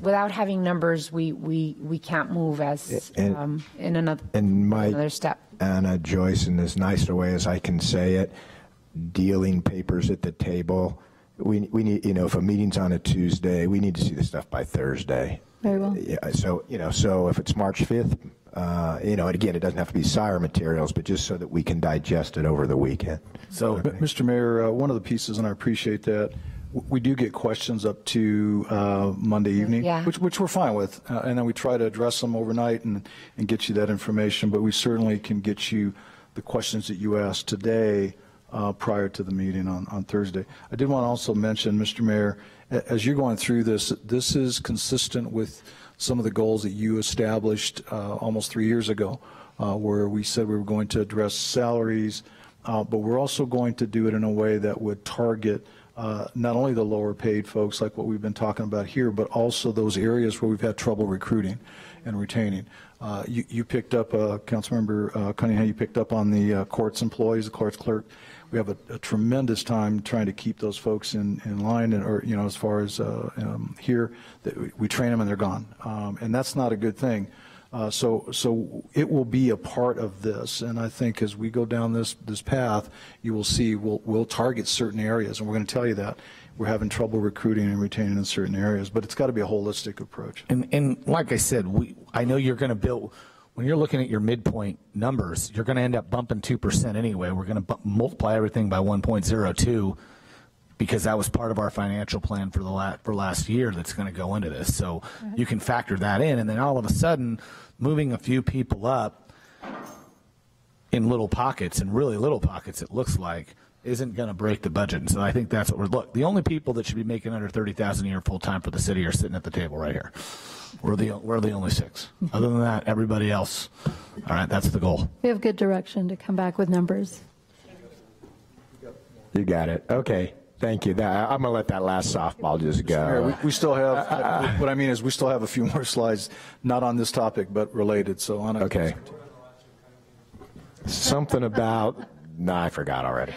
O: without having numbers, we can't move as in another step.
A: Anna, Joyce, in as nice a way as I can say it, dealing papers at the table. We need, if a meeting's on a Tuesday, we need to see the stuff by Thursday.
R: Very well.
A: Yeah, so if it's March 5th, and again, it doesn't have to be SIRE materials, but just so that we can digest it over the weekend.
H: So, Mr. Mayor, one of the pieces, and I appreciate that, we do get questions up to Monday evening, which we're fine with, and then we try to address them overnight and get you that information, but we certainly can get you the questions that you asked today prior to the meeting on Thursday. I did want to also mention, Mr. Mayor, as you're going through this, this is consistent with some of the goals that you established almost 3 years ago, where we said we were going to address salaries, but we're also going to do it in a way that would target not only the lower paid folks like what we've been talking about here, but also those areas where we've had trouble recruiting and retaining. You picked up, Councilmember Cunningham, you picked up on the courts employees, the courts clerk. We have a tremendous time trying to keep those folks in line, or as far as here, that we train them and they're gone, and that's not a good thing. So it will be a part of this, and I think as we go down this path, you will see we'll target certain areas, and we're going to tell you that we're having trouble recruiting and retaining in certain areas, but it's got to be a holistic approach.
C: And like I said, I know you're going to build. When you're looking at your midpoint numbers, you're going to end up bumping 2% anyway. We're going to multiply everything by 1.02 because that was part of our financial plan for last year that's going to go into this. So you can factor that in, and then all of a sudden, moving a few people up in little pockets, and really little pockets, it looks like, isn't going to break the budget. And so I think that's what the only people that should be making under $30,000 a year full time for the city are sitting at the table right here. We're the only six. Other than that, everybody else. All right, that's the goal.
R: We have good direction to come back with numbers.
A: You got it. Okay. Thank you. I'm going to let that last softball just go.
H: We still have, what I mean is we still have a few more slides, not on this topic, but related. So on.
A: Okay. Something about, I forgot already.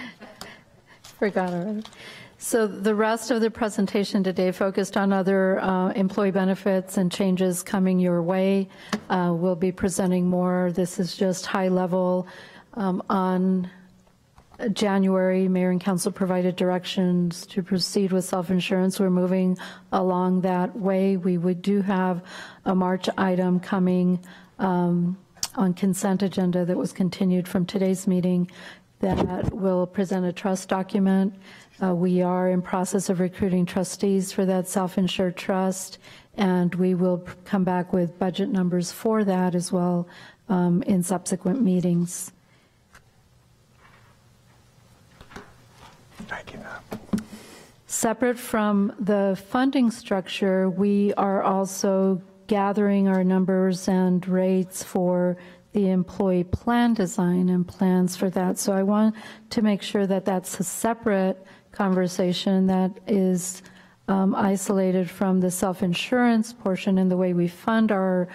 R: So the rest of the presentation today focused on other employee benefits and changes coming your way. We'll be presenting more. This is just high level. On January, Mayor and Council provided directions to proceed with self-insurance. We're moving along that way. We do have a March item coming on consent agenda that was continued from today's meeting that will present a trust document. We are in process of recruiting trustees for that self-insured trust, and we will come back with budget numbers for that as well in subsequent meetings.
A: Thank you.
R: Separate from the funding structure, we are also gathering our numbers and rates for the employee plan design and plans for that. So I want to make sure that that's a separate conversation that is isolated from the self-insurance portion and the way we fund our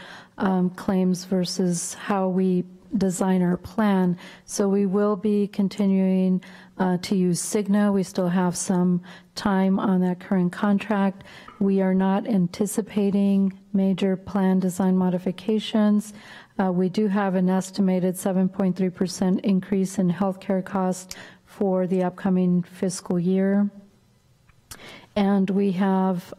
R: claims versus how we design our plan. So we will be continuing to use Cigna. We still have some time on that current contract. We are not anticipating major plan design modifications. We do have an estimated 7.3% increase in healthcare costs for the upcoming fiscal year. And we have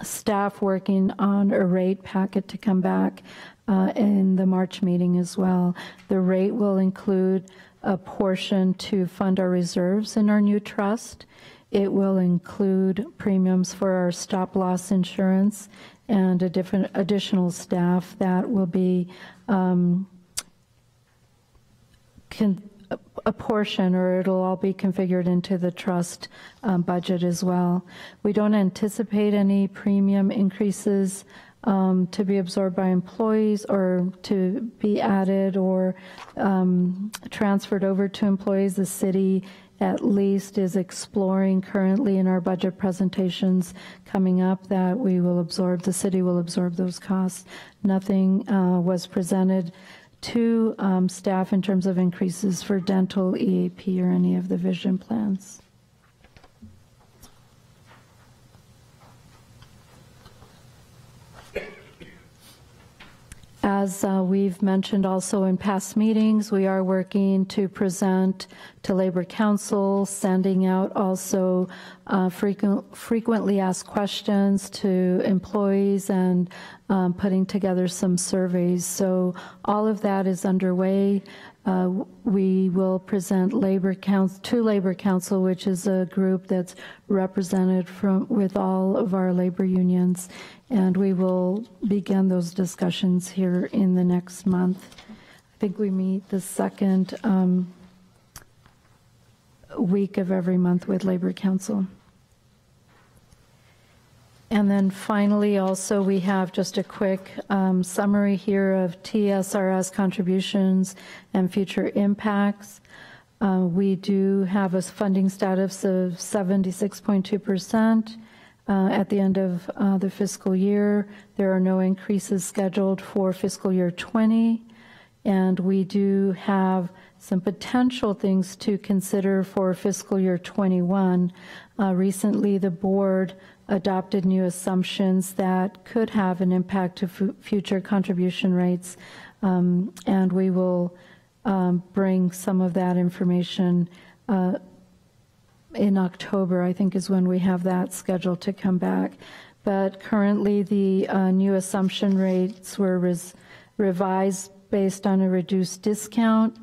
R: staff working on a rate packet to come back in the March meeting as well. The rate will include a portion to fund our reserves in our new trust. It will include premiums for our stop-loss insurance and additional staff that will be a portion, or it'll all be configured into the trust budget as well. We don't anticipate any premium increases to be absorbed by employees or to be added or transferred over to employees. The city at least is exploring currently in our budget presentations coming up that we will absorb, the city will absorb those costs. Nothing was presented to staff in terms of increases for dental, EAP, or any of the vision plans. As we've mentioned also in past meetings, we are working to present to Labor Council, sending out also frequently asked questions to employees and putting together some surveys. So all of that is underway. We will present to Labor Council, which is a group that's represented with all of our labor unions, and we will begin those discussions here in the next month. I think we meet the second week of every month with Labor Council. And then finally, also, we have just a quick summary here of TSRS contributions and future impacts. We do have a funding status of 76.2% at the end of the fiscal year. There are no increases scheduled for fiscal year 20, and we do have some potential things to consider for fiscal year 21. Recently, the board adopted new assumptions that could have an impact to future contribution rates, and we will bring some of that information in October, I think is when we have that scheduled to come back. But currently the new assumption rates were revised based on a reduced discount.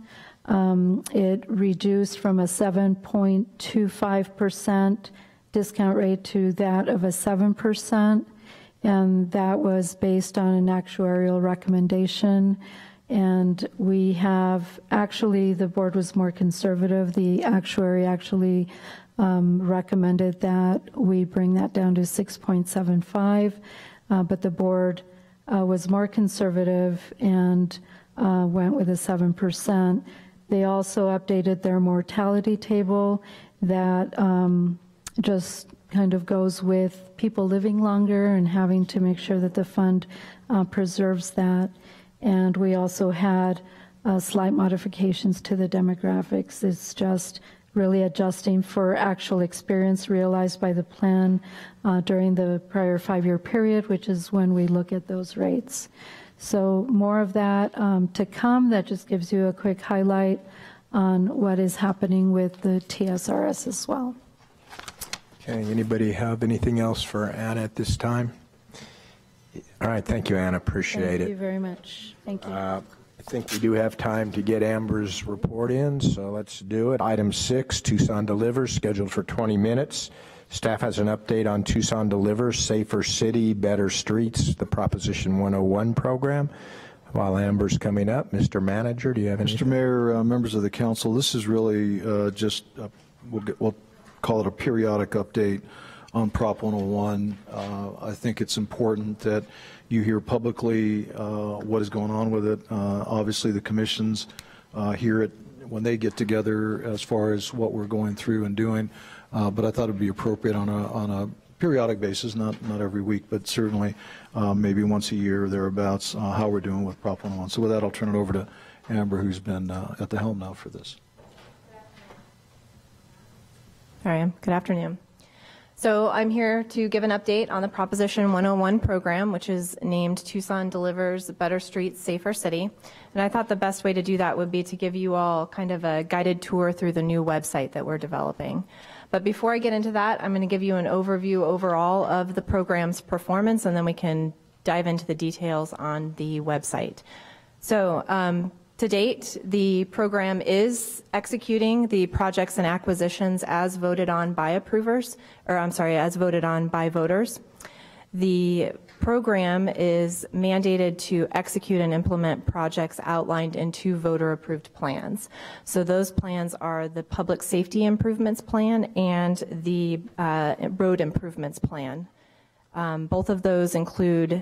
R: It reduced from a 7.25% discount rate to that of a 7%, and that was based on an actuarial recommendation. And we have actually, the board was more conservative. The actuary actually recommended that we bring that down to 6.75, but the board was more conservative and went with a 7%. They also updated their mortality table that just kind of goes with people living longer and having to make sure that the fund preserves that. And we also had slight modifications to the demographics. It's just really adjusting for actual experience realized by the plan during the prior 5-year period, which is when we look at those rates. So more of that to come. That just gives you a quick highlight on what is happening with the TSRS as well.
A: Okay, anybody have anything else for Anna at this time? All right, thank you, Anna, appreciate it.
R: Thank you very much. Thank you.
A: I think we do have time to get Amber's report in, so let's do it. Item 6, Tucson Delivers, scheduled for 20 minutes. Staff has an update on Tucson Delivers, Safer City, Better Streets, the Proposition 101 program. While Amber's coming up, Mr. Manager, do you have anything?
H: Mr. Mayor, members of the council, this is really just, we'll call it a periodic update on Prop 101. I think it's important that you hear publicly what is going on with it. Obviously, the commissions hear it when they get together as far as what we're going through and doing. But I thought it would be appropriate on a periodic basis, not every week, but certainly maybe once a year or thereabouts, how we're doing with Prop 101. So with that, I'll turn it over to Amber, who's been at the helm now for this.
S: All right, good afternoon. So I'm here to give an update on the Proposition 101 program, which is named Tucson Delivers Better Streets, Safer City. And I thought the best way to do that would be to give you all kind of a guided tour through the new website that we're developing. But before I get into that, I'm going to give you an overview overall of the program's performance, and then we can dive into the details on the website. So to date, the program is executing the projects and acquisitions as voted on by approvers, or I'm sorry, as voted on by voters. The program is mandated to execute and implement projects outlined in 2 voter-approved plans. So those plans are the Public Safety Improvements Plan and the Road Improvements Plan. Both of those include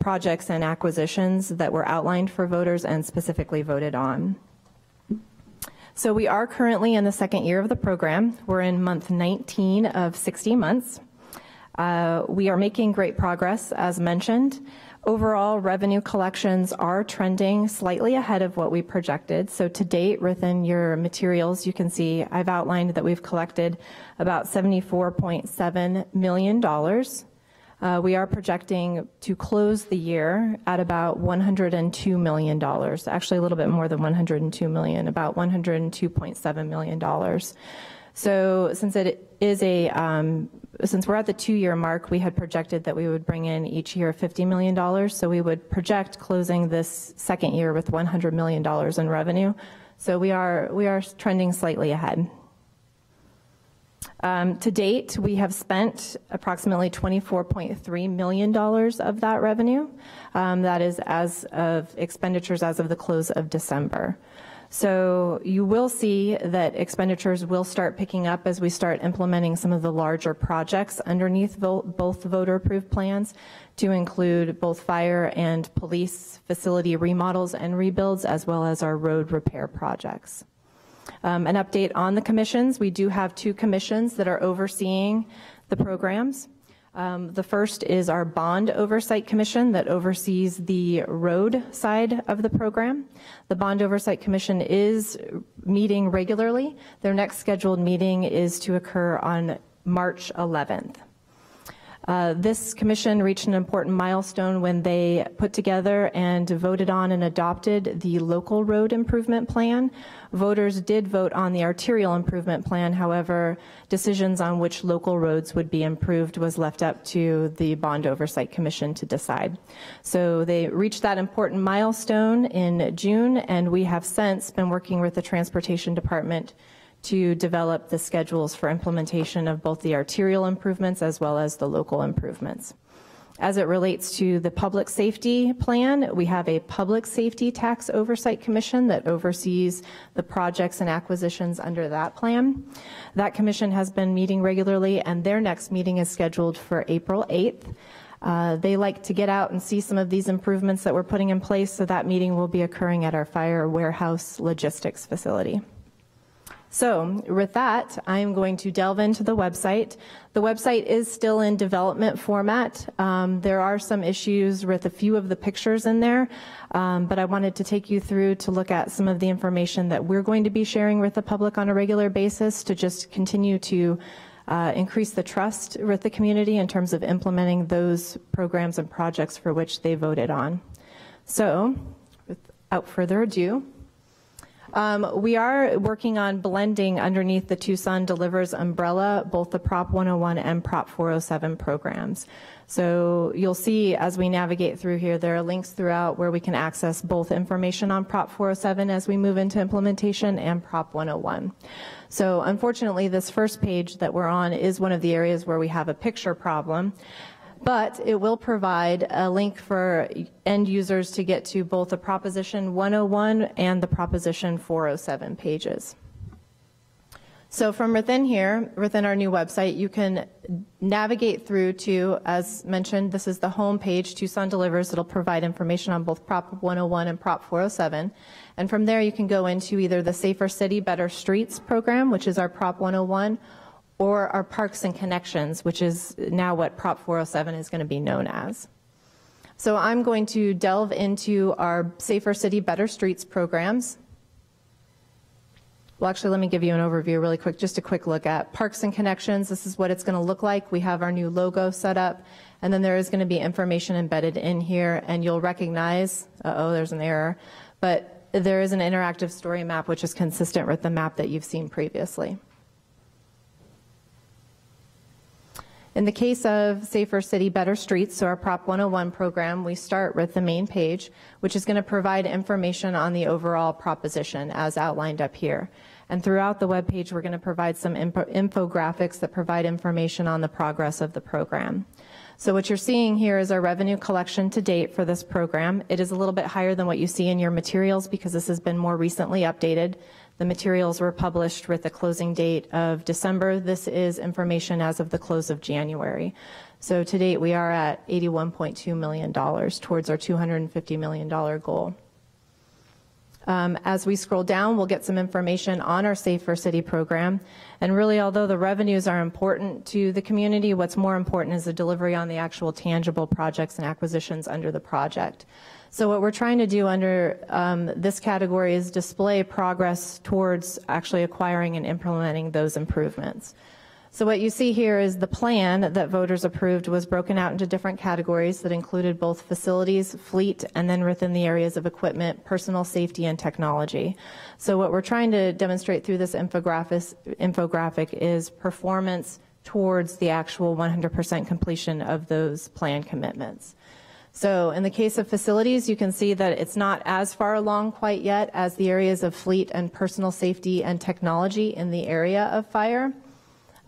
S: projects and acquisitions that were outlined for voters and specifically voted on. So we are currently in the 2nd year of the program. We're in month 19 of 60 months. We are making great progress, as mentioned. Overall, revenue collections are trending slightly ahead of what we projected. So to date, within your materials, you can see I've outlined that we've collected about $74.7 million. We are projecting to close the year at about $102 million, actually a little bit more than $102 million, about $102.7 million. So since it is since we're at the 2-year mark, we had projected that we would bring in each year $50 million. So we would project closing this 2nd year with $100 million in revenue. So we are trending slightly ahead. To date, we have spent approximately $24.3 million of that revenue. That is as of expenditures as of the close of December. So you will see that expenditures will start picking up as we start implementing some of the larger projects underneath both voter-approved plans, to include both fire and police facility remodels and rebuilds, as well as our road repair projects. An update on the commissions. We do have 2 commissions that are overseeing the programs. The first is our Bond Oversight Commission that oversees the road side of the program. The Bond Oversight Commission is meeting regularly. Their next scheduled meeting is to occur on March 11th. This commission reached an important milestone when they put together and voted on and adopted the local road improvement plan. Voters did vote on the arterial improvement plan. However, decisions on which local roads would be improved was left up to the Bond Oversight Commission to decide. So they reached that important milestone in June, and we have since been working with the Transportation Department to develop the schedules for implementation of both the arterial improvements as well as the local improvements. As it relates to the public safety plan, we have a Public Safety Tax Oversight Commission that oversees the projects and acquisitions under that plan. That commission has been meeting regularly, and their next meeting is scheduled for April 8th. They like to get out and see some of these improvements that we're putting in place, so that meeting will be occurring at our fire warehouse logistics facility. So with that, I'm going to delve into the website. The website is still in development format. There are some issues with a few of the pictures in there, but I wanted to take you through to look at some of the information that we're going to be sharing with the public on a regular basis to just continue to increase the trust with the community in terms of implementing those programs and projects for which they voted on. So without further ado, we are working on blending underneath the Tucson Delivers umbrella both the Prop 101 and Prop 407 programs. So you'll see as we navigate through here, there are links throughout where we can access both information on Prop 407 as we move into implementation and Prop 101. So unfortunately, this first page that we're on is one of the areas where we have a picture problem, but it will provide a link for end users to get to both the Proposition 101 and the Proposition 407 pages. So from within here, within our new website, you can navigate through to, as mentioned, this is the home page, Tucson Delivers. It'll provide information on both Prop 101 and Prop 407. And from there, you can go into either the Safer City, Better Streets program, which is our Prop 101, or our Parks and Connections, which is now what Prop 407 is going to be known as. So I'm going to delve into our Safer City, Better Streets programs. Well, actually, let me give you an overview really quick, just a quick look at Parks and Connections. This is what it's going to look like. We have our new logo set up, and then there is going to be information embedded in here, and you'll recognize, there's an error, but there is an interactive story map, which is consistent with the map that you've seen previously. In the case of Safer City, Better Streets, so our Prop 101 program, we start with the main page, which is going to provide information on the overall proposition as outlined up here. And throughout the web page, we're going to provide some infographics that provide information on the progress of the program. So what you're seeing here is our revenue collection to date for this program. It is a little bit higher than what you see in your materials because this has been more recently updated. The materials were published with the closing date of December. This is information as of the close of January. So to date, we are at $81.2 million towards our $250 million goal. As we scroll down, we'll get some information on our Safer City program. And really, although the revenues are important to the community, what's more important is the delivery on the actual tangible projects and acquisitions under the project. So what we're trying to do under this category is display progress towards actually acquiring and implementing those improvements. So what you see here is the plan that voters approved was broken out into different categories that included both facilities, fleet, and then within the areas of equipment, personal safety, and technology. So what we're trying to demonstrate through this infographic is performance towards the actual 100% completion of those plan commitments. So in the case of facilities, you can see that it's not as far along quite yet as the areas of fleet and personal safety and technology in the area of fire.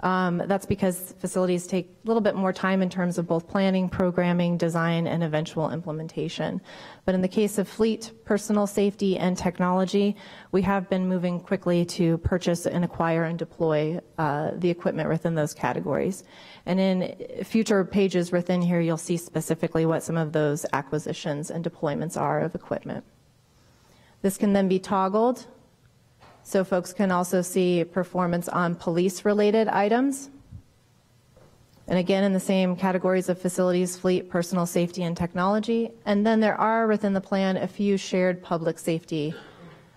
S: That's because facilities take a little bit more time in terms of both planning, programming, design, and eventual implementation. But in the case of fleet, personal safety, and technology, we have been moving quickly to purchase and acquire and deploy the equipment within those categories. And in future pages within here, you'll see specifically what some of those acquisitions and deployments are of equipment. This can then be toggled, so folks can also see performance on police-related items. And again, in the same categories of facilities, fleet, personal safety, and technology. And then there are within the plan a few shared public safety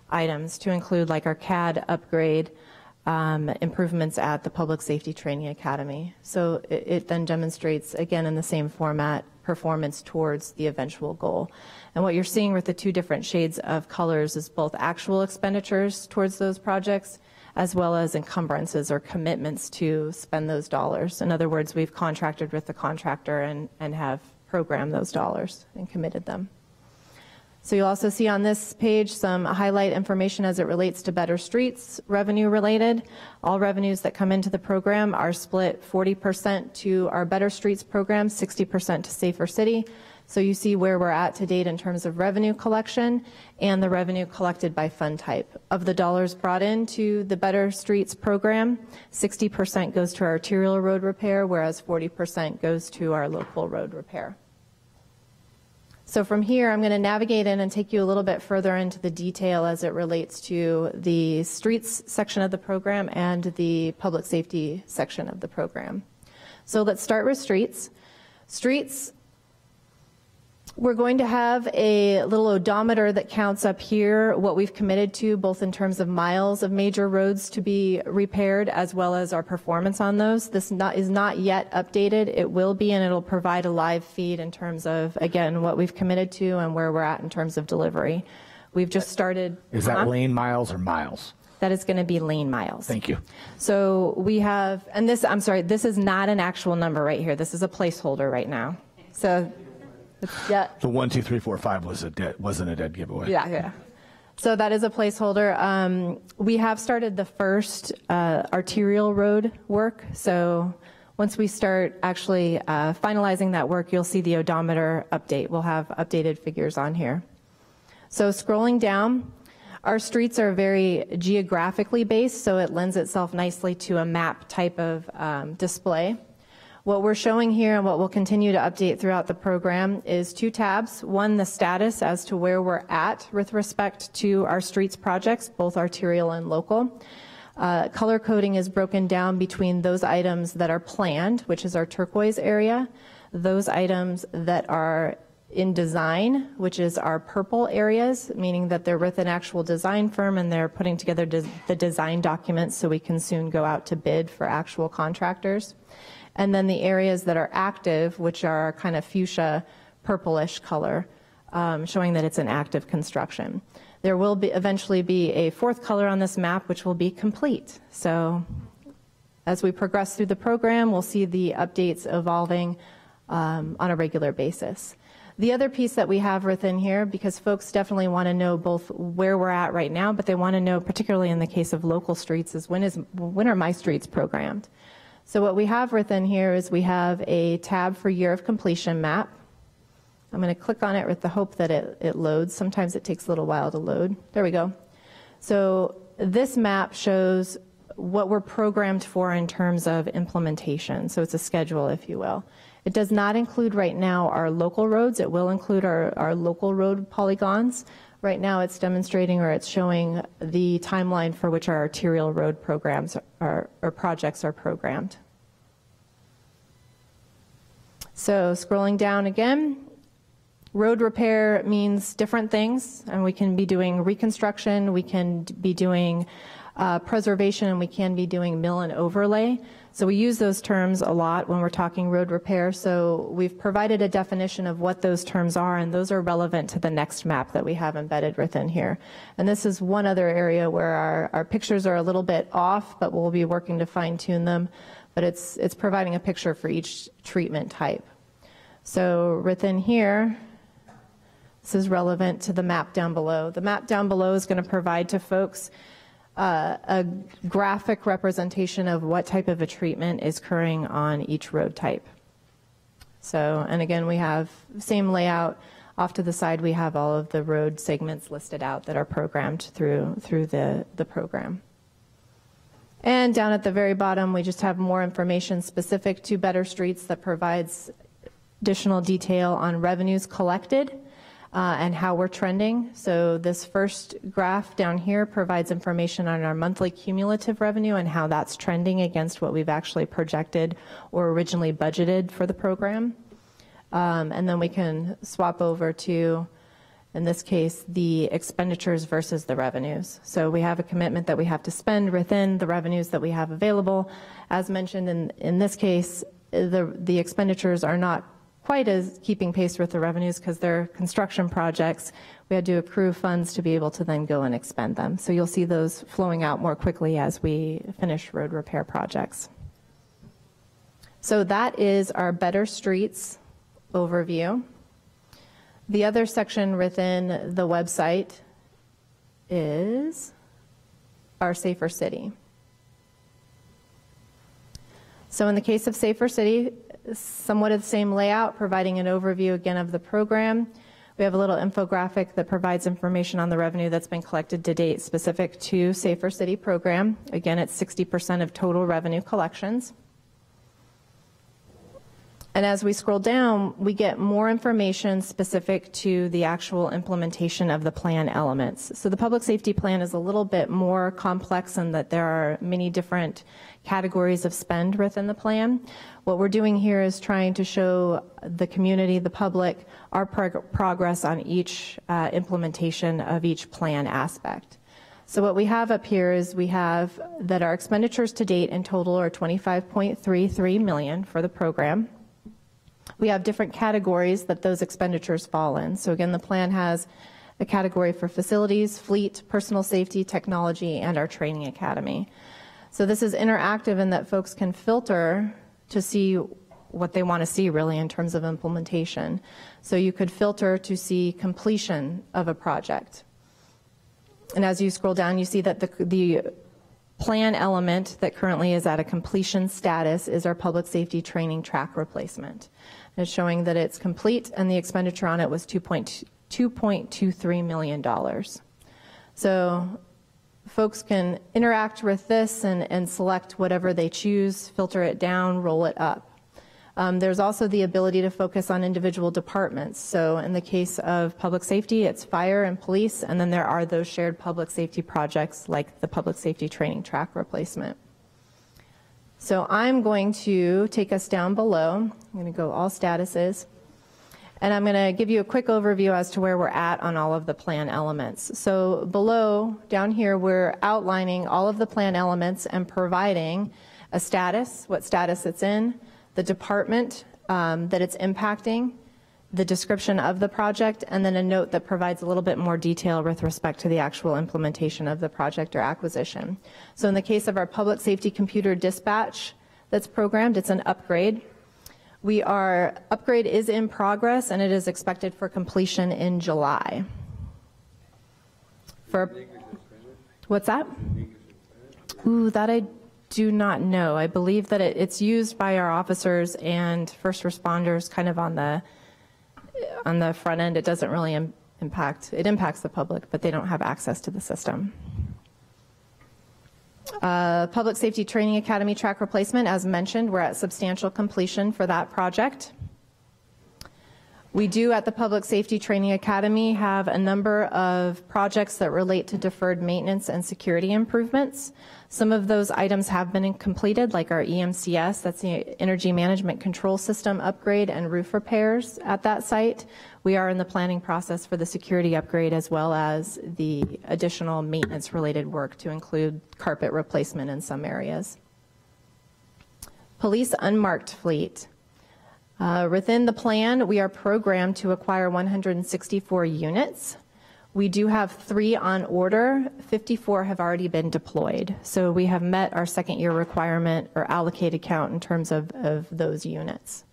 S: items to include like our CAD upgrade, improvements at the Public Safety Training Academy. So it then demonstrates, again, in the same format, performance towards the eventual goal. And what you're seeing with the two different shades of colors is both actual expenditures towards those projects as well as encumbrances or commitments to spend those dollars. In other words, we've contracted with the contractor and have programmed those dollars and committed them. So you'll also see on this page some highlight information as it relates to Better Streets revenue related. All revenues that come into the program are split 40% to our Better Streets program, 60% to Safer City. So you see where we're at to date in terms of revenue collection and the revenue collected by fund type. Of the dollars brought into the Better Streets program, 60% goes to our arterial road repair, whereas 40% goes to our local road repair. So from here, I'm going to navigate in and take you a little bit further into the detail as it relates to the streets section of the program and the public safety section of the program. So let's start with streets. Streets, we're going to have a little odometer that counts up here what we've committed to, both in terms of miles of major roads to be repaired as well as our performance on those. This is not yet updated. It will be, and it'll provide a live feed in terms of, again, what we've committed to and where we're at in terms of delivery. We've just started.
C: Is that lane miles or miles?
S: That is going to be lane miles.
C: Thank you.
S: So we have, and this, I'm sorry, this is not an actual number right here. This is a placeholder right now. So. Yeah.
C: The 1, 2, 3, 4, 5 wasn't a dead giveaway.
S: Yeah. So that is a placeholder. We have started the first arterial road work. So once we start actually finalizing that work, you'll see the odometer update. We'll have updated figures on here. So scrolling down, our streets are very geographically based, so it lends itself nicely to a map type of display. What we're showing here and what we'll continue to update throughout the program is two tabs. One, the status as to where we're at with respect to our streets projects, both arterial and local. Color coding is broken down between those items that are planned, which is our turquoise area, those items that are in design, which is our purple areas, meaning that they're with an actual design firm and they're putting together the design documents so we can soon go out to bid for actual contractors. And then the areas that are active, which are kind of fuchsia purplish color, showing that it's an active construction. There will eventually be a fourth color on this map, which will be complete. So as we progress through the program, we'll see the updates evolving on a regular basis. The other piece that we have within here, because folks definitely want to know both where we're at right now, but they want to know, particularly in the case of local streets, is when are my streets programmed? So what we have within here is we have a tab for year of completion map. I'm going to click on it with the hope that it loads. Sometimes it takes a little while to load. There we go. So this map shows what we're programmed for in terms of implementation. So it's a schedule, if you will. It does not include right now our local roads. It will include our local road polygons. Right now it's demonstrating, or it's showing the timeline for which our arterial road programs or projects are programmed. So scrolling down again, road repair means different things, and we can be doing reconstruction, we can be doing preservation, and we can be doing mill and overlay. So we use those terms a lot when we're talking road repair. So we've provided a definition of what those terms are, and those are relevant to the next map that we have embedded within here. And this is one other area where our pictures are a little bit off, but we'll be working to fine tune them. But it's providing a picture for each treatment type. So within here, this is relevant to the map down below. The map down below is going to provide to folks a graphic representation of what type of a treatment is occurring on each road type. So, and again, we have the same layout. Off to the side, we have all of the road segments listed out that are programmed through the program. And down at the very bottom, we just have more information specific to Better Streets that provides additional detail on revenues collected and how we're trending. So this first graph down here provides information on our monthly cumulative revenue and how that's trending against what we've actually projected or originally budgeted for the program. And then we can swap over to, in this case, the expenditures versus the revenues. So we have a commitment that we have to spend within the revenues that we have available. As mentioned, in this case, the expenditures are not quite as keeping pace with the revenues because they're construction projects. We had to accrue funds to be able to then go and expend them. So you'll see those flowing out more quickly as we finish road repair projects. So that is our Better Streets overview. The other section within the website is our Safer City. So in the case of Safer City, somewhat of the same layout, providing an overview again of the program. We have a little infographic that provides information on the revenue that's been collected to date specific to Safer City program. Again, it's 60% of total revenue collections. And as we scroll down, we get more information specific to the actual implementation of the plan elements. So the public safety plan is a little bit more complex in that there are many different categories of spend within the plan. What we're doing here is trying to show the community, the public, our progress on each implementation of each plan aspect. So what we have up here is we have that our expenditures to date in total are $25.33 million for the program. We have different categories that those expenditures fall in. So again, the plan has a category for facilities, fleet, personal safety, technology, and our training academy. So this is interactive in that folks can filter to see what they want to see really in terms of implementation. So you could filter to see completion of a project. And as you scroll down, you see that the plan element that currently is at a completion status is our public safety training track replacement. And it's showing that it's complete and the expenditure on it was $2.23 million. So folks can interact with this and select whatever they choose, filter it down, roll it up. There's also the ability to focus on individual departments. So in the case of public safety, it's fire and police, and then there are those shared public safety projects like the public safety training track replacement. So I'm going to take us down below. I'm going to go all statuses. And I'm going to give you a quick overview as to where we're at on all of the plan elements. So below, down here, we're outlining all of the plan elements and providing a status, what status it's in, the department that it's impacting, the description of the project, and then a note that provides a little bit more detail with respect to the actual implementation of the project or acquisition. So in the case of our public safety computer dispatch that's programmed, it's an upgrade. Upgrade is in progress, and it is expected for completion in July. What's that? Ooh, that I do not know. I believe that it's used by our officers and first responders kind of on the front end. It doesn't really it impacts the public, but they don't have access to the system. Public Safety Training Academy track replacement, as mentioned, we're at substantial completion for that project. We do at the Public Safety Training Academy have a number of projects that relate to deferred maintenance and security improvements. Some of those items have been completed, like our EMCS, that's the Energy Management Control System upgrade and roof repairs at that site. We are in the planning process for the security upgrade as well as the additional maintenance related work to include carpet replacement in some areas. Police unmarked fleet. Within the plan, we are programmed to acquire 164 units. We do have 3 on order. 54 have already been deployed. So we have met our second year requirement or allocated count in terms of those units.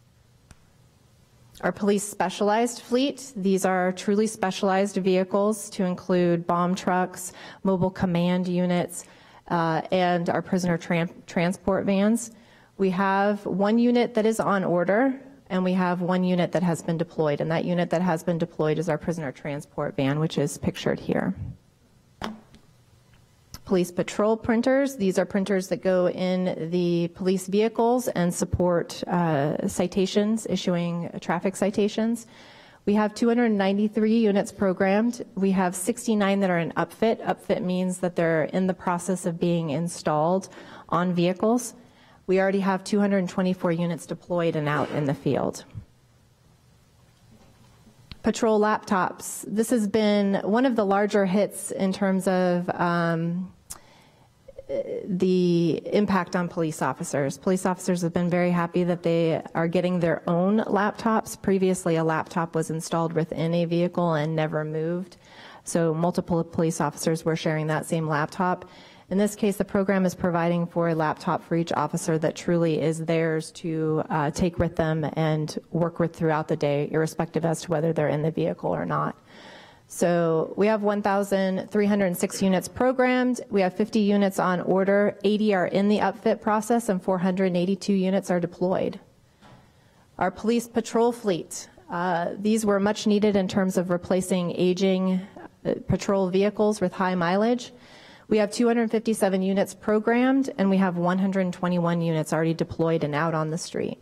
S: Our police specialized fleet, these are truly specialized vehicles to include bomb trucks, mobile command units, and our prisoner transport vans. We have 1 unit that is on order, and we have 1 unit that has been deployed, and that unit that has been deployed is our prisoner transport van, which is pictured here. Police patrol printers, these are printers that go in the police vehicles and support citations, issuing traffic citations. We have 293 units programmed. We have 69 that are in upfit. Upfit means that they're in the process of being installed on vehicles. We already have 224 units deployed and out in the field. Patrol laptops. This has been one of the larger hits in terms of the impact on police officers. Police officers have been very happy that they are getting their own laptops. Previously, a laptop was installed within a vehicle and never moved. So multiple police officers were sharing that same laptop. In this case, the program is providing for a laptop for each officer that truly is theirs to take with them and work with throughout the day, irrespective as to whether they're in the vehicle or not. So we have 1,306 units programmed. We have 50 units on order. 80 are in the upfit process, and 482 units are deployed. Our police patrol fleet. These were much needed in terms of replacing aging patrol vehicles with high mileage. We have 257 units programmed, and we have 121 units already deployed and out on the street.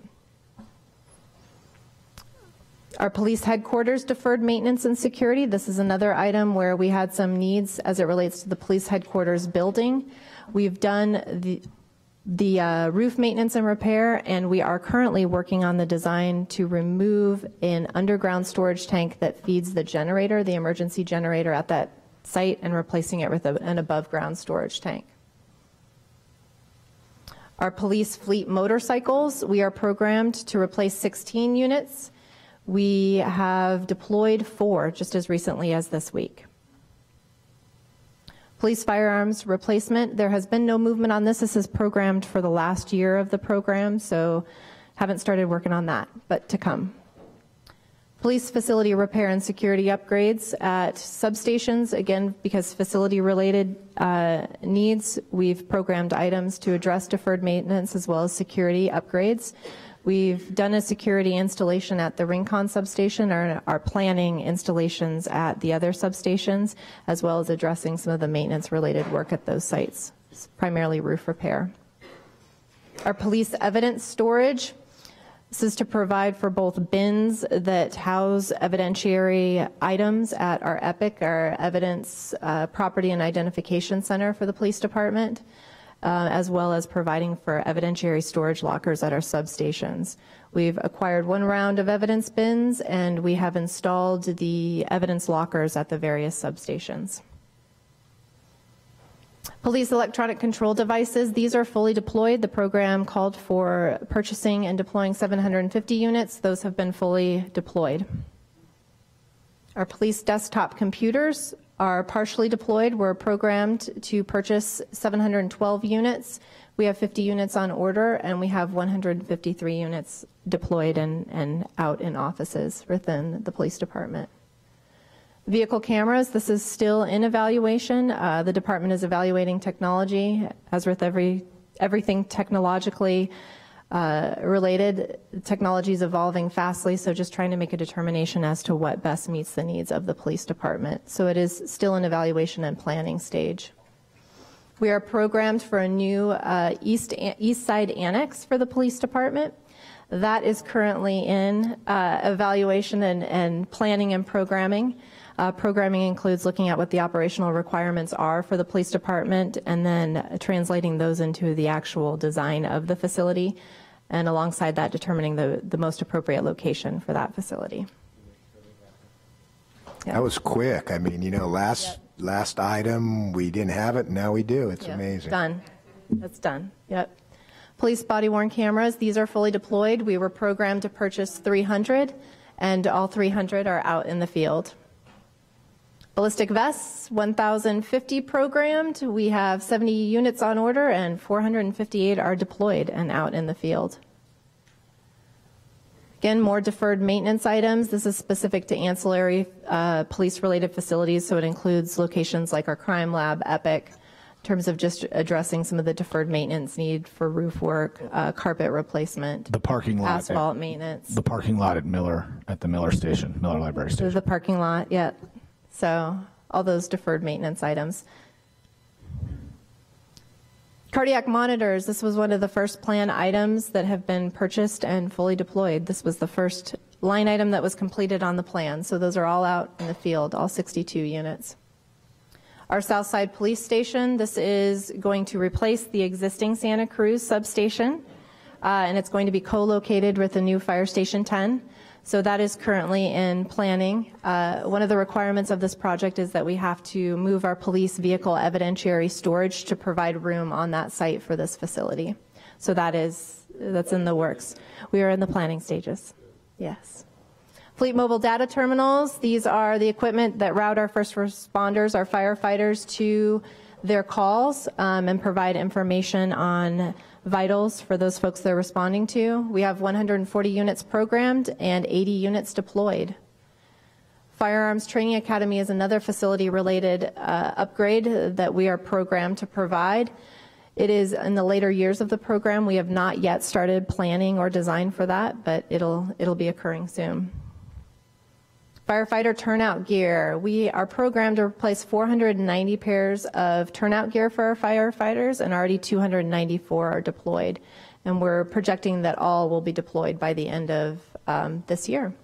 S: Our police headquarters deferred maintenance and security. This is another item where we had some needs as it relates to the police headquarters building. We've done the roof maintenance and repair, and we are currently working on the design to remove an underground storage tank that feeds the generator, the emergency generator at that site, and replacing it with an above ground storage tank. Our police fleet motorcycles, we are programmed to replace 16 units. We have deployed 4 just as recently as this week. Police firearms replacement, there has been no movement on this. This is programmed for the last year of the program, so haven't started working on that, but to come. Police facility repair and security upgrades at substations, again, because facility-related needs, we've programmed items to address deferred maintenance as well as security upgrades. We've done a security installation at the Rincon substation, or are planning installations at the other substations, as well as addressing some of the maintenance-related work at those sites, primarily roof repair. Our police evidence storage. This is to provide for both bins that house evidentiary items at our EPIC, our Evidence Property and Identification Center for the Police Department, as well as providing for evidentiary storage lockers at our substations. We've acquired one round of evidence bins, and we have installed the evidence lockers at the various substations. Police electronic control devices, these are fully deployed. The program called for purchasing and deploying 750 units. Those have been fully deployed. Our police desktop computers are partially deployed. We're programmed to purchase 712 units. We have 50 units on order, and we have 153 units deployed and out in offices within the police department. Vehicle cameras, this is still in evaluation. The department is evaluating technology. As with everything technologically related, technology is evolving fastly, so just trying to make a determination as to what best meets the needs of the police department. So it is still in evaluation and planning stage. We are programmed for a new East Side Annex for the police department. That is currently in evaluation and planning and programming. Programming includes looking at what the operational requirements are for the police department and then translating those into the actual design of the facility, and alongside that determining the most appropriate location for that facility.
A: That was quick. I mean, you know, last item, we didn't have it, now we do. It's amazing.
S: Done. That's done. Yep. Police body-worn cameras, these are fully deployed. We were programmed to purchase 300, and all 300 are out in the field. Ballistic vests, 1,050 programmed. We have 70 units on order, and 458 are deployed and out in the field. Again, more deferred maintenance items. This is specific to ancillary police-related facilities, so it includes locations like our crime lab, EPIC, in terms of just addressing some of the deferred maintenance need for roof work, carpet replacement,
C: the parking lot,
S: asphalt maintenance.
C: The parking lot at the Miller station, Miller Library Station.
S: The parking lot, yeah. So all those deferred maintenance items. Cardiac monitors, this was one of the first plan items that have been purchased and fully deployed. This was the first line item that was completed on the plan. So those are all out in the field, all 62 units. Our Southside Police Station, this is going to replace the existing Santa Cruz substation, and it's going to be co-located with the new Fire Station 10. So that is currently in planning. One of the requirements of this project is that we have to move our police vehicle evidentiary storage to provide room on that site for this facility. So that's in the works. We are in the planning stages. Yes. Fleet mobile data terminals, these are the equipment that route our first responders, our firefighters, to their calls and provide information on vitals for those folks they're responding to. We have 140 units programmed and 80 units deployed. Firearms Training Academy is another facility-related upgrade that we are programmed to provide. It is in the later years of the program. We have not yet started planning or design for that, but it'll be occurring soon. Firefighter turnout gear. We are programmed to replace 490 pairs of turnout gear for our firefighters, and already 294 are deployed. And we're projecting that all will be deployed by the end of this year.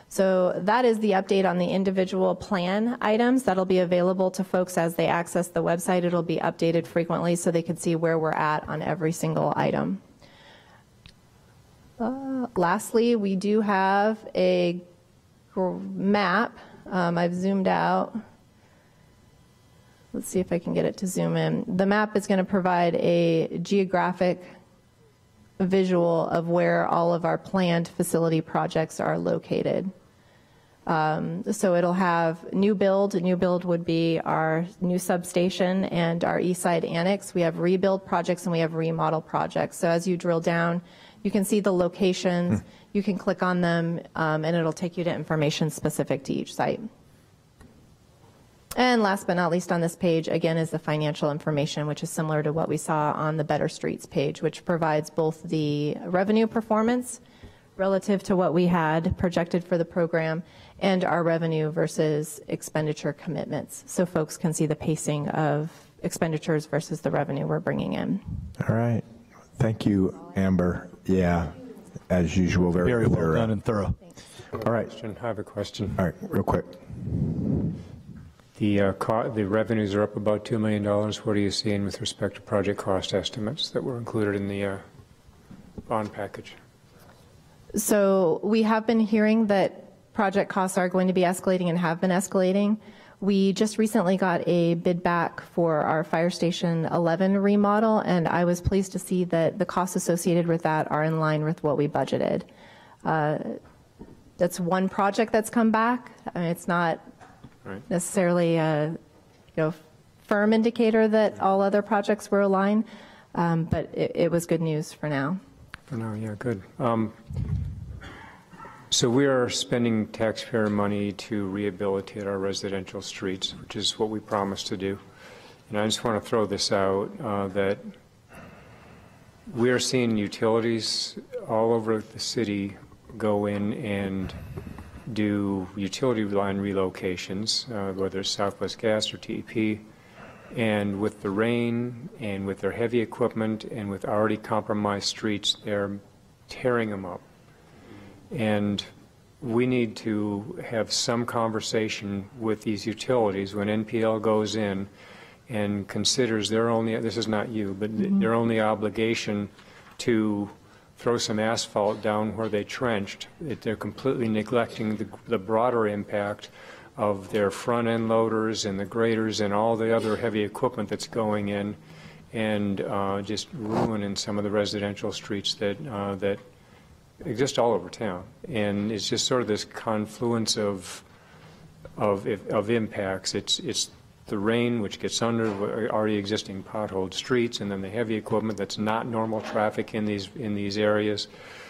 S: So that is the update on the individual plan items. That'll be available to folks as they access the website. It'll be updated frequently so they can see where we're at on every single item. Lastly, we do have a map. I've zoomed out. Let's see if I can get it to zoom in. The map is going to provide a geographic visual of where all of our planned facility projects are located. So it'll have new build. New build would be our new substation and our East Side Annex. We have rebuild projects and we have remodel projects. So as you drill down, you can see the locations. You can click on them, and it'll take you to information specific to each site. And last but not least on this page, again, is the financial information, which is similar to what we saw on the Better Streets page, which provides both the revenue performance relative to what we had projected for the program and our revenue versus expenditure commitments, so folks can see the pacing of expenditures versus the revenue we're bringing in.
A: All right. Thank you, Amber. Yeah. as usual, very
C: well
A: thorough.
C: done and thorough.
A: All right.
D: I have a question.
A: All right, real quick.
D: The revenues are up about $2 million. What are you seeing with respect to project cost estimates that were included in the bond package?
S: So we have been hearing that project costs are going to be escalating and have been escalating. We just recently got a bid back for our Fire Station 11 remodel, and I was pleased to see that the costs associated with that are in line with what we budgeted. That's one project that's come back. I mean, it's not necessarily a firm indicator that all other projects were aligned, but it was good news for now.
D: For now, yeah, good. So we are spending taxpayer money to rehabilitate our residential streets, which is what we promised to do. And I just want to throw this out, that we are seeing utilities all over the city go in and do utility line relocations, whether it's Southwest Gas or TEP, and with the rain and with their heavy equipment and with already compromised streets, they're tearing them up. And we need to have some conversation with these utilities when NPL goes in and considers their only, this is not you, but their only obligation to throw some asphalt down where they trenched. They're completely neglecting the broader impact of their front-end loaders and the graders and all the other heavy equipment that's going in, and just ruining some of the residential streets that exist all over town. And it's just sort of this confluence of impacts. It's the rain, which gets under already existing potholed streets, and then the heavy equipment that's not normal traffic in these areas.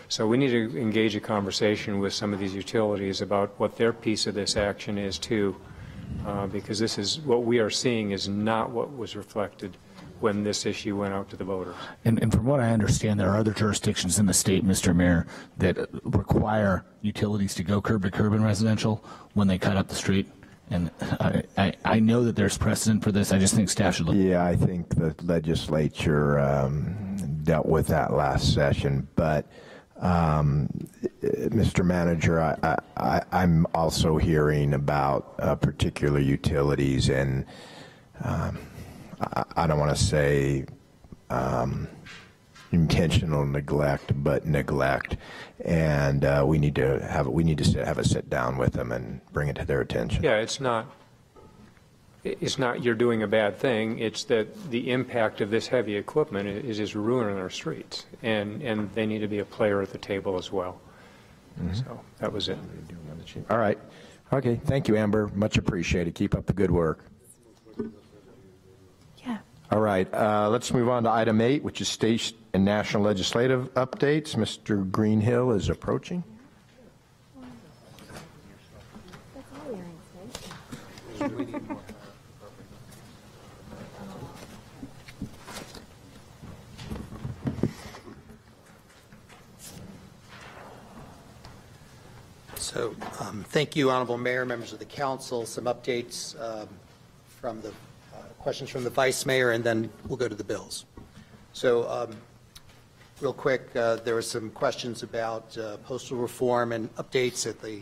D: So we need to engage a conversation with some of these utilities about what their piece of this action is too, because this is what we are seeing is not what was reflected when this issue went out to the voters.
C: And from what I understand, there are other jurisdictions in the state, Mr. Mayor, that require utilities to go curb to curb in residential when they cut up the street. And I know that there's precedent for this. I just think staff should look.
A: Yeah, I think the legislature dealt with that last session. But, Mr. Manager, I'm also hearing about particular utilities, and I don't want to say intentional neglect, but neglect, and we need to have a sit down with them and bring it to their attention.
D: Yeah, it's not you're doing a bad thing. It's that the impact of this heavy equipment is just ruining our streets, and they need to be a player at the table as well. So that was it.
A: All right. Okay. Thank you, Amber. Much appreciated. Keep up the good work.
S: Yeah.
A: All right. Let's move on to item 8, which is state and national legislative updates. Mr. Greenhill is approaching.
T: So thank you, Honorable Mayor, members of the council. Some updates from the questions from the Vice Mayor, and then we'll go to the bills. So real quick, there were some questions about postal reform and updates at the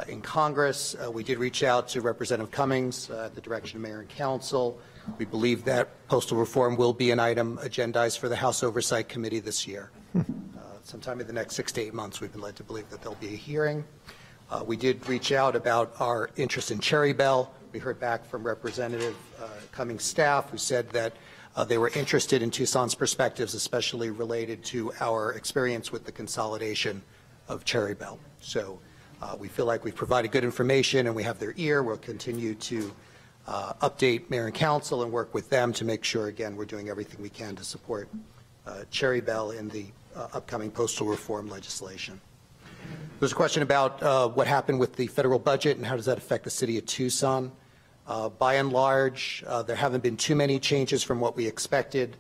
T: in Congress. We did reach out to Representative Cummings at the direction of Mayor and Council. We believe that postal reform will be an item agendized for the House Oversight Committee this year. Sometime in the next 6 to 8 months, we've been led to believe that there'll be a hearing. We did reach out about our interest in Cherry Bell. We heard back from Representative Cummings' staff, who said that they were interested in Tucson's perspectives, especially related to our experience with the consolidation of Cherry Bell. So we feel like we've provided good information and we have their ear. We'll continue to update Mayor and Council and work with them to make sure, again, we're doing everything we can to support Cherry Bell in the upcoming postal reform legislation. There's a question about what happened with the federal budget and how does that affect the city of Tucson. By and large, there haven't been too many changes from what we expected.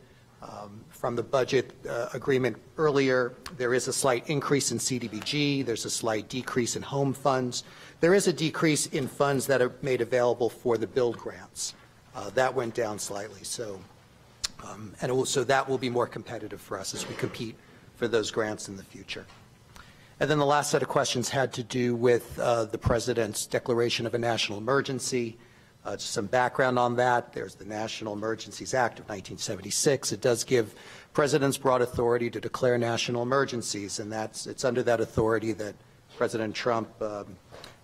T: From the budget agreement earlier, there is a slight increase in CDBG. There's a slight decrease in home funds. There is a decrease in funds that are made available for the build grants. That went down slightly. So, and also that will be more competitive for us as we compete for those grants in the future. And then the last set of questions had to do with the President's declaration of a national emergency. Just some background on that. There's the National Emergencies Act of 1976. It does give presidents broad authority to declare national emergencies, and it's under that authority that President Trump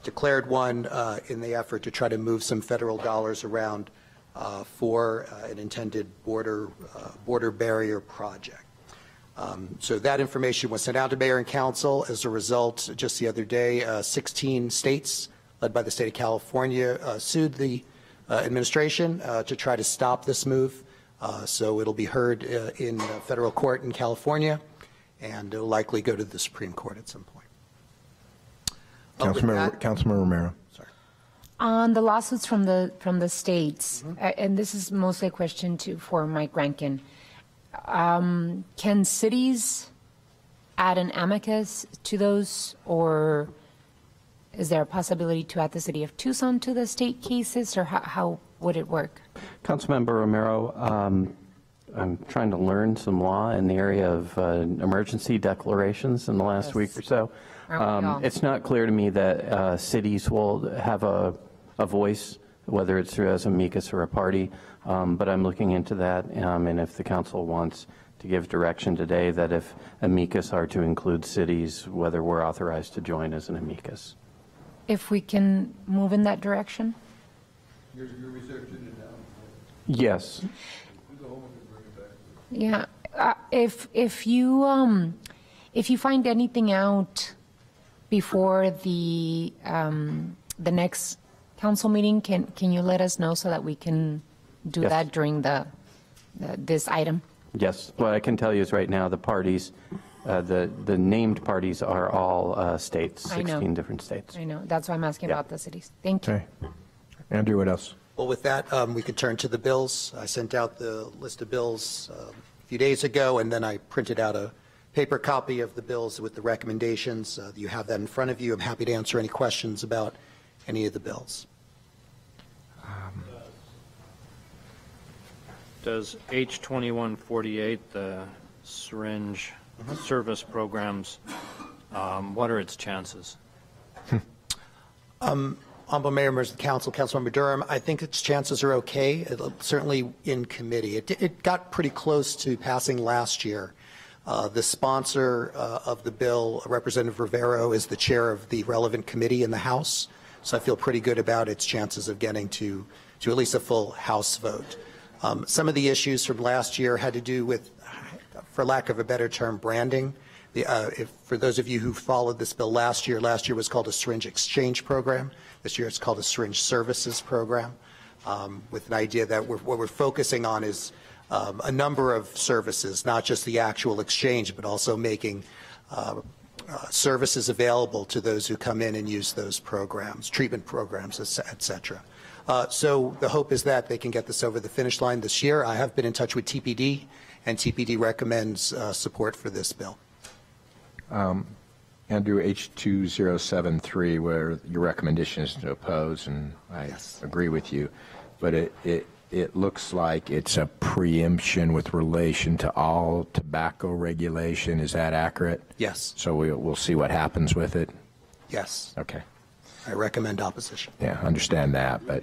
T: declared one in the effort to try to move some federal dollars around for an intended border barrier project. So that information was sent out to Mayor and Council. As a result, just the other day, 16 states, led by the state of California, sued the administration to try to stop this move. So it'll be heard in federal court in California, and it'll likely go to the Supreme Court at some point.
A: Councilmember Romero.
T: Sorry.
O: On the lawsuits from the states, and this is mostly a question for Mike Rankin. Can cities add an amicus to those, or is there a possibility to add the city of Tucson to the state cases, or how would it work?
K: Councilmember Romero, I'm trying to learn some law in the area of emergency declarations in the last week or so. It's not clear to me that cities will have a voice, whether it's through as amicus or a party, but I'm looking into that, and if the council wants to give direction today that if amicus are to include cities, whether we're authorized to join as an amicus.
O: If we can move in that direction?
E: You're researching it now.
K: Yes.
O: Yeah. If you find anything out before the next council meeting, can you let us know so that we can do that during this item?
K: Yes. What I can tell you is right now the parties, the named parties are all states, 16 different states.
O: I know. That's why I'm asking about the cities. Thank you.
A: Okay. Andrew, what else?
T: Well, with that, we could turn to the bills. I sent out the list of bills a few days ago, and then I printed out a paper copy of the bills with the recommendations. You have that in front of you. I'm happy to answer any questions about any of the bills.
N: Does H2148, the syringe service programs, what are its chances?
T: Honorable Mayor, members of the council, Councilmember Durham, I think its chances are okay, certainly in committee. It got pretty close to passing last year. The sponsor of the bill, Representative Rivero, is the chair of the relevant committee in the House, so I feel pretty good about its chances of getting to at least a full House vote. Some of the issues from last year had to do with, for lack of a better term, branding. For those of you who followed this bill last year was called a syringe exchange program. This year it's called a syringe services program, with an idea that what we're focusing on is a number of services, not just the actual exchange, but also making services available to those who come in and use those programs, treatment programs, et cetera. So the hope is that they can get this over the finish line this year. I have been in touch with TPD, and TPD recommends support for this bill.
A: Andrew, H2073, where your recommendation is to oppose, and I agree with you, but it looks like it's a preemption with relation to all tobacco regulation. Is that accurate?
T: Yes.
A: So we'll see what happens with it?
T: Yes.
A: Okay.
T: I recommend opposition.
A: Yeah, understand that, but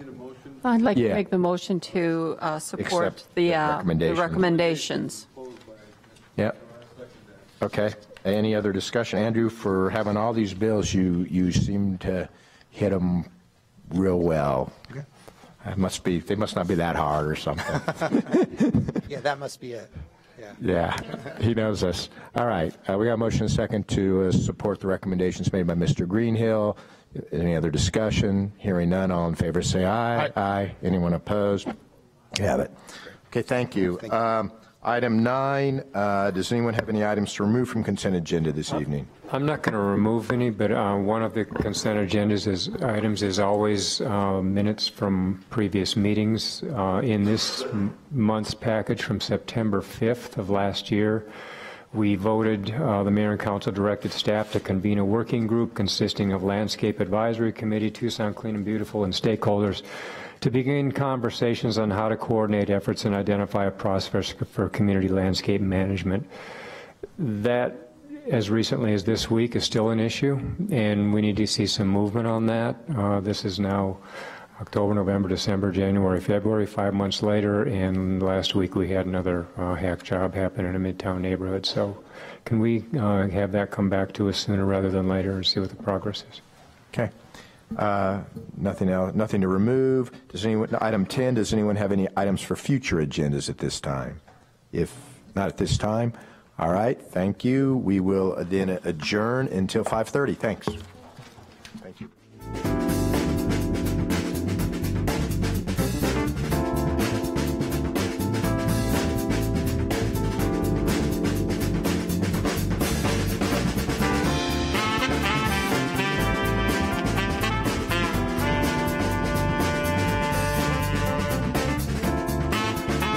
Q: I'd like to make the motion to support the recommendations.
A: Yeah. Okay. Any other discussion? Andrew, for having all these bills, you seem to hit them real well. Okay. They must not be that hard or something.
T: Yeah, that must be it.
A: Yeah, he knows us. All right, we got a motion and a second to support the recommendations made by Mr. Greenhill. Any other discussion? Hearing none, all in favor say aye. Aye. Anyone opposed? You have it. Okay, thank you. Item 9, does anyone have any items to remove from consent agenda this evening?
D: I'm not going to remove any, but one of the consent items is always minutes from previous meetings. In this month's package from September 5th of last year, we voted, the Mayor and Council directed staff to convene a working group consisting of Landscape Advisory Committee, Tucson Clean and Beautiful, and stakeholders to begin conversations on how to coordinate efforts and identify a process for community landscape management. That as recently as this week is still an issue, and we need to see some movement on that. This is now October, November, December, January, February, 5 months later, and last week we had another hack job happen in a Midtown neighborhood. So can we have that come back to us sooner rather than later and see what the progress is?
A: Okay. Nothing else, nothing to remove. Does anyone, item 10, does anyone have any items for future agendas at this time? If not at this time, all right, thank you. We will then adjourn until 5:30. Thanks.